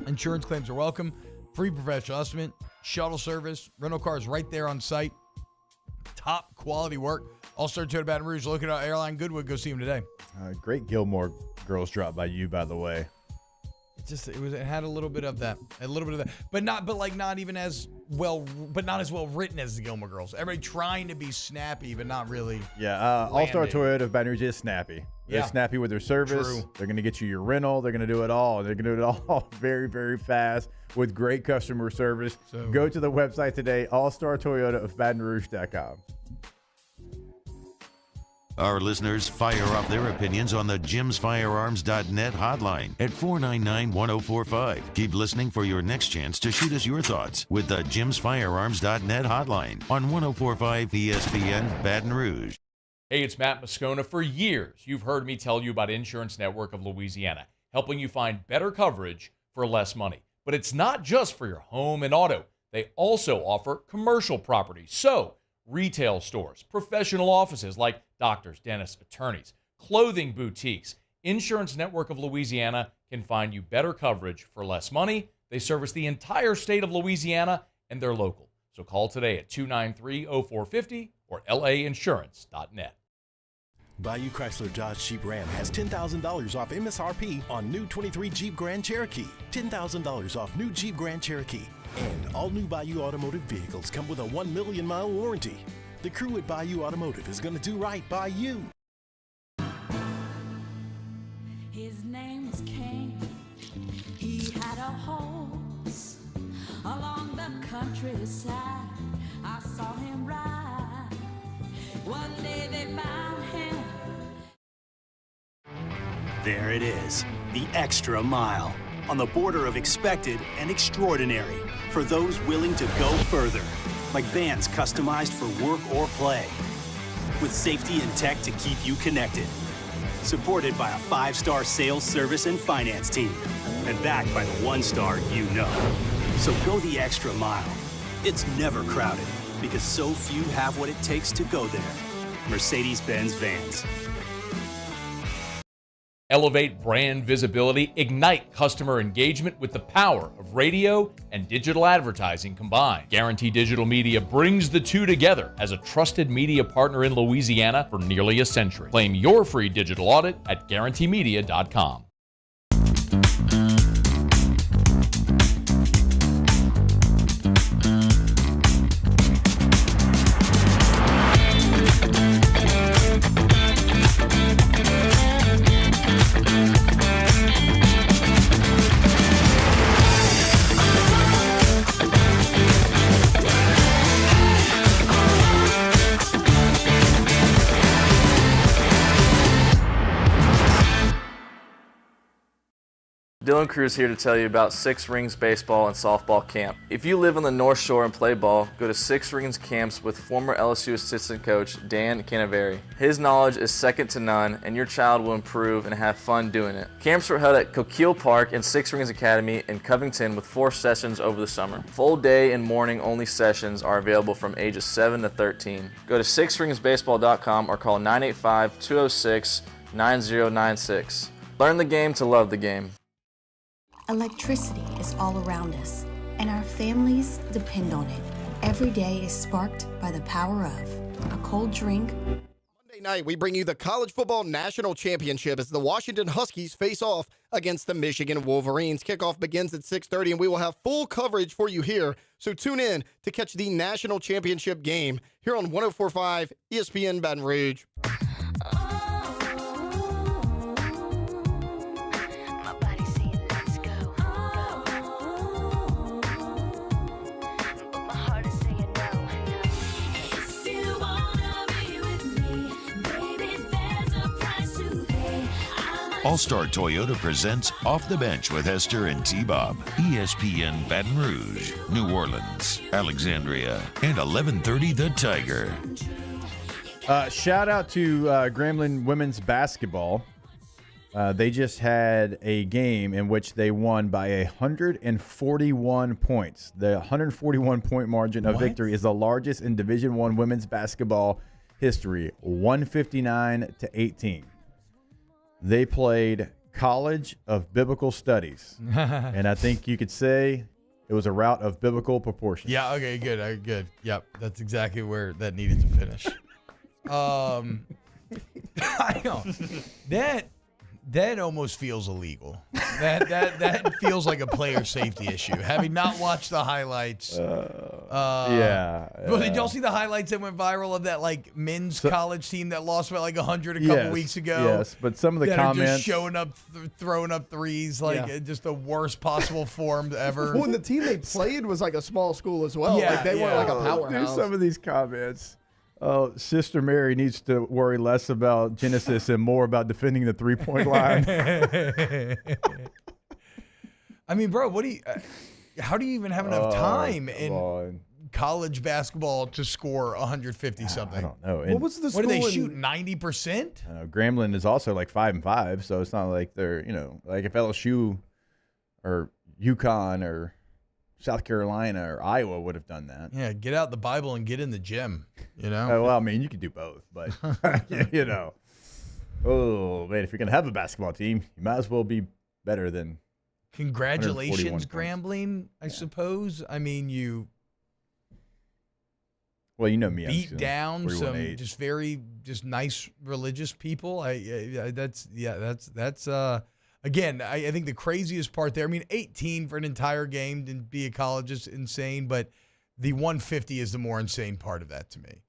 Insurance claims are welcome. Free professional estimate, shuttle service, rental cars right there on site. Top quality work. All-Star Toyota Baton Rouge. Look at Airline Goodwood. Go see them today. Great Gilmore Girls drop by you, by the way. It had a little bit of that, but not as well written as the Gilmore Girls. Everybody trying to be snappy, but not really. Yeah, All-Star Toyota of Baton Rouge is snappy. They're Yeah. snappy with their service. True. They're going to get you your rental. They're going to do it all. They're going to do it all very, very fast with great customer service. So, go to the website today, allstartoyota of BatonRouge.com. Our listeners fire off their opinions on the jimsfirearms.net hotline at 499-1045. Keep listening for your next chance to shoot us your thoughts with the jimsfirearms.net hotline on 1045 ESPN Baton Rouge. Hey, it's Matt Moscona. For years, you've heard me tell you about Insurance Network of Louisiana, helping you find better coverage for less money. But it's not just for your home and auto. They also offer commercial property. So, retail stores, professional offices like doctors, dentists, attorneys, clothing boutiques. Insurance Network of Louisiana can find you better coverage for less money. They service the entire state of Louisiana, and they're local. So call today at 293-0450 or lainsurance.net. Bayou Chrysler Dodge Jeep Ram has $10,000 off MSRP on new 23 Jeep Grand Cherokee. $10,000 off new Jeep Grand Cherokee. And all new Bayou Automotive vehicles come with a 1 million mile warranty. The crew at Bayou Automotive is going to do right by you. His name was King. He had a horse along the countryside. I saw him ride. One day they found him. There it is, the extra mile, on the border of expected and extraordinary, for those willing to go further, like vans customized for work or play, with safety and tech to keep you connected, supported by a 5-star sales, service, and finance team, and backed by the 1-star you know. So go the extra mile. It's never crowded, because so few have what it takes to go there. Mercedes-Benz Vans. Elevate brand visibility, ignite customer engagement with the power of radio and digital advertising combined. Guarantee Digital Media brings the two together as a trusted media partner in Louisiana for nearly a century. Claim your free digital audit at guaranteemedia.com. Dylan Cruz here to tell you about Six Rings Baseball and Softball Camp. If you live on the North Shore and play ball, go to Six Rings Camps with former LSU assistant coach Dan Canaveri. His knowledge is second to none, and your child will improve and have fun doing it. Camps were held at Coquille Park and Six Rings Academy in Covington with 4 sessions over the summer. Full day and morning only sessions are available from ages 7 to 13. Go to sixringsbaseball.com or call 985-206-9096. Learn the game to love the game. Electricity is all around us, and our families depend on it. Every day is sparked by the power of a cold drink. Monday night, we bring you the College Football National Championship as the Washington Huskies face off against the Michigan Wolverines. Kickoff begins at 6:30, and we will have full coverage for you here. So tune in to catch the National Championship game here on 104.5 ESPN Baton Rouge. All-Star Toyota presents Off the Bench with Hester and T-Bob. ESPN Baton Rouge, New Orleans, Alexandria, and 1130 The Tiger. Shout out to Grambling women's basketball. They just had a game in which they won by 141 points. The 141-point margin of victory is the largest in Division I women's basketball history, 159-18. They played College of Biblical Studies, and I think you could say it was a route of biblical proportions. Yeah, okay, good, good. Yep, that's exactly where that needed to finish. I know. That almost feels illegal. That feels like a player safety issue. Having not watched the highlights. Well, did y'all see the highlights that went viral of that like men's college team that lost by like 100 a couple weeks ago? Yes, but some of the that comments are just showing up, throwing up threes, like just the worst possible form ever. Well, and the team they played was like a small school as well. Yeah, like they weren't like a powerhouse. There's some of these comments. Oh, Sister Mary needs to worry less about Genesis and more about defending the 3-point line. I mean, bro, how do you even have enough time in college basketball to score 150 something? I don't know. What was the What do they school shoot? in- 90%? Grambling is also like 5-5, so it's not like they're, like if LSU or UConn or South Carolina or Iowa would have done that. Yeah, get out the Bible and get in the gym, Well, I mean, you could do both, but, Oh, man, if you're going to have a basketball team, you might as well be better than Congratulations, 141 Grambling, I suppose. I mean, you well, you know me. beat I'm down some 318. just very nice religious people. That's again, I think the craziest part there. I mean, 18 for an entire game to be a college is insane, but the 150 is the more insane part of that to me.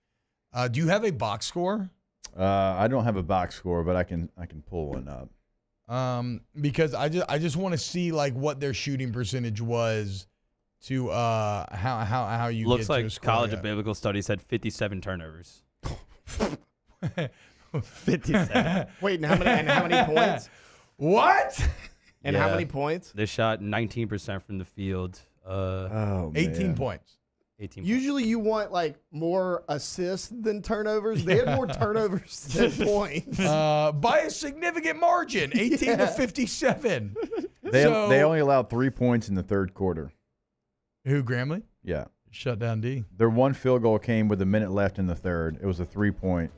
Do you have a box score? I don't have a box score, but I can pull one up. Because I just want to see like what their shooting percentage was to how you Looks get to a like score. College Yeah. of Biblical Studies had 57 turnovers. 57. Wait, and how many points? What? And how many points? They shot 19% from the field. 18 points. 18 Usually you want like more assists than turnovers. They had more turnovers than points. By a significant margin, 18 to 57. They only allowed 3 points in the third quarter. Who, Grambling? Yeah. Shut down D. Their one field goal came with a minute left in the third. It was a 3-point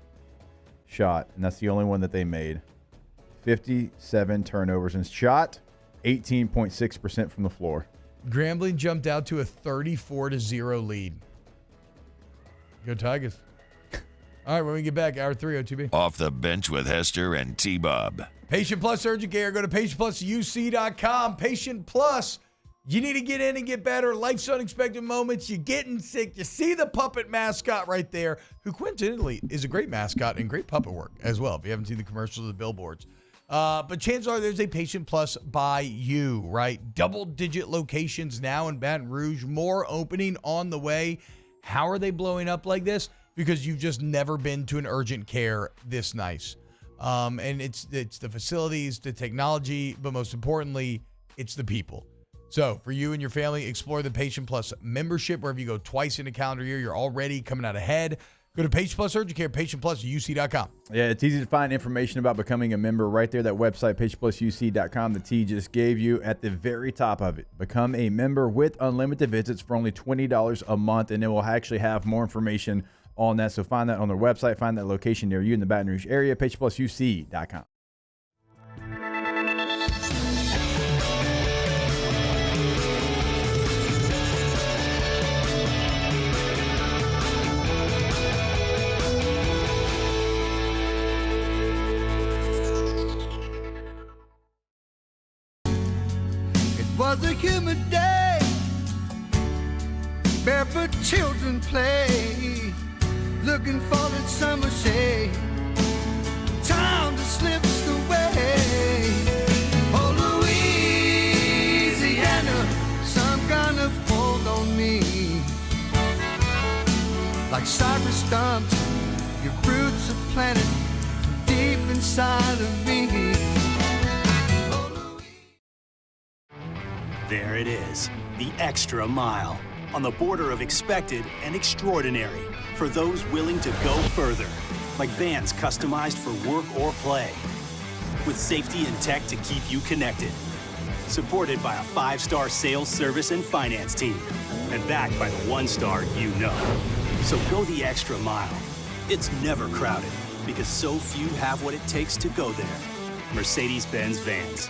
shot, and that's the only one that they made. 57 turnovers and shot 18.6% from the floor. Grambling jumped out to a 34-0 lead. Go Tigers. All right, when we get back, hour 3 OTB. Off the bench with Hester and T-Bob. Patient Plus Urgent Care. Go to patientplusuc.com. Patient Plus. You need to get in and get better. Life's unexpected moments. You're getting sick. You see the puppet mascot right there, who coincidentally is a great mascot and great puppet work as well, if you haven't seen the commercials or the billboards. But chances are there's a Patient Plus by you, right? Double-digit locations now in Baton Rouge. More opening on the way. How are they blowing up like this? Because you've just never been to an urgent care this nice. And it's the facilities, the technology, but most importantly, it's the people. So for you and your family, explore the Patient Plus membership. Wherever you go twice in a calendar year, you're already coming out ahead. Go to Patient Plus Urgent Care, patientplusuc.com. Yeah, it's easy to find information about becoming a member right there. That website, patientplusuc.com, the T just gave you at the very top of it. Become a member with unlimited visits for only $20 a month, and it will actually have more information on that. So find that on their website. Find that location near you in the Baton Rouge area, patientplusuc.com. Was a humid day, barefoot children play, looking for that summer shade. Time just slips away. Oh, Louisiana, some kind of hold on me. Like cypress stumps, your roots are planted deep inside of me. There it is, the extra mile, on the border of expected and extraordinary, for those willing to go further, like vans customized for work or play, with safety and tech to keep you connected, supported by a 5-star sales, service, and finance team, and backed by the 1-star you know. So go the extra mile. It's never crowded, because so few have what it takes to go there. Mercedes-Benz Vans.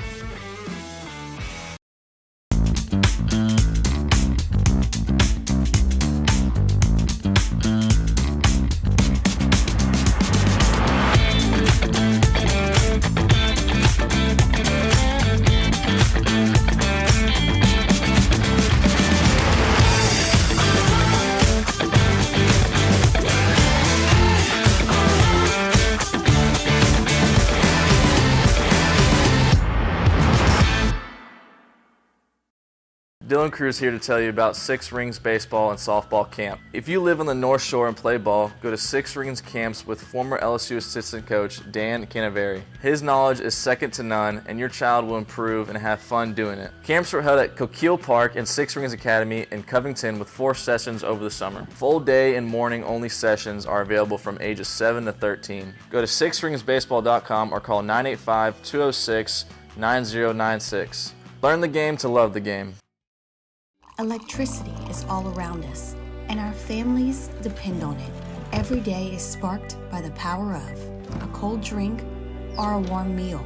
Dylan Cruz here to tell you about Six Rings Baseball and Softball Camp. If you live on the North Shore and play ball, go to Six Rings Camps with former LSU assistant coach Dan Canaveri. His knowledge is second to none, and your child will improve and have fun doing it. Camps were held at Coquille Park and Six Rings Academy in Covington with 4 sessions over the summer. Full day and morning only sessions are available from ages 7 to 13. Go to sixringsbaseball.com or call 985-206-9096. Learn the game to love the game. Electricity is all around us, and our families depend on it. Every day is sparked by the power of a cold drink or a warm meal,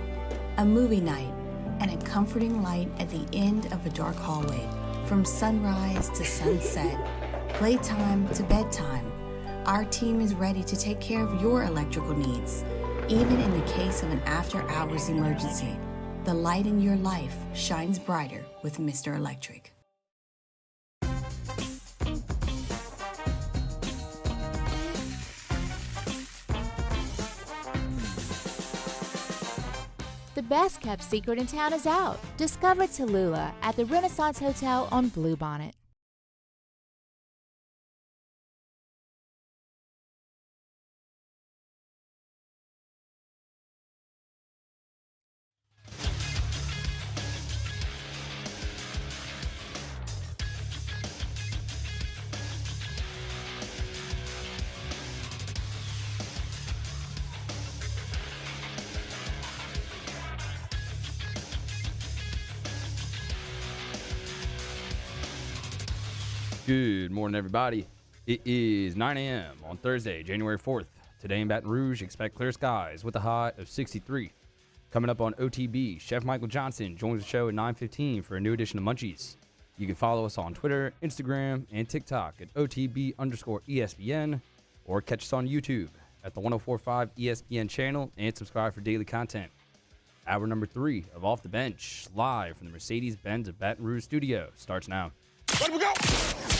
a movie night, and a comforting light at the end of a dark hallway. From sunrise to sunset, playtime to bedtime, our team is ready to take care of your electrical needs. Even in the case of an after-hours emergency, the light in your life shines brighter with Mr. Electric. The best kept secret in town is out. Discover Tallulah at the Renaissance Hotel on Bluebonnet. Good morning, everybody. It is 9 a.m. on Thursday, January 4th. Today in Baton Rouge, expect clear skies with a high of 63. Coming up on OTB, Chef Michael Johnson joins the show at 9:15 for a new edition of Munchies. You can follow us on Twitter, Instagram, and TikTok at OTB_ESPN, or catch us on YouTube at the 1045 ESPN channel and subscribe for daily content. Hour number 3 of Off the Bench, live from the Mercedes-Benz of Baton Rouge studio, starts now. Let we go!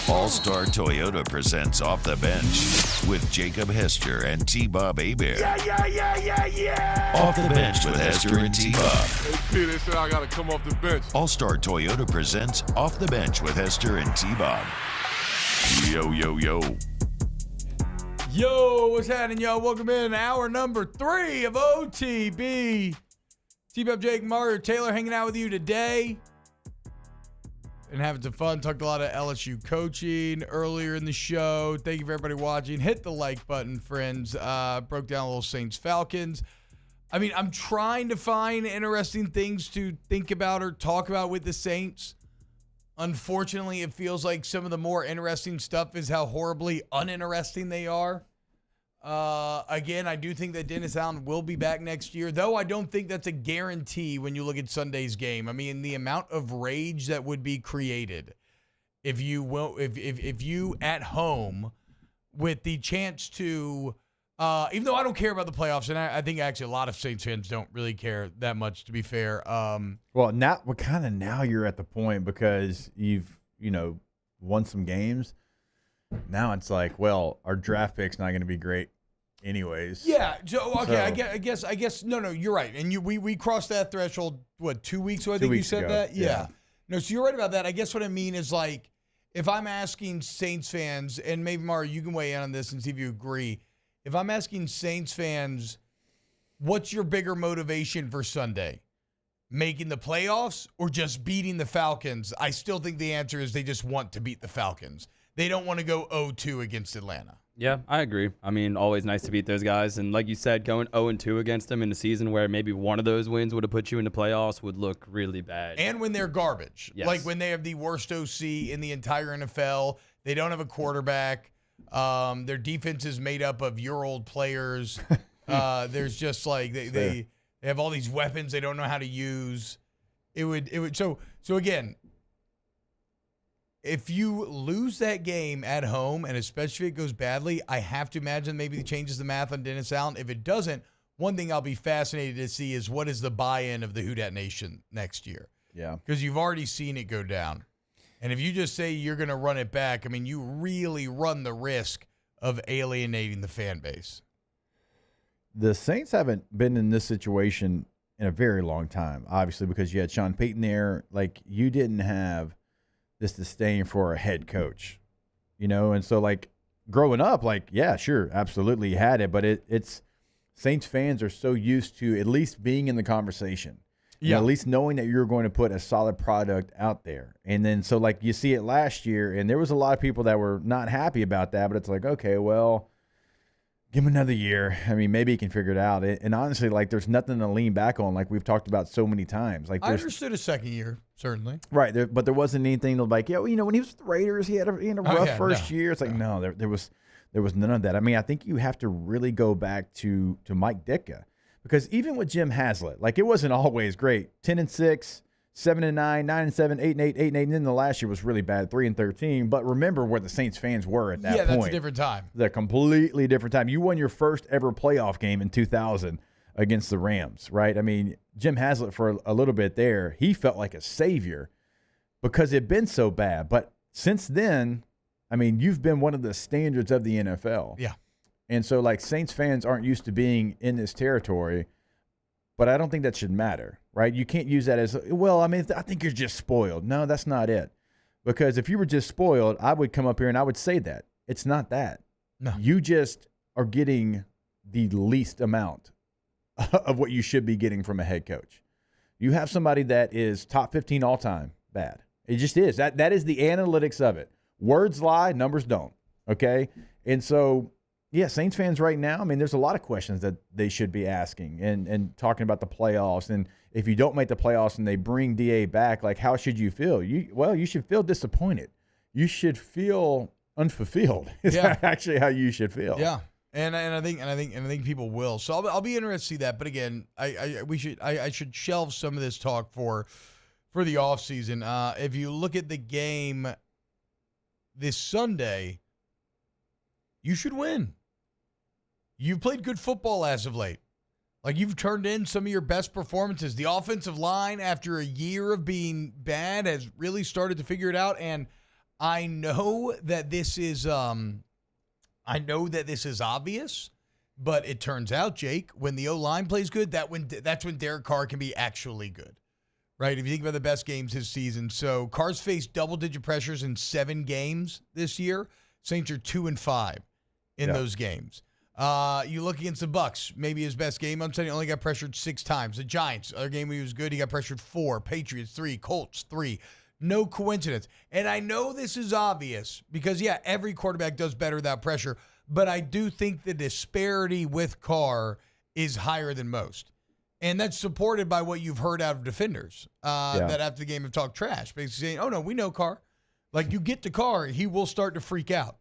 All-Star Toyota presents Off the Bench with Jacob Hester and T-Bob Hebert. Yeah. Off the Bench with Hester and T-Bob. Hey, P, they said I got to come off the bench. All-Star Toyota presents Off the Bench with Hester and T-Bob. Yo. Yo, what's happening, y'all? Welcome in hour number 3 of OTB. T-Bob, Jake, Mario, Taylor hanging out with you today. And having some fun. Talked a lot of LSU coaching earlier in the show. Thank you for everybody watching. Hit the like button, friends. Broke down a little Saints Falcons. I mean, I'm trying to find interesting things to think about or talk about with the Saints. Unfortunately, it feels like some of the more interesting stuff is how horribly uninteresting they are. Again, I do think that Dennis Allen will be back next year, though I don't think that's a guarantee when you look at Sunday's game. I mean, the amount of rage that would be created if you at home with the chance to, even though I don't care about the playoffs, and I think actually a lot of Saints fans don't really care that much, to be fair. Well, now you're at the point because you've won some games. Now it's like, well, our draft pick's not going to be great anyways. Yeah. I guess. No, you're right. And we crossed that threshold, 2 weeks ago? I think you said ago. That? Yeah. No, so you're right about that. I guess what I mean is, like, if I'm asking Saints fans, and maybe, Mario, you can weigh in on this and see if you agree. If I'm asking Saints fans, what's your bigger motivation for Sunday? Making the playoffs or just beating the Falcons? I still think the answer is they just want to beat the Falcons. They don't want to go 0-2 against Atlanta. Yeah, I agree. I mean, always nice to beat those guys. And like you said, going 0-2 against them in a season where maybe one of those wins would have put you in the playoffs would look really bad. And when they're garbage. Yes. Like when they have the worst OC in the entire NFL. They don't have a quarterback. Their defense is made up of your old players. There's just like they have all these weapons they don't know how to use. It would so again, if you lose that game at home, and especially if it goes badly, I have to imagine maybe it changes the math on Dennis Allen. If it doesn't, one thing I'll be fascinated to see is what is the buy-in of the Who Dat Nation next year. Yeah. Because you've already seen it go down. And if you just say you're going to run it back, I mean, you really run the risk of alienating the fan base. The Saints haven't been in this situation in a very long time, obviously, because you had Sean Payton there. Like, you didn't have this disdain for a head coach, you know? And so, like, growing up, like, yeah, sure, absolutely had it, but it's Saints fans are so used to at least being in the conversation. You know, at least knowing that you're going to put a solid product out there. And then, so, like, you see it last year, and there was a lot of people that were not happy about that, but it's like, okay, well, give him another year. I mean, maybe he can figure it out. And honestly, like, there's nothing to lean back on, like we've talked about so many times. Like, I understood a second year, certainly. Right, but there wasn't anything like, yeah, well, you know, when he was with the Raiders, he had a rough first year. It's like, no, there was none of that. I mean, I think you have to really go back to Mike Ditka. Because even with Jim Haslett, like, it wasn't always great. 10-6, 7-9, 9-7, 8-8, 8-8, and then the last year was really bad, 3-13. But remember where the Saints fans were at that point. Yeah, that's a different time. The completely different time. You won your first ever playoff game in 2000 against the Rams, right? I mean, Jim Haslett for a little bit there, he felt like a savior because it had been so bad. But since then, I mean, you've been one of the standards of the NFL. Yeah. And so, like, Saints fans aren't used to being in this territory, but I don't think that should matter, right? You can't use that as, well, I mean, I think you're just spoiled. No, that's not it. Because if you were just spoiled, I would come up here and I would say that. It's not that. No. You just are getting the least amount of what you should be getting from a head coach. You have somebody that is top 15 all-time bad. It just is. That is the analytics of it. Words lie, numbers don't, okay? And so, yeah, Saints fans right now, I mean, there's a lot of questions that they should be asking and talking about the playoffs. And if you don't make the playoffs and they bring DA back, like, how should you feel? You should feel disappointed. You should feel unfulfilled. Is actually how you should feel. Yeah. And I think people will. So I'll be interested to see that. But again, I should shelve some of this talk for the offseason. If you look at the game this Sunday, you should win. You've played good football as of late. Like, you've turned in some of your best performances. The offensive line, after a year of being bad, has really started to figure it out. And I know that this is obvious, but it turns out, Jake, when the O-line plays good, that's when Derek Carr can be actually good. Right? If you think about the best games this season. So Carr's faced double-digit pressures in 7 games this year. Saints are 2-5 in those games. You look against the Bucks, maybe his best game on Sunday, only got pressured 6 times. The Giants, other game he was good, he got pressured 4. Patriots 3, Colts 3. No coincidence. And I know this is obvious because, yeah, every quarterback does better without pressure, but I do think the disparity with Carr is higher than most. And that's supported by what you've heard out of defenders that after the game have talked trash, basically saying, oh, no, we know Carr. Like, you get to Carr, he will start to freak out.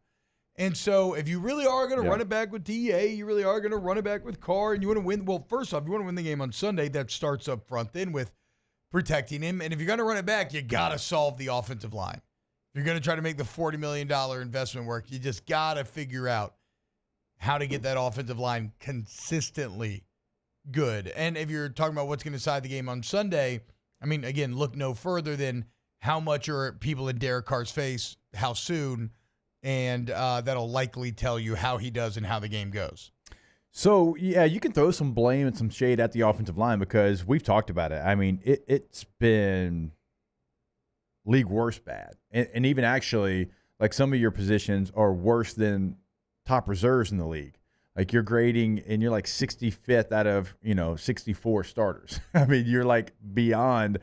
And so if you really are going to run it back with DA, you really are going to run it back with Carr, and you want to win, well, first off, you want to win the game on Sunday, that starts up front then with protecting him. And if you're going to run it back, you got to solve the offensive line. If you're going to try to make the $40 million investment work, you just got to figure out how to get that offensive line consistently good. And if you're talking about what's going to decide the game on Sunday, I mean, again, look no further than how much are people in Derek Carr's face, how soon, and that'll likely tell you how he does and how the game goes. So, yeah, you can throw some blame and some shade at the offensive line because we've talked about it. I mean, it's been league worst bad. And even actually, like, some of your positions are worse than top reserves in the league. Like, you're grading and you're like 65th out of, 64 starters. I mean, you're like beyond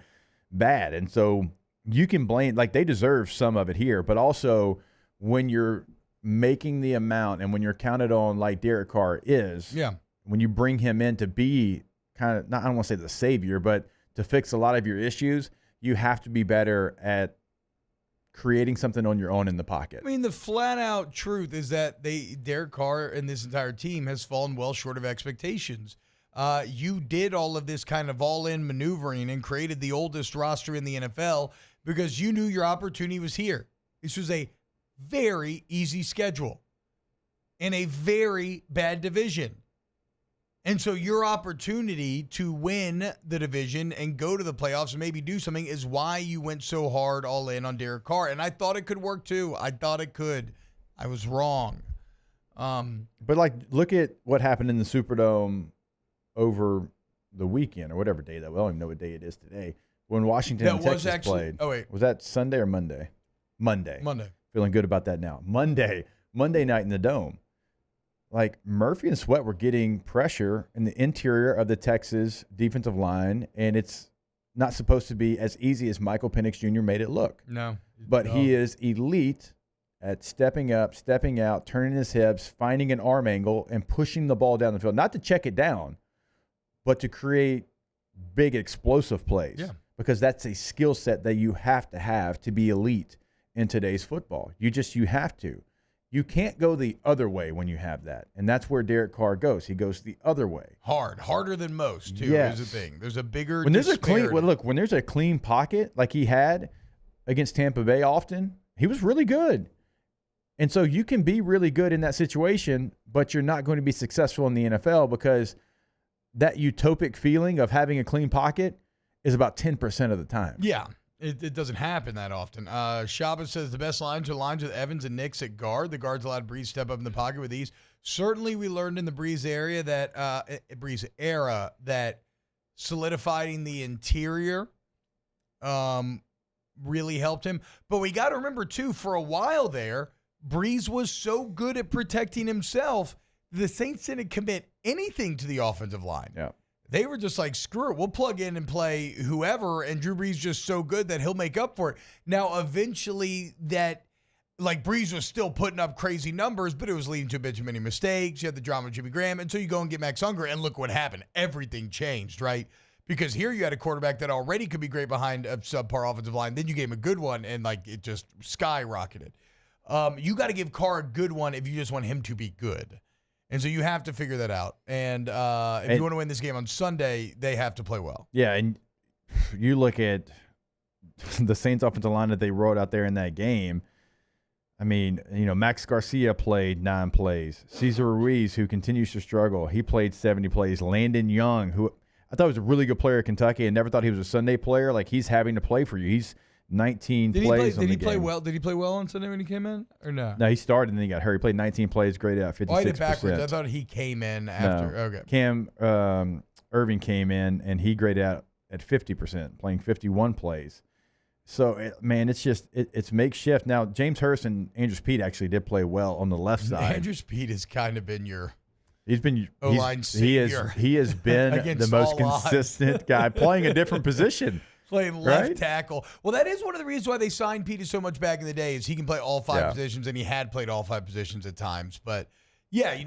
bad. And so you can blame, like, they deserve some of it here, but also when you're making the amount and when you're counted on like Derek Carr is, when you bring him in to be kind of, I don't want to say the savior, but to fix a lot of your issues, you have to be better at creating something on your own in the pocket. I mean, the flat-out truth is that Derek Carr and this entire team has fallen well short of expectations. You did all of this kind of all-in maneuvering and created the oldest roster in the NFL because you knew your opportunity was here. This was a very easy schedule in a very bad division. And so your opportunity to win the division and go to the playoffs and maybe do something is why you went so hard all in on Derek Carr. And I thought it could work too. I thought it could. I was wrong. But, like, look at what happened in the Superdome over the weekend or whatever day that, well, I don't even know what day it is today, when Washington and Texas played. Oh, wait. Was that Sunday or Monday? Monday. Monday. Feeling good about that now. Monday night in the Dome. Like Murphy and Sweat were getting pressure in the interior of the Texas defensive line, and it's not supposed to be as easy as Michael Penix Jr. made it look. No. But he is elite at stepping up, stepping out, turning his hips, finding an arm angle, and pushing the ball down the field. Not to check it down, but to create big explosive plays. Yeah. Because that's a skill set that you have to be elite in today's football. You have to. You can't go the other way when you have that. And that's where Derek Carr goes. He goes the other way. Harder than most, too, Yes. is the thing. There's a bigger When there's disparity. when there's a clean pocket like he had against Tampa Bay often, he was really good. And so you can be really good in that situation, but you're not going to be successful in the NFL because that utopic feeling of having a clean pocket is about 10% of the time. Yeah, it doesn't happen that often. Shaba says the best lines are lines with Evans and Nix at guard. The guards allowed Breeze step up in the pocket with ease. Certainly, we learned in the Breeze era that solidifying the interior really helped him. But we got to remember, too, for a while there, Breeze was so good at protecting himself, the Saints didn't commit anything to the offensive line. Yeah. They were just like, screw it, we'll plug in and play whoever, and Drew Brees just so good that he'll make up for it. Now, eventually, Brees was still putting up crazy numbers, but it was leading to a bit too many mistakes. You had the drama with Jimmy Graham, until you go and get Max Unger, and look what happened. Everything changed, right? Because here you had a quarterback that already could be great behind a subpar offensive line. Then you gave him a good one, and it just skyrocketed. You got to give Carr a good one if you just want him to be good. And so you have to figure that out. And if you want to win this game on Sunday, they have to play well. Yeah, and you look at the Saints offensive line that they wrote out there in that game. I mean, Max Garcia played 9 plays. Cesar Ruiz, who continues to struggle, he played 70 plays. Landon Young, who I thought was a really good player at Kentucky and never thought he was a Sunday player. Like, he's having to play for you. He's 19 plays on the game. Did he play well? Did he play well on Sunday when he came in, or no? No, he started and then he got hurt. He played 19 plays, graded out 56%. Oh, I did backwards. I thought he came in after. No. Okay. Cam Irving came in and he graded out at 50%, playing 51 plays. So, it's makeshift. Now, James Hurst and Andrew Speed actually did play well on the left side. Andrew Speed has kind of been your O-line savior. He has been the most consistent guy playing a different position. Playing left tackle. Well, that is one of the reasons why they signed Petey so much back in the day, is he can play all 5 positions, and he had played all 5 positions at times. But,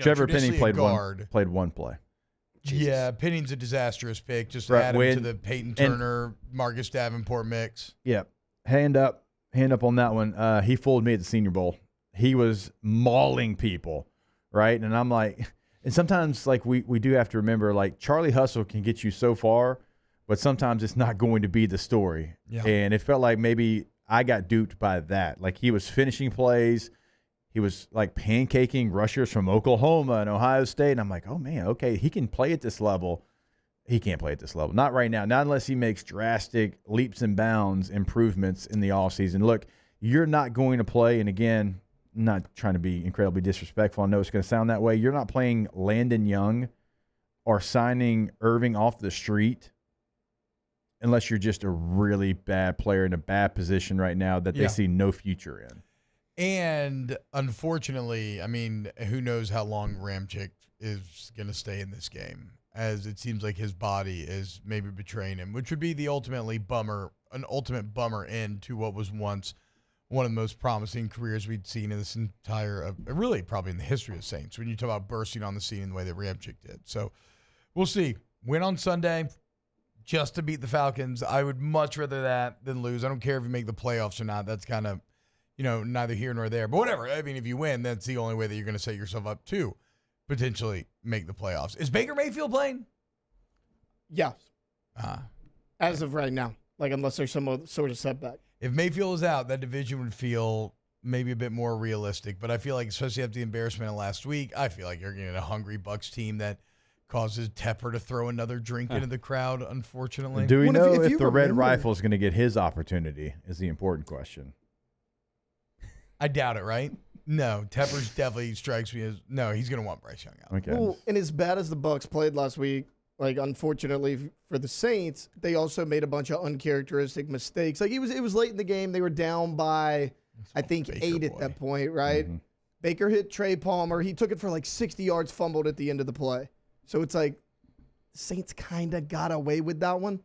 Trevor Penning played one play. Jesus. Yeah, Penning's a disastrous pick. Just add him to the Peyton Turner, Marcus Davenport mix. Yeah. Hand up on that one. He fooled me at the Senior Bowl. He was mauling people, right? And I'm like, and sometimes we do have to remember, Charlie Hustle can get you so far, but sometimes it's not going to be the story. Yeah. And it felt like maybe I got duped by that. He was finishing plays. He was pancaking rushers from Oklahoma and Ohio State. And I'm like, oh, man, okay, he can play at this level. He can't play at this level. Not right now. Not unless he makes drastic leaps and bounds improvements in the offseason. Look, you're not going to play, and again, I'm not trying to be incredibly disrespectful. I know it's going to sound that way. You're not playing Landon Young or signing Irving off the street unless you're just a really bad player in a bad position right now that they see no future in. And unfortunately, I mean, who knows how long Ramchick is going to stay in this game, as it seems like his body is maybe betraying him, which would be the ultimate bummer end to what was once one of the most promising careers we'd seen in this entire, really probably in the history of the Saints, when you talk about bursting on the scene in the way that Ramchick did. So we'll see. Win on Sunday just to beat the Falcons. I would much rather that than lose. I don't care if you make the playoffs or not. That's kind of, neither here nor there. But whatever. I mean, if you win, that's the only way that you're going to set yourself up to potentially make the playoffs. Is Baker Mayfield playing? Yes. As of right now. Unless there's some sort of setback. If Mayfield is out, that division would feel maybe a bit more realistic. But I feel like, especially after the embarrassment of last week, I feel like you're getting a hungry Bucs team that causes Tepper to throw another drink into the crowd, unfortunately. Do we know if the Red Rifle is going to get his opportunity is the important question. I doubt it, right? No, Tepper's definitely strikes me as, no, he's going to want Bryce Young out. Okay. Well, and as bad as the Bucs played last week, unfortunately for the Saints, they also made a bunch of uncharacteristic mistakes. It was late in the game. They were down by I think 8 at that point, right? Mm-hmm. Baker hit Trey Palmer. He took it for like 60 yards, fumbled at the end of the play. So it's like the Saints kind of got away with that one.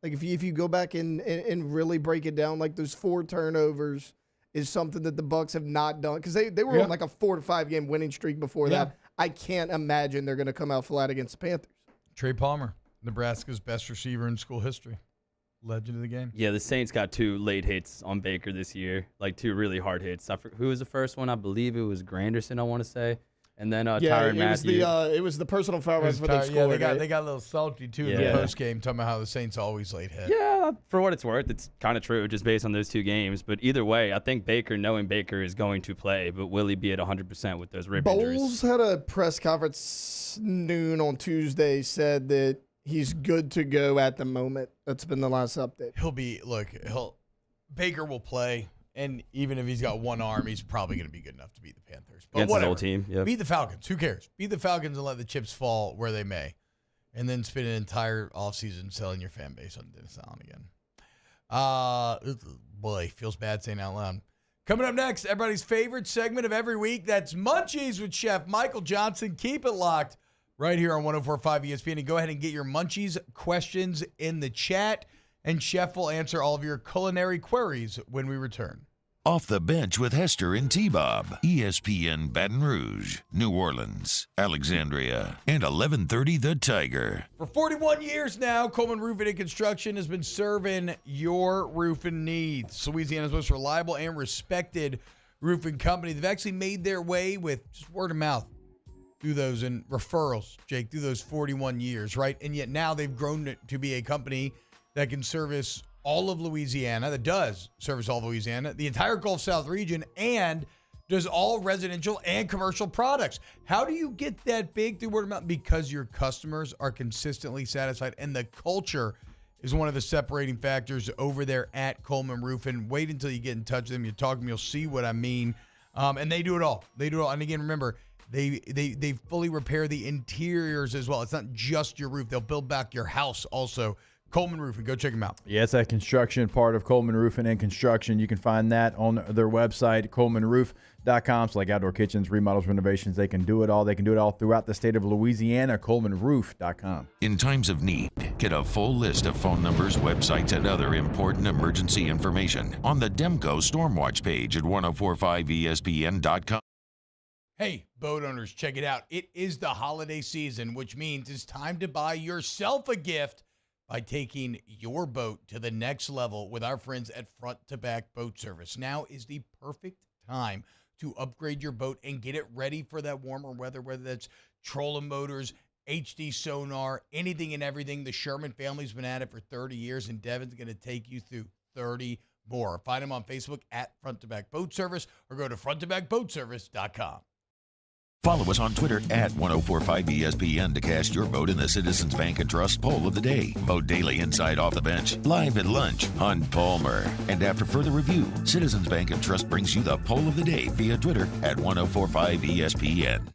Like if you go back and really break it down, like those 4 turnovers is something that the Bucs have not done because they were on like a 4 to 5 game winning streak before that. I can't imagine they're going to come out flat against the Panthers. Trey Palmer, Nebraska's best receiver in school history. Legend of the game. Yeah, the Saints got 2 late hits on Baker this year, like 2 really hard hits. Who was the first one? I believe it was Granderson, I want to say. And then Tyrann Mathieu. It was the personal foul right before they scored. Yeah, they got a little salty, too, in the postgame, talking about how the Saints always late hit. Yeah, for what it's worth, it's kind of true, just based on those 2 games. But either way, I think Baker, knowing Baker is going to play, but will he be at 100% with those rib injuries? Bowles had a press conference noon on Tuesday, said that he's good to go at the moment. That's been the last update. Baker will play. And even if he's got one arm, he's probably going to be good enough to beat the Panthers. But against whatever. his old team, Beat the Falcons. Who cares? Beat the Falcons and let the chips fall where they may. And then spend an entire offseason selling your fan base on Dennis Allen again. Boy, feels bad saying out loud. Coming up next, everybody's favorite segment of every week. That's Munchies with Chef Michael Johnson. Keep it locked right here on 104.5 ESPN. And go ahead and get your Munchies questions in the chat. And Chef will answer all of your culinary queries when we return. Off the Bench with Hester and T-Bob. ESPN Baton Rouge, New Orleans, Alexandria, and 1130 The Tiger. For 41 years now, Coleman Roofing and Construction has been serving your roofing needs. Louisiana's most reliable and respected roofing company. They've actually made their way with just word of mouth through those and referrals, Jake, through those 41 years, right? And yet now they've grown to be a company that can service all of Louisiana, that does service all of Louisiana, the entire Gulf South region, and does all residential and commercial products. How do you get that big through word of mouth? Because your customers are consistently satisfied, and the culture is one of the separating factors over there at Coleman Roofing. Wait until you get in touch with them, you talk to them, you'll see what I mean. And they do it all. They do it all. And again, remember, they fully repair the interiors as well. It's not just your roof. They'll build back your house also. Coleman Roofing, go check them out. Yeah, it's that construction part of Coleman Roofing and Construction. You can find that on their website, colemanroof.com. So like outdoor kitchens, remodels, renovations, they can do it all. They can do it all throughout the state of Louisiana, colemanroof.com. In times of need, get a full list of phone numbers, websites, and other important emergency information on the Demco Stormwatch page at 1045ESPN.com. Hey, boat owners, check it out. It is the holiday season, which means it's time to buy yourself a gift by taking your boat to the next level with our friends at Front to Back Boat Service. Now is the perfect time to upgrade your boat and get it ready for that warmer weather, whether that's trolling motors, HD sonar, anything and everything. The Sherman family's been at it for 30 years, and Devin's going to take you through 30 more. Find them on Facebook at Front to Back Boat Service or go to fronttobackboatservice.com. Follow us on Twitter at 1045ESPN to cast your vote in the Citizens Bank and Trust Poll of the Day. Vote daily inside Off the Bench, live at lunch, Hunt Palmer. And after further review, Citizens Bank and Trust brings you the Poll of the Day via Twitter at 1045ESPN.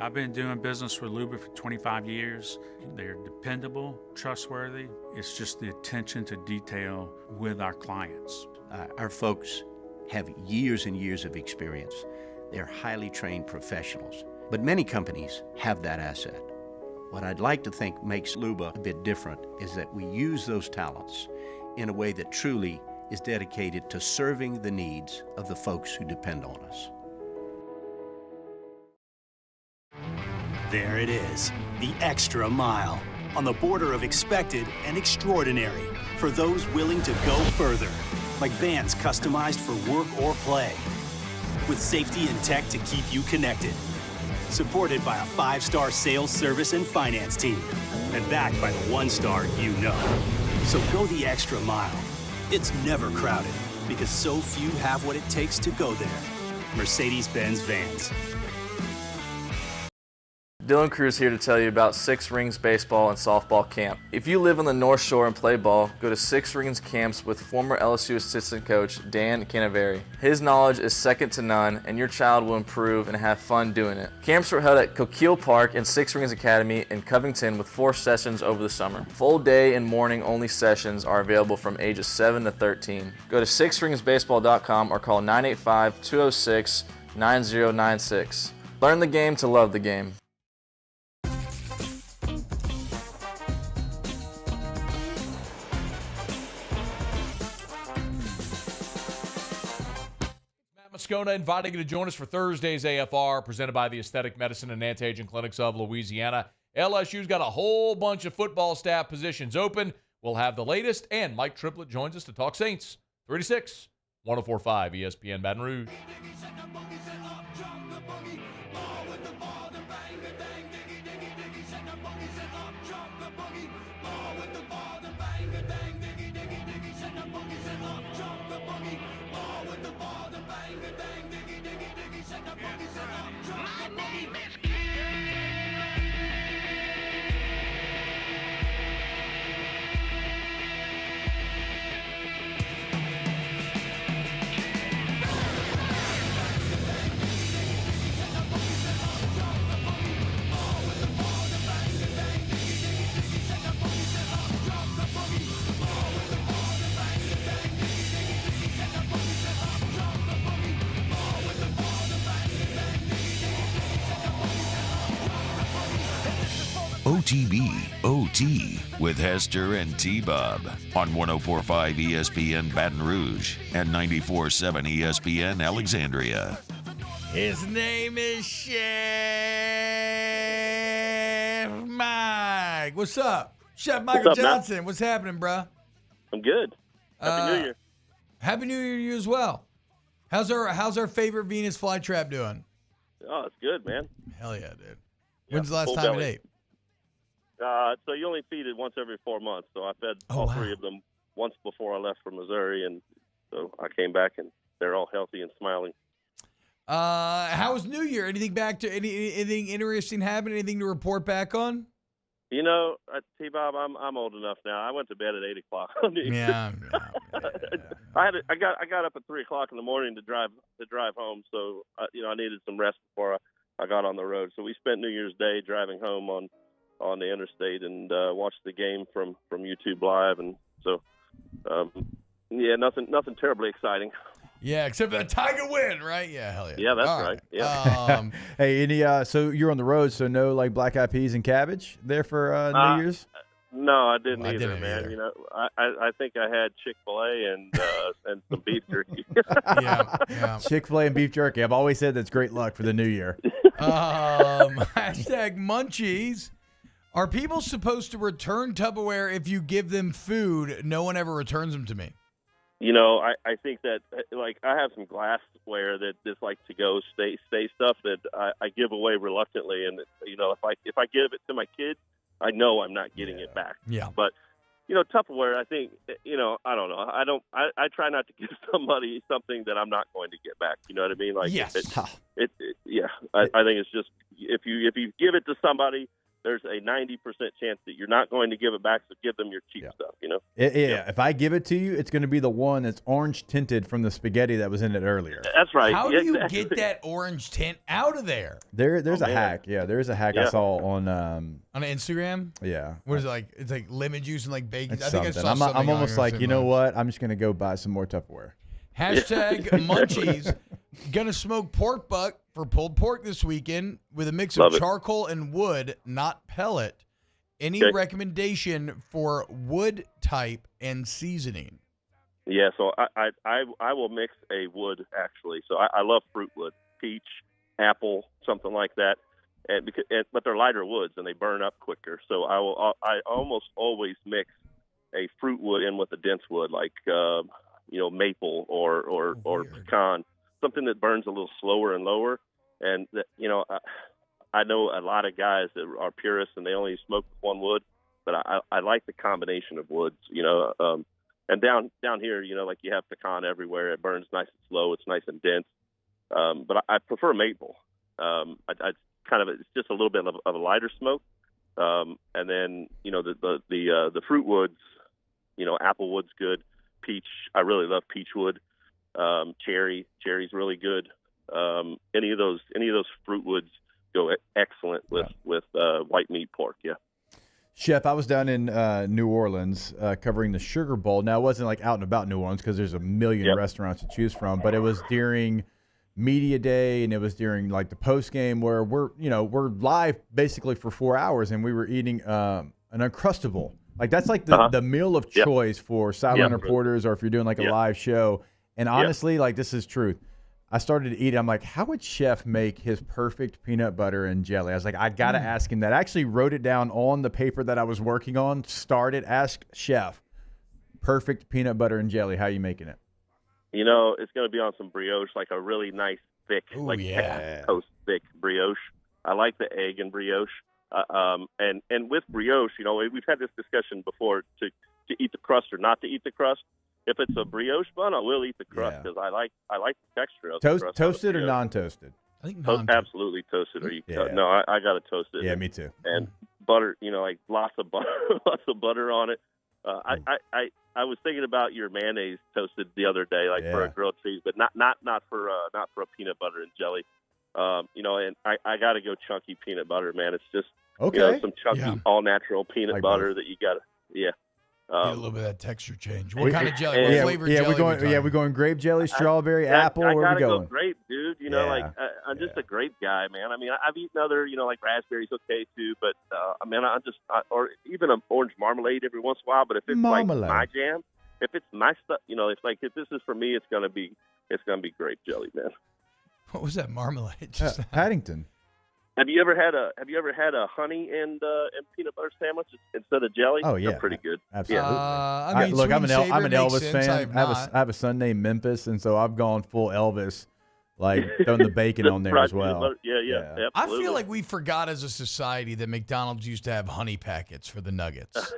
I've been doing business with Luba for 25 years. They're dependable, trustworthy. It's just the attention to detail with our clients. Our folks have years and years of experience. They're highly trained professionals. But many companies have that asset. What I'd like to think makes Luba a bit different is that we use those talents in a way that truly is dedicated to serving the needs of the folks who depend on us. There it is, the extra mile, on the border of expected and extraordinary, for those willing to go further, like vans customized for work or play, with safety and tech to keep you connected, supported by a 5-star sales, service, and finance team, and backed by the 1-star you know. So go the extra mile. It's never crowded because so few have what it takes to go there. Mercedes-Benz Vans. Dylan Cruz here to tell you about Six Rings Baseball and Softball Camp. If you live on the North Shore and play ball, go to Six Rings Camps with former LSU assistant coach Dan Canaveri. His knowledge is second to none, and your child will improve and have fun doing it. Camps were held at Coquille Park and Six Rings Academy in Covington with 4 sessions over the summer. Full day and morning only sessions are available from ages 7 to 13. Go to sixringsbaseball.com or call 985-206-9096. Learn the game to love the game. Moscona inviting you to join us for Thursday's AFR, presented by the Aesthetic Medicine and Anti-Aging Clinics of Louisiana. LSU's got a whole bunch of football staff positions open. We'll have the latest, and Mike Triplett joins us to talk Saints. 3 to 6, 104.5 ESPN Baton Rouge. OTB OT with Hester and T-Bob on 104.5 ESPN Baton Rouge and 94.7 ESPN Alexandria. His name is Chef Mike. What's up? Chef Michael What's up, Johnson. man? What's happening, bro? I'm good. Happy New Year. Happy New Year to you as well. How's our favorite Venus flytrap doing? Oh, it's good, man. Hell yeah, dude. Yeah, When's the last full time belly. it ate? So you only feed it once every 4 months. So I fed all 3 of them once before I left for Missouri, and so I came back and they're all healthy and smiling. How was New Year? Anything back to anything interesting happen? Anything to report back on? You know, T-Bob, I'm old enough now. I went to bed at 8 o'clock on New Year's. Yeah. I got up at 3 o'clock in the morning to drive home. So I needed some rest before I got on the road. So we spent New Year's Day driving home on the interstate and watched the game from YouTube Live, and so nothing terribly exciting. Yeah, except for the Tiger win, right? Yeah, hell yeah. Yeah, that's All right. Yeah. Hey, any so you're on the road, so no like black eyed peas and cabbage there for New Year's? No, I didn't Well, I either, didn't man. either. You know, I think I had Chick-fil-A and some beef jerky. yeah. Chick-fil-A and beef jerky. I've always said that's great luck for the new year. Hashtag munchies. Are people supposed to return Tupperware if you give them food? No one ever returns them to me. You know, I think that, like, I have some glassware that is like to-go stay stuff that I give away reluctantly. And, you know, if I give it to my kids, I know I'm not getting it back. Yeah. But, you know, Tupperware, I think, you know, I don't know. I try not to give somebody something that I'm not going to get back. You know what I mean? Like, yes. I think it's just, if you give it to somebody, there's a 90% chance that you're not going to give it back, so give them your cheap stuff, you know? If I give it to you, it's going to be the one that's orange tinted from the spaghetti that was in it earlier. That's right. How Yeah, do you exactly. get that orange tint out of there? There's a man. hack. Yeah, there's a hack I Yeah. saw on On Instagram? yeah. What is it like? It's like lemon juice and like bacon. It's I think I something. saw something. I'm almost on like, Instagram you know about what? I'm just going to go buy some more Tupperware. it. Hashtag munchies. Gonna smoke pork butt for pulled pork this weekend with a mix Love of it. charcoal and wood, not pellet. Any Okay. recommendation for wood type and seasoning? Yeah, so I will mix a wood, actually. So I love fruit wood, peach, apple, something like that. But they're lighter woods and they burn up quicker. So I almost always mix a fruit wood in with a dense wood, like maple or pecan, something that burns a little slower and lower. And that, I know a lot of guys that are purists and they only smoke with one wood, but I like the combination of woods. And down here, like you have pecan everywhere. It burns nice and slow. It's nice and dense. But I prefer maple. It's just a little bit of a lighter smoke. And then the fruit woods, apple wood's good. Peach, I really love peach wood. Cherry's really good. Any of those fruit woods go excellent with white meat pork. Yeah. Chef, I was down in New Orleans covering the Sugar Bowl. Now, it wasn't like out and about New Orleans because there's a million restaurants to choose from, but it was during media day and it was during like the post game where we're live basically for 4 hours and we were eating an Uncrustable. Like that's like the meal of choice for sideline reporters or if you're doing like a live show. And honestly, like this is truth. I started to eat it. I'm like, how would Chef make his perfect peanut butter and jelly? I was like, I got to ask him that. I actually wrote it down on the paper that I was working on. Ask Chef, perfect peanut butter and jelly. How are you making it? It's going to be on some brioche, like a really nice, thick, Texas toast thick brioche. I like the egg and brioche. And with brioche, we've had this discussion before to eat the crust or not to eat the crust. If it's a brioche bun, I will eat the crust because I like the texture of the crust. Toasted or non-toasted? I think absolutely toasted. No, I got to toast it. Yeah, me too. And butter, like lots of butter, lots of butter on it. I was thinking about your mayonnaise toasted the other day, for a grilled cheese, but not for a peanut butter and jelly. And I got to go chunky peanut butter, man. It's just some chunky all natural peanut butter that you got to get a little bit of that texture change. What kind of jelly? What flavored jelly? We're going grape jelly, strawberry, apple. Where are we going? Go grape, dude. I'm just a grape guy, man. I mean, I've eaten other, like raspberries, okay too. But or even an orange marmalade every once in a while. But if it's like my jam, if it's my stuff, if this is for me, it's gonna be grape jelly, man. What was that marmalade? Paddington. Have you ever had a honey and peanut butter sandwich instead of jelly? Oh yeah, they're pretty good. Absolutely. Yeah. I'm an Elvis fan. I have a son named Memphis, and so I've gone full Elvis, like throwing the bacon on there as well. Yeah. Absolutely. I feel like we forgot as a society that McDonald's used to have honey packets for the nuggets.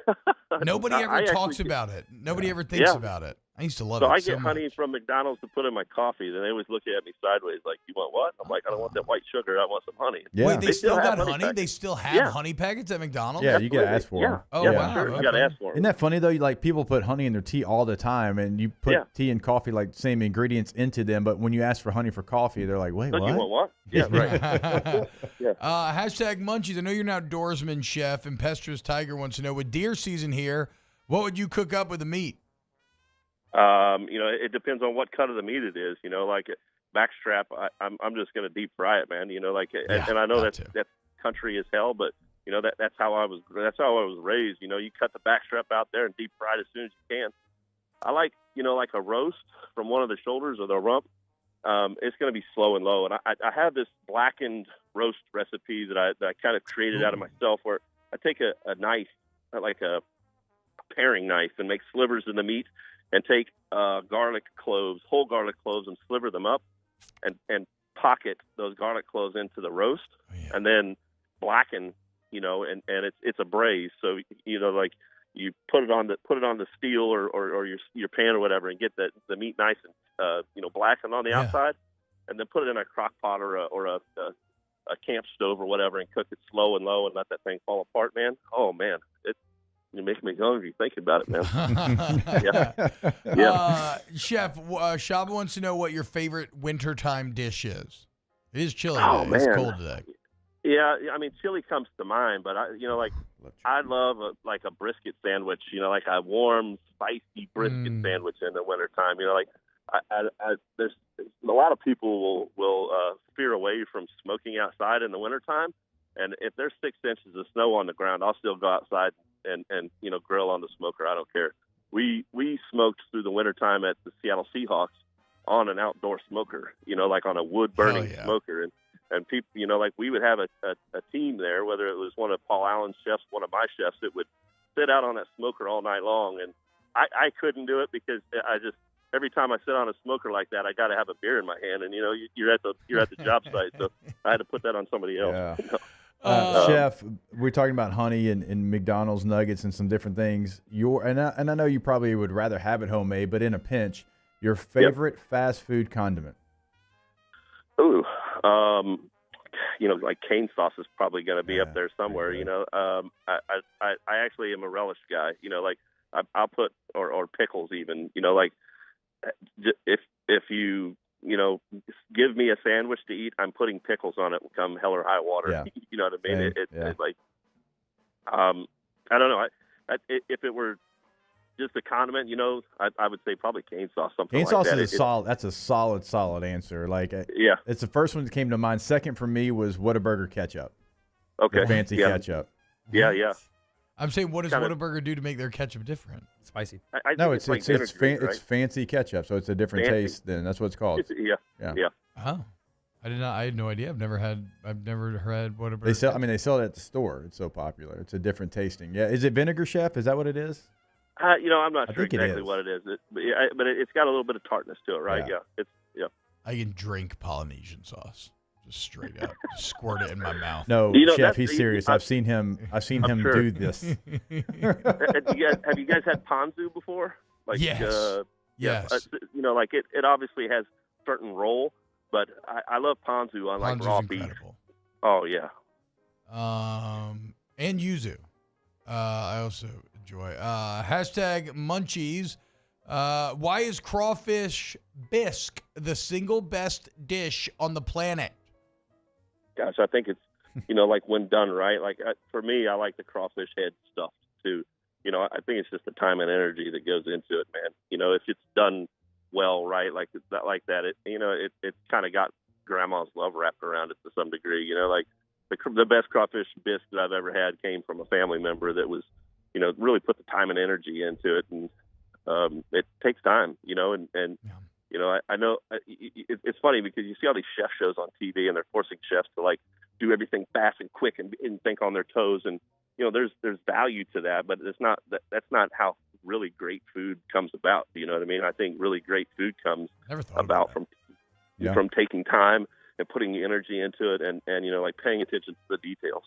Nobody ever talks about it. Nobody ever thinks about it. I used to love it. So I get honey from McDonald's to put in my coffee. Then they always look at me sideways like, you want what? I'm like, I don't want that white sugar. I want some honey. Yeah. Wait, they still got honey? Packets. They still have honey packets at McDonald's? Yeah, you got to ask for them. Oh, wow. Sure. You got to ask for them. Isn't that funny, though? People put honey in their tea all the time, and you put tea and coffee, same ingredients into them, but when you ask for honey for coffee, they're like, wait, what? You want what? Yeah, right. Hashtag Munchies. I know you're an outdoorsman, Chef, and Pestra's Tiger wants to know, with deer season here, what would you cook up with the meat? It depends on what cut of the meat it is. Like backstrap, I'm just going to deep fry it, man. And I know that's country as hell, but that's how I was raised. You cut the backstrap out there and deep fry it as soon as you can. I like like a roast from one of the shoulders or the rump. It's going to be slow and low, and I have this blackened roast recipe that I kind of created out of myself, where I take a knife, like a paring knife, and make slivers in the meat. And take whole garlic cloves, and sliver them up, and pocket those garlic cloves into the roast, and then blacken, and it's a braise. So like you put it on the steel or your pan or whatever, and get the meat nice and blackened on the outside, and then put it in a crock pot or a camp stove or whatever, and cook it slow and low, and let that thing fall apart, man. Oh man, you make me hungry thinking about it, man. Chef, Shaba wants to know what your favorite wintertime dish is. It is chilly today. Man. It's cold today. Yeah, I mean, chili comes to mind, but I love a brisket sandwich. Like a warm, spicy brisket sandwich in the wintertime. There's a lot of people will steer away from smoking outside in the wintertime, and if there's 6 inches of snow on the ground, I'll still go outside and grill on the smoker. I don't care. We smoked through the wintertime at the Seattle Seahawks on an outdoor smoker, like on a wood burning smoker. And people, we would have a team there, whether it was one of Paul Allen's chefs, one of my chefs, that would sit out on that smoker all night long. And I couldn't do it because every time I sit on a smoker like that, I got to have a beer in my hand. And, you're at the job site. So I had to put that on somebody else. Yeah. Chef, we're talking about honey and McDonald's nuggets and some different things. And I know you probably would rather have it homemade, but in a pinch, your favorite fast food condiment? Ooh, like cane sauce is probably going to be up there somewhere. I actually am a relish guy. I'll put or pickles even. If you give me a sandwich to eat, I'm putting pickles on it come hell or high water. Yeah. You know what I mean? It's like, I don't know. If it were just a condiment, I would say probably cane sauce. Cane sauce is solid. That's a solid answer. It's the first one that came to mind. Second for me was Whataburger ketchup. Okay. The fancy ketchup. Yeah. I'm saying, what does Whataburger do to make their ketchup different? Spicy. I No, think it's fancy ketchup, so it's a different taste. Then that's what it's called. Yeah. Oh, I had no idea. I've never had Whataburger. They sell it at the store. It's so popular. It's a different tasting. Yeah. Is it vinegar, Chef? Is that what it is? I'm not I sure think it exactly is. what it is. But it's got a little bit of tartness to it, right? Yeah. I can drink Polynesian sauce just straight up, squirt it in my mouth. No, Chef, he's serious. I've seen him sure. do this. Have you guys had ponzu before? Yes. Yes. It obviously has certain roll, but I love ponzu on Ponzu's raw incredible. beef. Oh yeah. And yuzu. I also enjoy. Hashtag munchies. Why is crawfish bisque the single best dish on the planet? Gosh, I think it's, when done right. For me, I like the crawfish head stuffed too. I think it's just the time and energy that goes into it, man. If it's done well, right, like that, it kind of got grandma's love wrapped around it to some degree. The best crawfish bisque that I've ever had came from a family member that was, really put the time and energy into it, and it takes time, I know it's funny because you see all these chef shows on TV and they're forcing chefs to do everything fast and quick and think on their toes, and there's value to that, but that's not how really great food comes about. You know what I mean? I think really great food comes about from taking time and putting the energy into it, and paying attention to the details.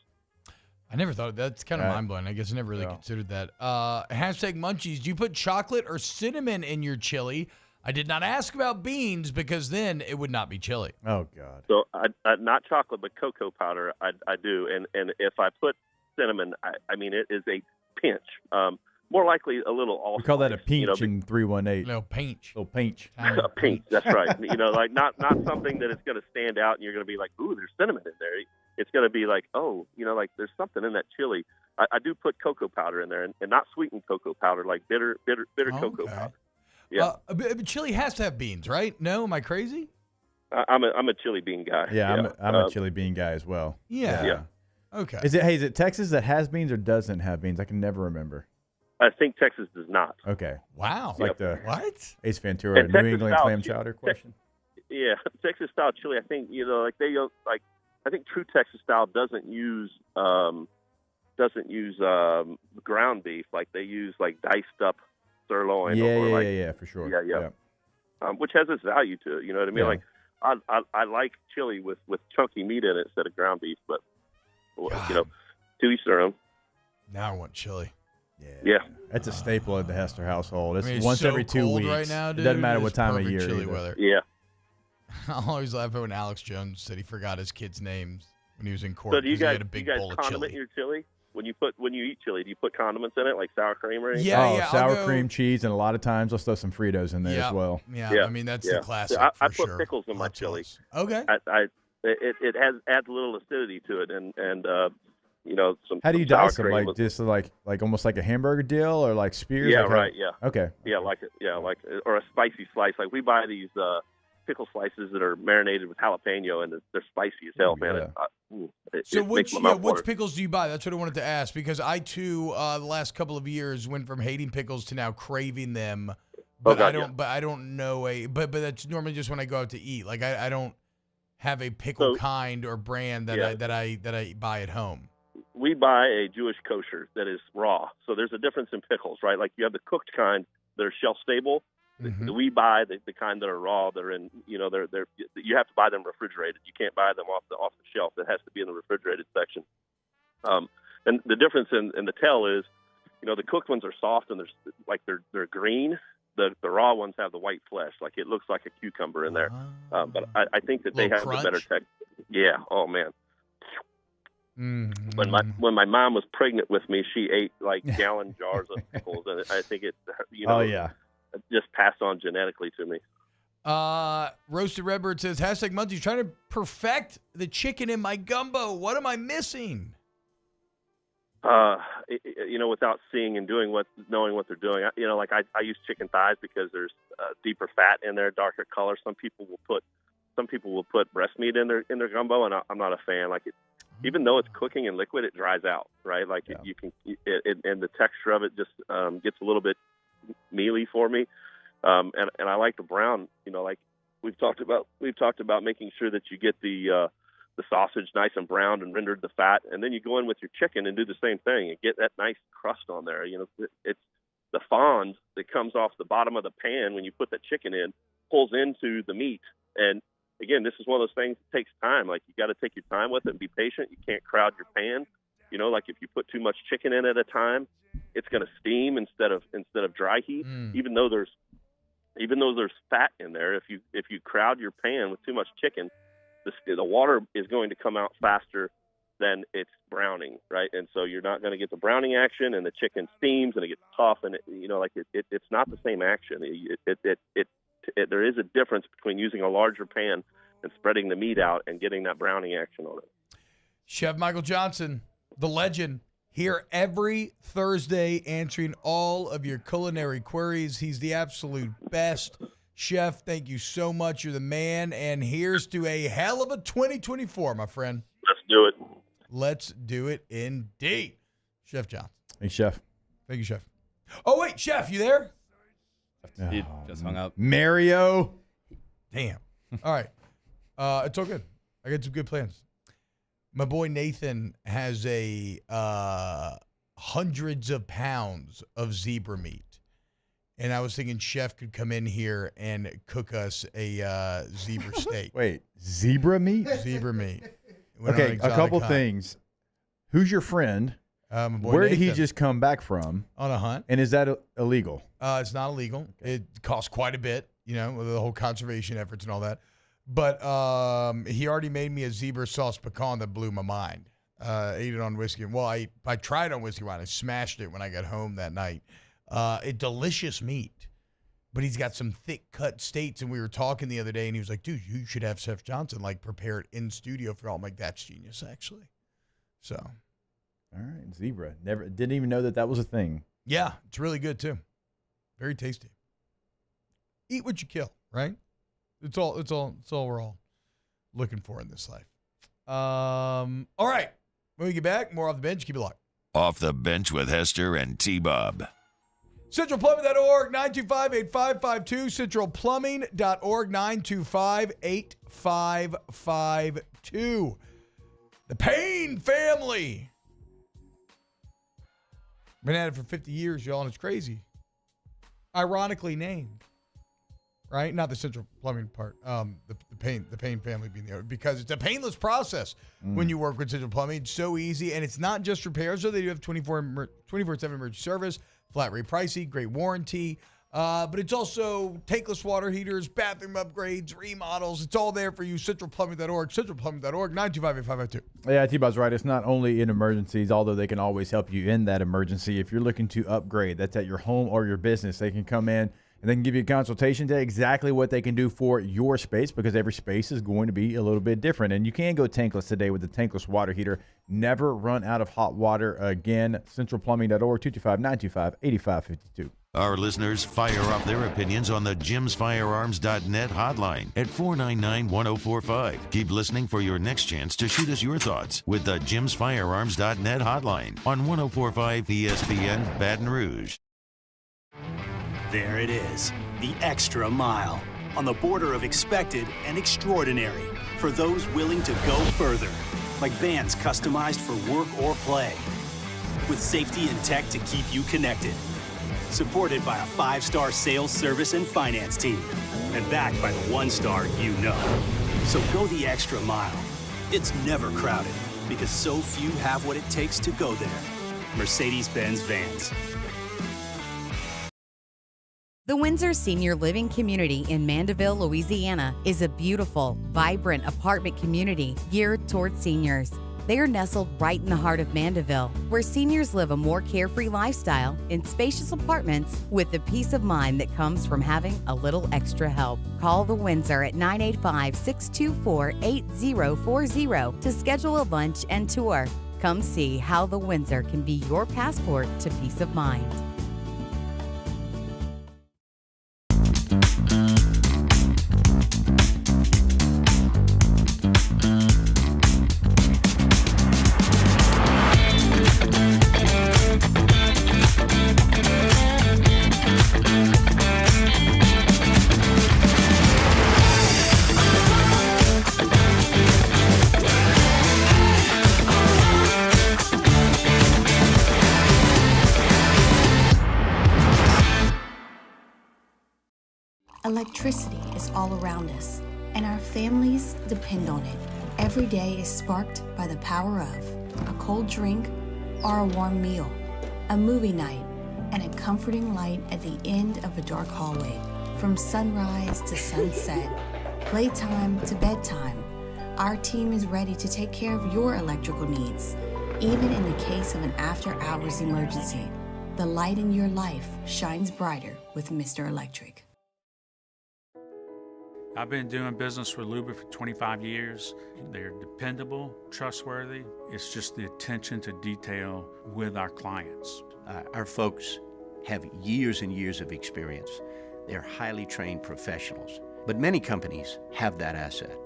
I never thought that's kind of mind blowing. I guess I never really considered that. Hashtag munchies. Do you put chocolate or cinnamon in your chili? I did not ask about beans because then it would not be chili. Oh God. So not chocolate, but cocoa powder. I do, and if I put cinnamon, it is a pinch. More likely a little allspice. We call that a pinch in 318. No, pinch. Little pinch. A pinch. That's right. Not something that is going to stand out and you're going to be like, ooh, there's cinnamon in there. It's going to be like, oh, there's something in that chili. I do put cocoa powder in there, and not sweetened cocoa powder, like bitter cocoa powder. Yeah. But chili has to have beans, right? No, am I crazy? I'm a chili bean guy. Yeah, I'm a chili bean guy as well. Yeah. Okay. Is it Texas that has beans or doesn't have beans? I can never remember. I think Texas does not. Okay. Wow. It's like the what? Ace Ventura And New Texas England style clam chowder question. Texas style chili. I think I think true Texas style doesn't use ground beef. Like they use diced up sirloin. For sure. Yeah. Which has its value to it. You know what I mean? Yeah. I like chili with chunky meat in it instead of ground beef, but to each their own. Now I want chili. Yeah. It's a staple of the Hester household. It's it's so every 2 cold weeks. right now, It dude. doesn't matter what It's time of perfect year. chilly either. weather. Yeah. I always laugh at when Alex Jones said he forgot his kids' names when he was in court. So do you 'cause he guys had a big condiment bowl of chili. your chili? When you eat chili, do you put condiments in it like sour cream or anything? Yeah, sour cream, chease, and a lot of times let's throw some Fritos in there as well. Yeah, I mean that's the classic. I for put pickles in my chili. Okay. It adds a little acidity to it, and some. How do you some sour dice them? cream Like just like almost like a hamburger deal, or like spears? Yeah, Like how- right. Yeah. Okay. Yeah, like it. Yeah, or a spicy slice. Like we buy these pickle slices that are marinated with jalapeno, and they're spicy as hell, man. So makes my mouth water. which pickles do you buy? That's what I wanted to ask because I too the last couple of years went from hating pickles to now craving them. But I don't know but that's normally just when I go out to eat. Like I don't have a pickle kind or brand that I buy at home. We buy a Jewish kosher that is raw. So there's a difference in pickles, right? Like you have the cooked kind that are shelf stable, We buy the kind that are raw. They're in, you have to buy them refrigerated. You can't buy them off the shelf. It has to be in the refrigerated section. And the difference in the tail is, the cooked ones are soft and they're green. The raw ones have the white flesh, like it looks like a cucumber in there. But I think that they have the better texture. Yeah. Oh man. When my mom was pregnant with me, she ate like gallon jars of pickles, and I think it, just passed on genetically to me. Roasted Redbird says, #Muncie's trying to perfect the chicken in my gumbo. What am I missing? Without seeing and knowing what they're doing, I use chicken thighs because there's deeper fat in there, darker color. Some people will put breast meat in their gumbo, and I'm not a fan. Even though it's cooking in liquid, it dries out, right? And the texture of it just gets a little bit mealy for me. And I like the brown. We've talked about making sure that you get the sausage nice and browned and rendered the fat, and then you go in with your chicken and do the same thing and get that nice crust on there. It's the fond that comes off the bottom of the pan when you put that chicken in, pulls into the meat. And again, this is one of those things that takes time. You got to take your time with it and be patient. You can't crowd your pan. If you put too much chicken in at a time, it's going to steam instead of dry heat. Even though there's fat in there, if you crowd your pan with too much chicken, the water is going to come out faster than it's browning, right? And so you're not going to get the browning action, and the chicken steams and it gets tough, and it's not the same action. There is a difference between using a larger pan and spreading the meat out and getting that browning action on it. Chef Michael Johnson, the legend, here every Thursday answering all of your culinary queries. He's the absolute best. Chef, thank you so much. You're the man. And here's to a hell of a 2024, my friend. Let's do it. Let's do it indeed. Chef Johnson. Hey, Chef. Thank you, Chef. Oh, wait, Chef, you there? He just hung up. Mario. Damn. All right. It's all good. I got some good plans. My boy Nathan has hundreds of pounds of zebra meat. And I was thinking Chef could come in here and cook us a zebra steak. Wait, zebra meat? Zebra meat. Okay, a couple things. Who's your friend? Where did he just come back from? On a hunt. And is that illegal? It's not illegal. Okay. It costs quite a bit, with the whole conservation efforts and all that. But he already made me a zebra sauce pecan that blew my mind. Ate it on whiskey. Well, I tried on whiskey wine. I smashed it when I got home that night. A delicious meat, but he's got some thick cut steaks. And we were talking the other day, and he was like, "Dude, you should have Chef Johnson prepare it in studio for all." I'm like, "That's genius, actually." So, all right, zebra. Didn't even know that was a thing. Yeah, it's really good too. Very tasty. Eat what you kill, right? It's all we're all looking for in this life. All right, when we get back, more off the bench. Keep it locked. Off the Bench with Hester and T-Bob. CentralPlumbing.org, 925-8552. CentralPlumbing.org, 925-8552. The Payne family. Been at it for 50 years, y'all, and it's crazy. Ironically named, right? Not the Central Plumbing part. The Payne family being the other, because it's a painless process when you work with Central Plumbing. It's so easy, and it's not just repairs. So they do have 24/7 emergency service, flat rate pricing, great warranty. But it's also tankless water heaters, bathroom upgrades, remodels. It's all there for you. CentralPlumbing.org, CentralPlumbing.org, 925-8552. Yeah, T-Bob's right. It's not only in emergencies, although they can always help you in that emergency. If you're looking to upgrade, that's at your home or your business, they can come in and they can give you a consultation to exactly what they can do for your space, because every space is going to be a little bit different. And you can go tankless today with the tankless water heater. Never run out of hot water again. CentralPlumbing.org, 225-925-8552. Our listeners fire off their opinions on the JimsFirearms.net hotline at 499-1045. Keep listening for your next chance to shoot us your thoughts with the JimsFirearms.net hotline on 1045 ESPN Baton Rouge. There it is, the extra mile, on the border of expected and extraordinary, for those willing to go further, like vans customized for work or play, with safety and tech to keep you connected. supported by a 5-star sales, service, and finance team, and backed by the 1-star you know. So go the extra mile. It's never crowded because so few have what it takes to go there. Mercedes-Benz Vans. The Windsor Senior Living Community in Mandeville, Louisiana is a beautiful, vibrant apartment community geared towards seniors. They are nestled right in the heart of Mandeville, where seniors live a more carefree lifestyle in spacious apartments with the peace of mind that comes from having a little extra help. Call the Windsor at 985-624-8040 to schedule a lunch and tour. Come see how the Windsor can be your passport to peace of mind. Electricity is all around us, and our families depend on it. Every day is sparked by the power of a cold drink or a warm meal, a movie night, and a comforting light at the end of a dark hallway. From sunrise to sunset, playtime to bedtime, our team is ready to take care of your electrical needs. Even in the case of an after-hours emergency, the light in your life shines brighter with Mr. Electric. I've been doing business with Luba for 25 years. They're dependable, trustworthy. It's just the attention to detail with our clients. Our folks have years and years of experience. They're highly trained professionals. But many companies have that asset.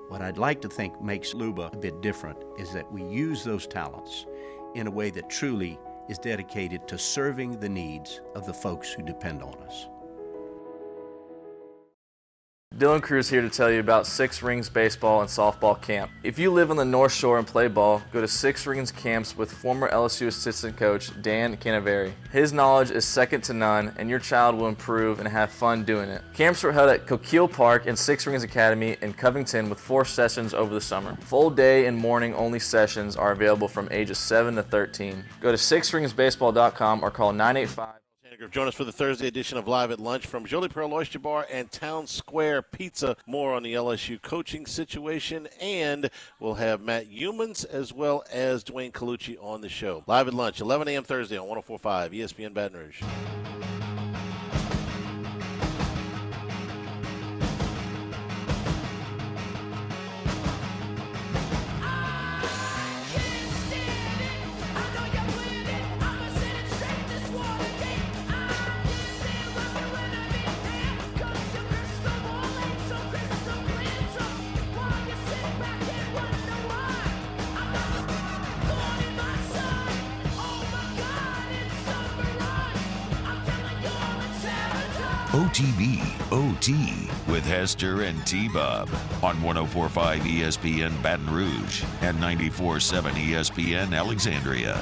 What I'd like to think makes Luba a bit different is that we use those talents in a way that truly is dedicated to serving the needs of the folks who depend on us. Dylan Cruz here to tell you about Six Rings Baseball and Softball Camp. If you live on the North Shore and play ball, go to Six Rings Camps with former LSU assistant coach Dan Canaveri. His knowledge is second to none, and your child will improve and have fun doing it. Camps were held at Coquille Park and Six Rings Academy in Covington with 4 sessions over the summer. Full day and morning only sessions are available from ages 7 to 13. Go to sixringsbaseball.com or call 985. Join us for the Thursday edition of Live at Lunch from Jolie Pearl Oyster Bar and Town Square Pizza. More on the LSU coaching situation, and we'll have Matt Humans as well as Dwayne Colucci on the show. Live at Lunch, 11 a.m. Thursday on 104.5 ESPN Baton Rouge. OTB OT with Hester and T-Bob on 104.5 ESPN Baton Rouge and 94.7 ESPN Alexandria.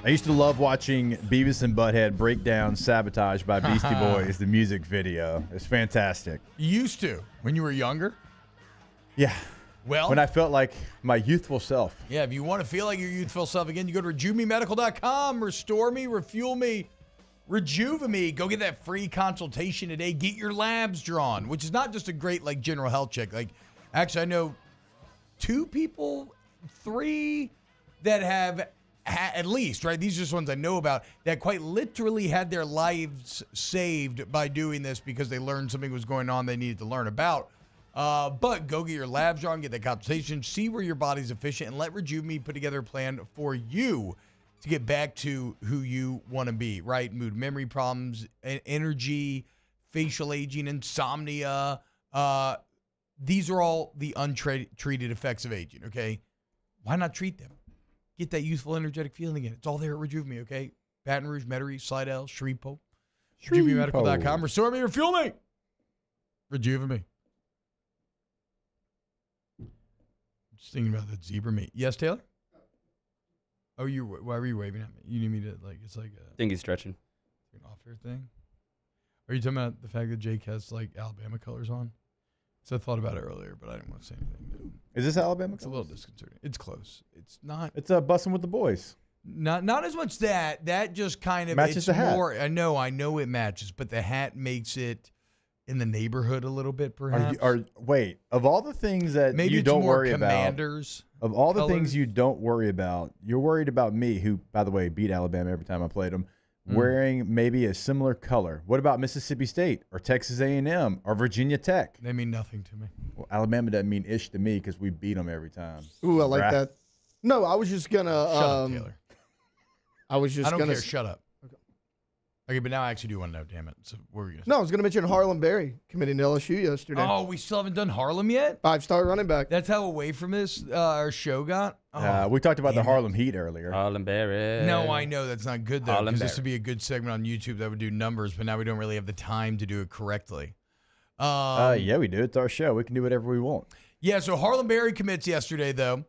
I used to love watching Beavis and Butthead break down Sabotage by Beastie Boys, the music video. It's fantastic. You used to when you were younger? Yeah. Well, when I felt like my youthful self. Yeah, if you want to feel like your youthful self again, you go to RejuveMeMedical.com. Restore me, refuel me, Rejuve me. Go get that free consultation today. Get your labs drawn, which is not just a great like general health check. Like, actually, I know 2 people, 3 that have at least, right? These are just ones I know about that quite literally had their lives saved by doing this because they learned something was going on they needed to learn about. But go get your labs drawn, get that consultation, see where your body's efficient, and let Rejuve me put together a plan for you to get back to who you want to be, right? Mood, memory problems, energy, facial aging, insomnia. These are all the untreated effects of aging, okay? Why not treat them? Get that youthful, energetic feeling again. It's all there at Rejuve me, okay? Baton Rouge, Metairie, Slidell, Shreveport. RejuveMeMedical.com. Restore me, refuel me. Rejuve me. Just thinking about that zebra meat. Yes, Taylor? Oh, why were you waving at me? You need me to, like, it's like I think he's stretching. An off-air thing? Are you talking about the fact that Jake has, like, Alabama colors on? So I thought about it earlier, but I didn't want to say anything new. Is this Alabama? It's a little disconcerting. It's close. It's not. It's Bussin' with the Boys. Not as much that. That just kind of matches it's the hat. More, I know it matches, but the hat makes it in the neighborhood a little bit, perhaps. Wait, of all the things that Maybe you it's don't more worry Commanders about, of all the colors. things you don't worry about, you're worried about me, who, by the way, beat Alabama every time I played them, wearing maybe a similar color. What about Mississippi State or Texas A&M or Virginia Tech? They mean nothing to me. Well, Alabama doesn't mean ish to me because we beat them every time. Ooh, I like Right? that. No, I was just gonna. Shut up, Taylor. I was just I don't gonna. care. Shut up. Okay, but now I actually do want to know. Damn it. So what were you gonna say? No, I was gonna mention Harlem Berry committing to LSU yesterday. Oh, we still haven't done Harlem yet? 5-star running back. That's how away from this our show got? Oh, We talked about the Harlem Heat earlier. Harlem Berry. no, I know that's not good, though, Harlem because this Berry. would be a good segment on YouTube that would do numbers, but now we don't really have the time to do it correctly. Yeah, we do. It's our show. We can do whatever we want. Yeah, so Harlem Berry commits yesterday, though.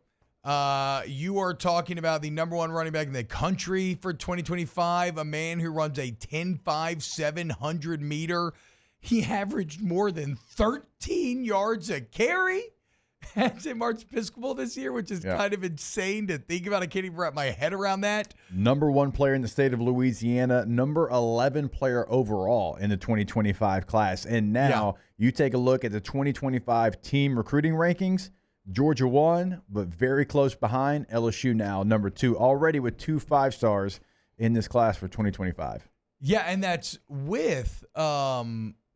You are talking about the number one running back in the country for 2025, a man who runs a 10.5 700 meter. He averaged more than 13 yards a carry at St. Mark's Episcopal this year, which is kind of insane to think about. I can't even wrap my head around that. Number 1 player in the state of Louisiana, number 11 player overall in the 2025 class. And now you take a look at the 2025 team recruiting rankings. Georgia 1, but very close behind. LSU now, number 2, already with 2 5-stars in this class for 2025. Yeah, and that's with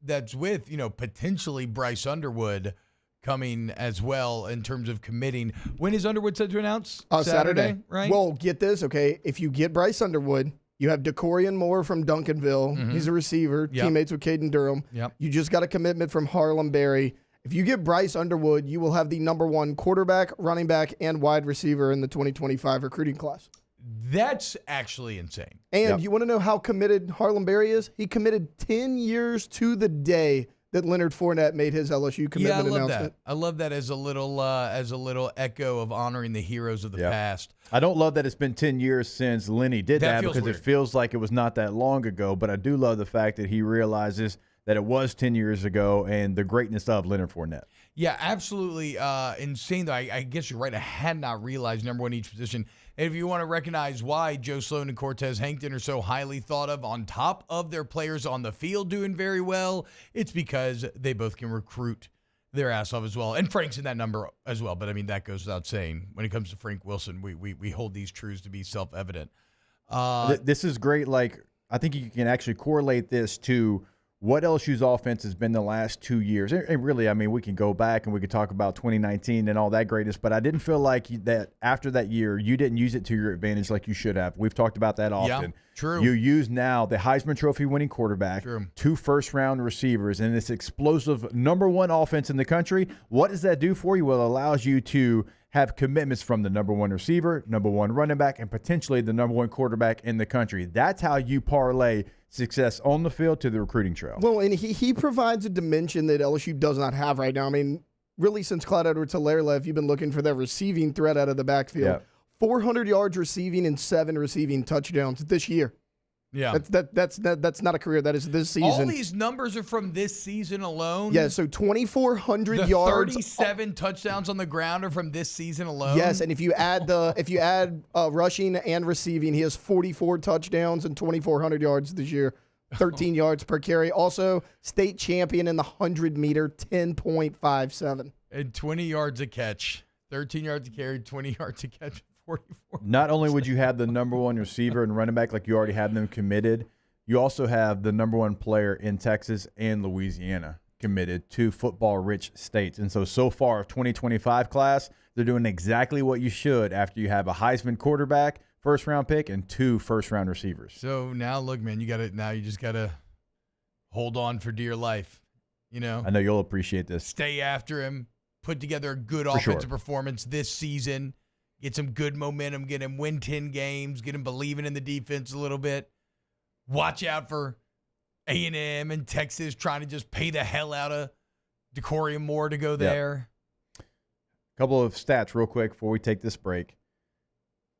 potentially Bryce Underwood coming as well in terms of committing. When is Underwood set to announce? Saturday, right? Well, get this, okay? If you get Bryce Underwood, you have DeCorian Moore from Duncanville. He's a receiver, teammates with Caden Durham. Yep. You just got a commitment from Harlem Berry. If you get Bryce Underwood, you will have the number 1 quarterback, running back, and wide receiver in the 2025 recruiting class. That's actually insane. And you want to know how committed Harlem Berry is? He committed 10 years to the day that Leonard Fournette made his LSU commitment announcement. I love that as a little echo of honoring the heroes of the past. I don't love that it's been 10 years since Lenny did that feels because weird. it feels like it was not that long ago, but I do love the fact that he realizes that it was 10 years ago and the greatness of Leonard Fournette. Yeah, absolutely insane, though. I guess you're right. I had not realized number 1 each position. And if you want to recognize why Joe Sloan and Cortez Hankton are so highly thought of on top of their players on the field doing very well, it's because they both can recruit their ass off as well. And Frank's in that number as well. But, I mean, that goes without saying. When it comes to Frank Wilson, we hold these truths to be self-evident. This is great. Like, I think you can actually correlate this to what LSU's offense has been the last 2 years. And really, I mean, we can go back and we could talk about 2019 and all that greatness, but I didn't feel like that after that year, you didn't use it to your advantage like you should have. We've talked about that often. Yeah, true. You use now the Heisman Trophy winning quarterback, True. 2 first-round receivers, and this explosive number 1 offense in the country. What does that do for you? Well, it allows you to have commitments from the number 1 receiver, number 1 running back, and potentially the number 1 quarterback in the country. That's how you parlay success on the field to the recruiting trail. Well, and he provides a dimension that LSU does not have right now. I mean, really, since Clyde Edwards-Helaire left, you've been looking for that receiving threat out of the backfield. Yeah. 400 yards receiving and 7 receiving touchdowns this year. Yeah. That's not a career. That is this season. All these numbers are from this season alone? Yeah, so 2,400 the yards. 37 touchdowns on the ground are from this season alone? Yes, and if you add rushing and receiving, he has 44 touchdowns and 2,400 yards this year. 13 yards per carry. Also, state champion in the 100-meter, 10.57. And 20 yards a catch. 13 yards a carry, 20 yards a catch, 44. Not only would you have the number 1 receiver and running back like you already have them committed, you also have the number 1 player in Texas and Louisiana committed to football-rich states. And so far, 2025 class, they're doing exactly what you should after you have a Heisman quarterback, first-round pick, and 2 first-round receivers. So now, look, man, you just got to hold on for dear life, you know? I know you'll appreciate this. Stay after him, put together a good For offensive sure. performance this season, get some good momentum, get him win 10 games, get him believing in the defense a little bit. Watch out for A&M and Texas trying to just pay the hell out of DeCorian Moore to go there. A couple of stats real quick before we take this break.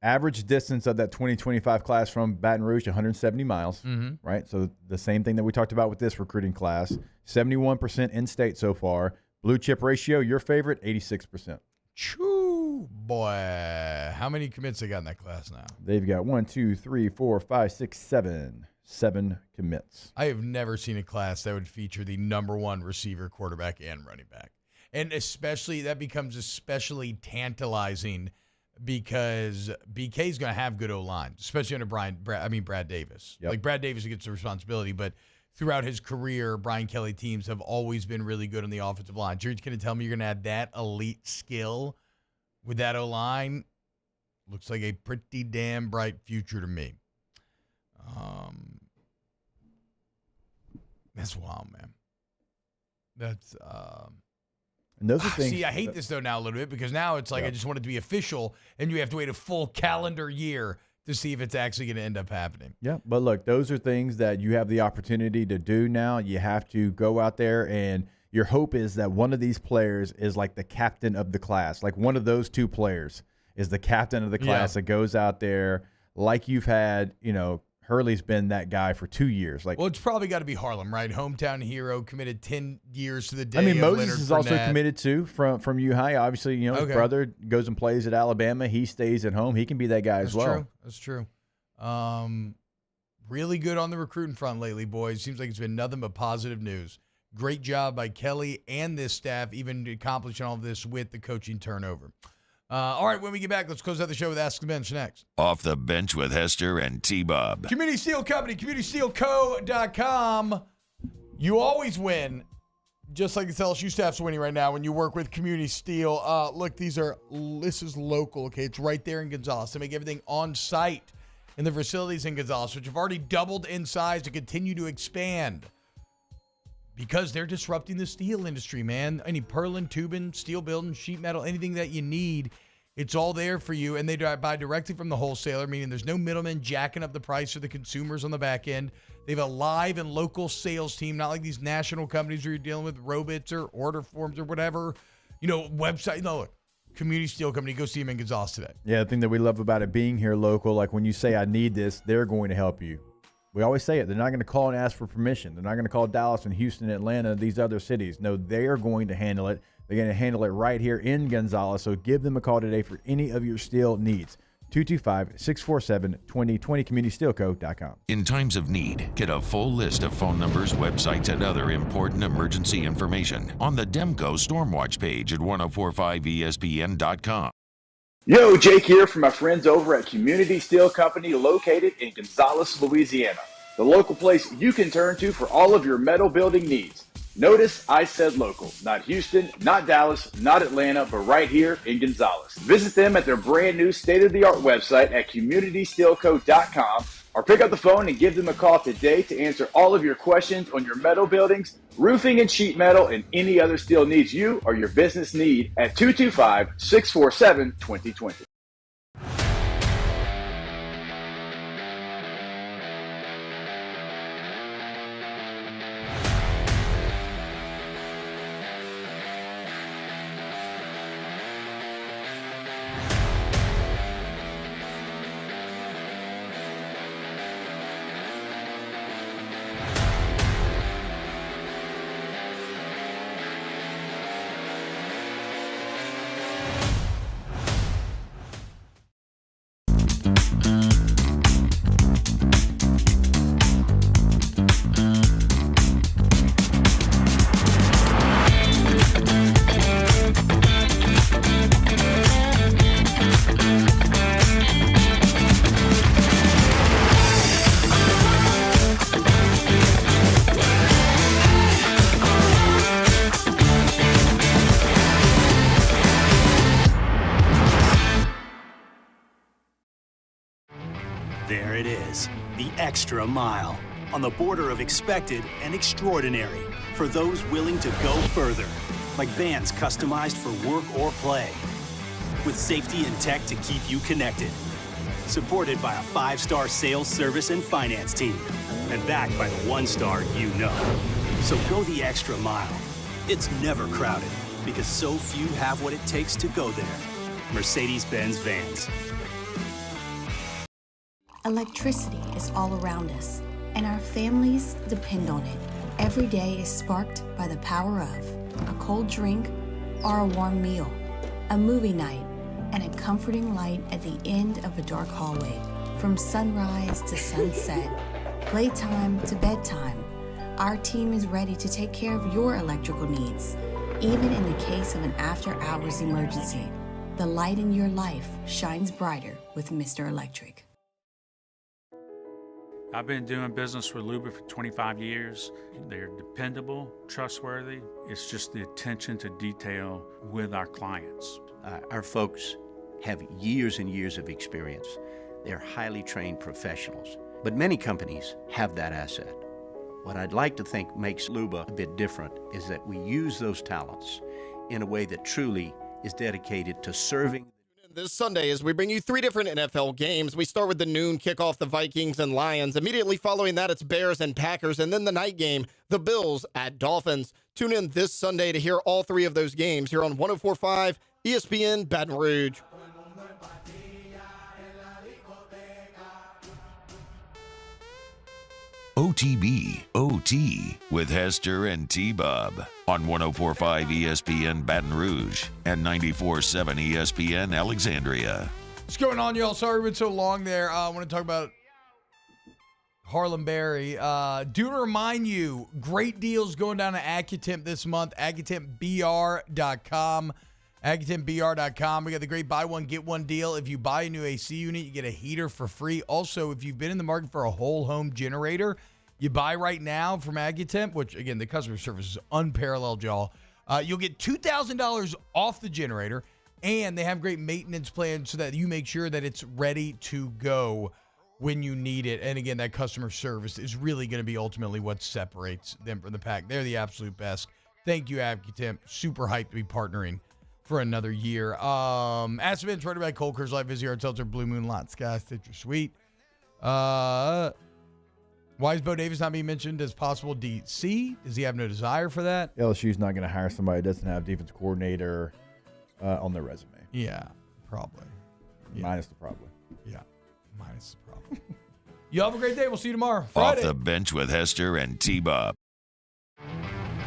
average distance of that 2025 class from Baton Rouge, 170 miles, right? So the same thing that we talked about with this recruiting class. 71% in-state so far. Blue chip ratio, your favorite, 86%. Choo, boy. How many commits they got in that class now? They've got 1, 2, 3, 4, 5, 6, 7. 7 commits. I have never seen a class that would feature the number one receiver, quarterback, and running back. And especially, that becomes especially tantalizing because BK is going to have good O-line, especially under Brad Davis. Yep. Like, Brad Davis gets the responsibility, but throughout his career, Brian Kelly teams have always been really good on the offensive line. You're going to tell me you're going to have that elite skill with that O-line? Looks like a pretty damn bright future to me. That's wild, man. That's and those are things. See, I hate this though now a little bit because now it's like I just want it to be official, and you have to wait a full calendar year to see if it's actually going to end up happening. Yeah, but look, those are things that you have the opportunity to do now. You have to go out there, and your hope is that one of these players is like the captain of the class. Like one of those two players is the captain of the class that goes out there like you've had, Hurley's been that guy for 2 years. Well, it's probably got to be Harlem, right? Hometown hero, committed 10 years to the day. I mean, of Moses Leonard is also Fournette. committed too from U-High. Obviously, his brother goes and plays at Alabama. He stays at home. He can be that guy as well. That's true. Really good on the recruiting front lately, boys. Seems like it's been nothing but positive news. Great job by Kelly and this staff, even accomplishing all of this with the coaching turnover. All right, when we get back, let's close out the show with Ask the Bench next. Off the Bench with Hester and T-Bob. Community Steel Company, CommunitySteelCo.com. You always win, just like the LSU staff's winning right now when you work with Community Steel. Look, this is local, okay? It's right there in Gonzales. They make everything on site in the facilities in Gonzales, which have already doubled in size to continue to expand. Because they're disrupting the steel industry, man. Any purlin, tubing, steel building, sheet metal, anything that you need, it's all there for you. And they buy directly from the wholesaler, meaning there's no middleman jacking up the price for the consumers on the back end. They have a live and local sales team, not like these national companies where you're dealing with robots or order forms or whatever, website. No, look, Community Steel Company, go see them in Gonzales today. Yeah, the thing that we love about it being here local, like when you say, I need this, they're going to help you. We always say it. They're not going to call and ask for permission. They're not going to call Dallas and Houston, Atlanta, these other cities. No, they are going to handle it. They're going to handle it right here in Gonzales. So give them a call today for any of your steel needs. 225-647-2020, CommunitySteelCo.com. In times of need, get a full list of phone numbers, websites, and other important emergency information on the Demco Stormwatch page at 1045ESPN.com. Yo, Jake here from my friends over at Community Steel Company located in Gonzales, Louisiana. The local place you can turn to for all of your metal building needs. Notice I said local, not Houston, not Dallas, not Atlanta, but right here in Gonzales. Visit them at their brand new state-of-the-art website at CommunitySteelCo.com or pick up the phone and give them a call today to answer all of your questions on your metal buildings, roofing and sheet metal, and any other steel needs you or your business need at 225-647-2020. There it is, the extra mile, on the border of expected and extraordinary, for those willing to go further, like vans customized for work or play, with safety and tech to keep you connected, supported by a 5-star sales, service, and finance team, and backed by the 1-star you know. So go the extra mile. It's never crowded, because so few have what it takes to go there. Mercedes-Benz Vans. Electricity is all around us, and our families depend on it. Every day is sparked by the power of a cold drink or a warm meal, a movie night, and a comforting light at the end of a dark hallway. From sunrise to sunset, playtime to bedtime, our team is ready to take care of your electrical needs. Even in the case of an after-hours emergency, the light in your life shines brighter with Mr. Electric. I've been doing business with Luba for 25 years. They're dependable, trustworthy. It's just the attention to detail with our clients. Our folks have years and years of experience. They're highly trained professionals. But many companies have that asset. What I'd like to think makes Luba a bit different is that we use those talents in a way that truly is dedicated to serving. This Sunday, as we bring you 3 different NFL games, we start with the noon kickoff, the Vikings and Lions. Immediately following that, it's Bears and Packers. And then the night game, the Bills at Dolphins. Tune in this Sunday to hear all 3 of those games here on 104.5 ESPN Baton Rouge. OTB OT with Hester and T-Bob on 104.5 ESPN Baton Rouge and 94.7 ESPN Alexandria. What's going on, y'all? Sorry we've been so long there. I want to talk about Harlem Berry. Do remind you, great deals going down to Accutemp this month. AccutempBR.com. AccutempBR.com. We got the great buy one, get one deal. If you buy a new AC unit, you get a heater for free. Also, if you've been in the market for a whole home generator, you buy right now from Accutemp, which, again, the customer service is unparalleled, y'all. You'll get $2,000 off the generator, and they have great maintenance plans so that you make sure that it's ready to go when you need it. And, again, that customer service is really going to be ultimately what separates them from the pack. They're the absolute best. Thank you, Accutemp. Super hyped to be partnering for another year. Aspen Bench, right about Cold Curse Life, Vizzy Art Seltzer, Blue Moon, Lot, Sky, Stitcher, Sweet. Why is Bo Davis not being mentioned as possible DC? Does he have no desire for that? LSU's not going to hire somebody that doesn't have defense coordinator on their resume. Yeah, probably. Yeah. Minus the probably. Yeah, minus the probably. You have a great day. We'll see you tomorrow. Friday. Off the Bench with Hester and T-Bob.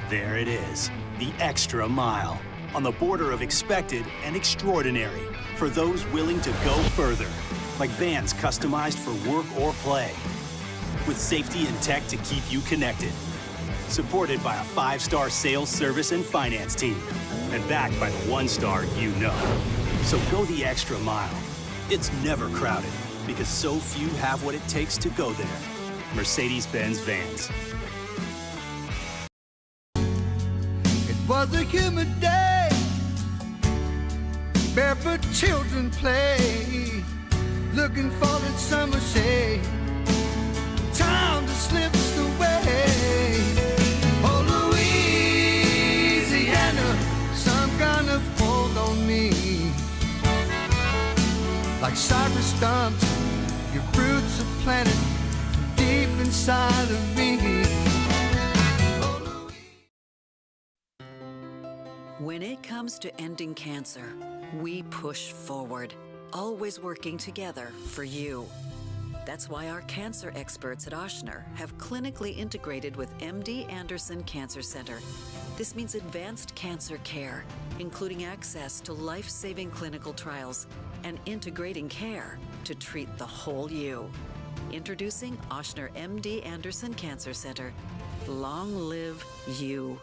There it is, the extra mile. On the border of expected and extraordinary for those willing to go further. Like vans customized for work or play. With safety and tech to keep you connected. Supported by a 5-star sales, service, and finance team. And backed by the 1-star you know. So go the extra mile. It's never crowded because so few have what it takes to go there. Mercedes-Benz Vans. It was a humid day. Barefoot children play, looking for that summer shade. Time just slips away. Oh, Louisiana, some kind of hold on me. Like cypress stumps, your roots are planted deep inside of me. When it comes to ending cancer, we push forward, always working together for you. That's why our cancer experts at Ochsner have clinically integrated with MD Anderson Cancer Center. This means advanced cancer care, including access to life-saving clinical trials and integrating care to treat the whole you. Introducing Ochsner MD Anderson Cancer Center. Long live you.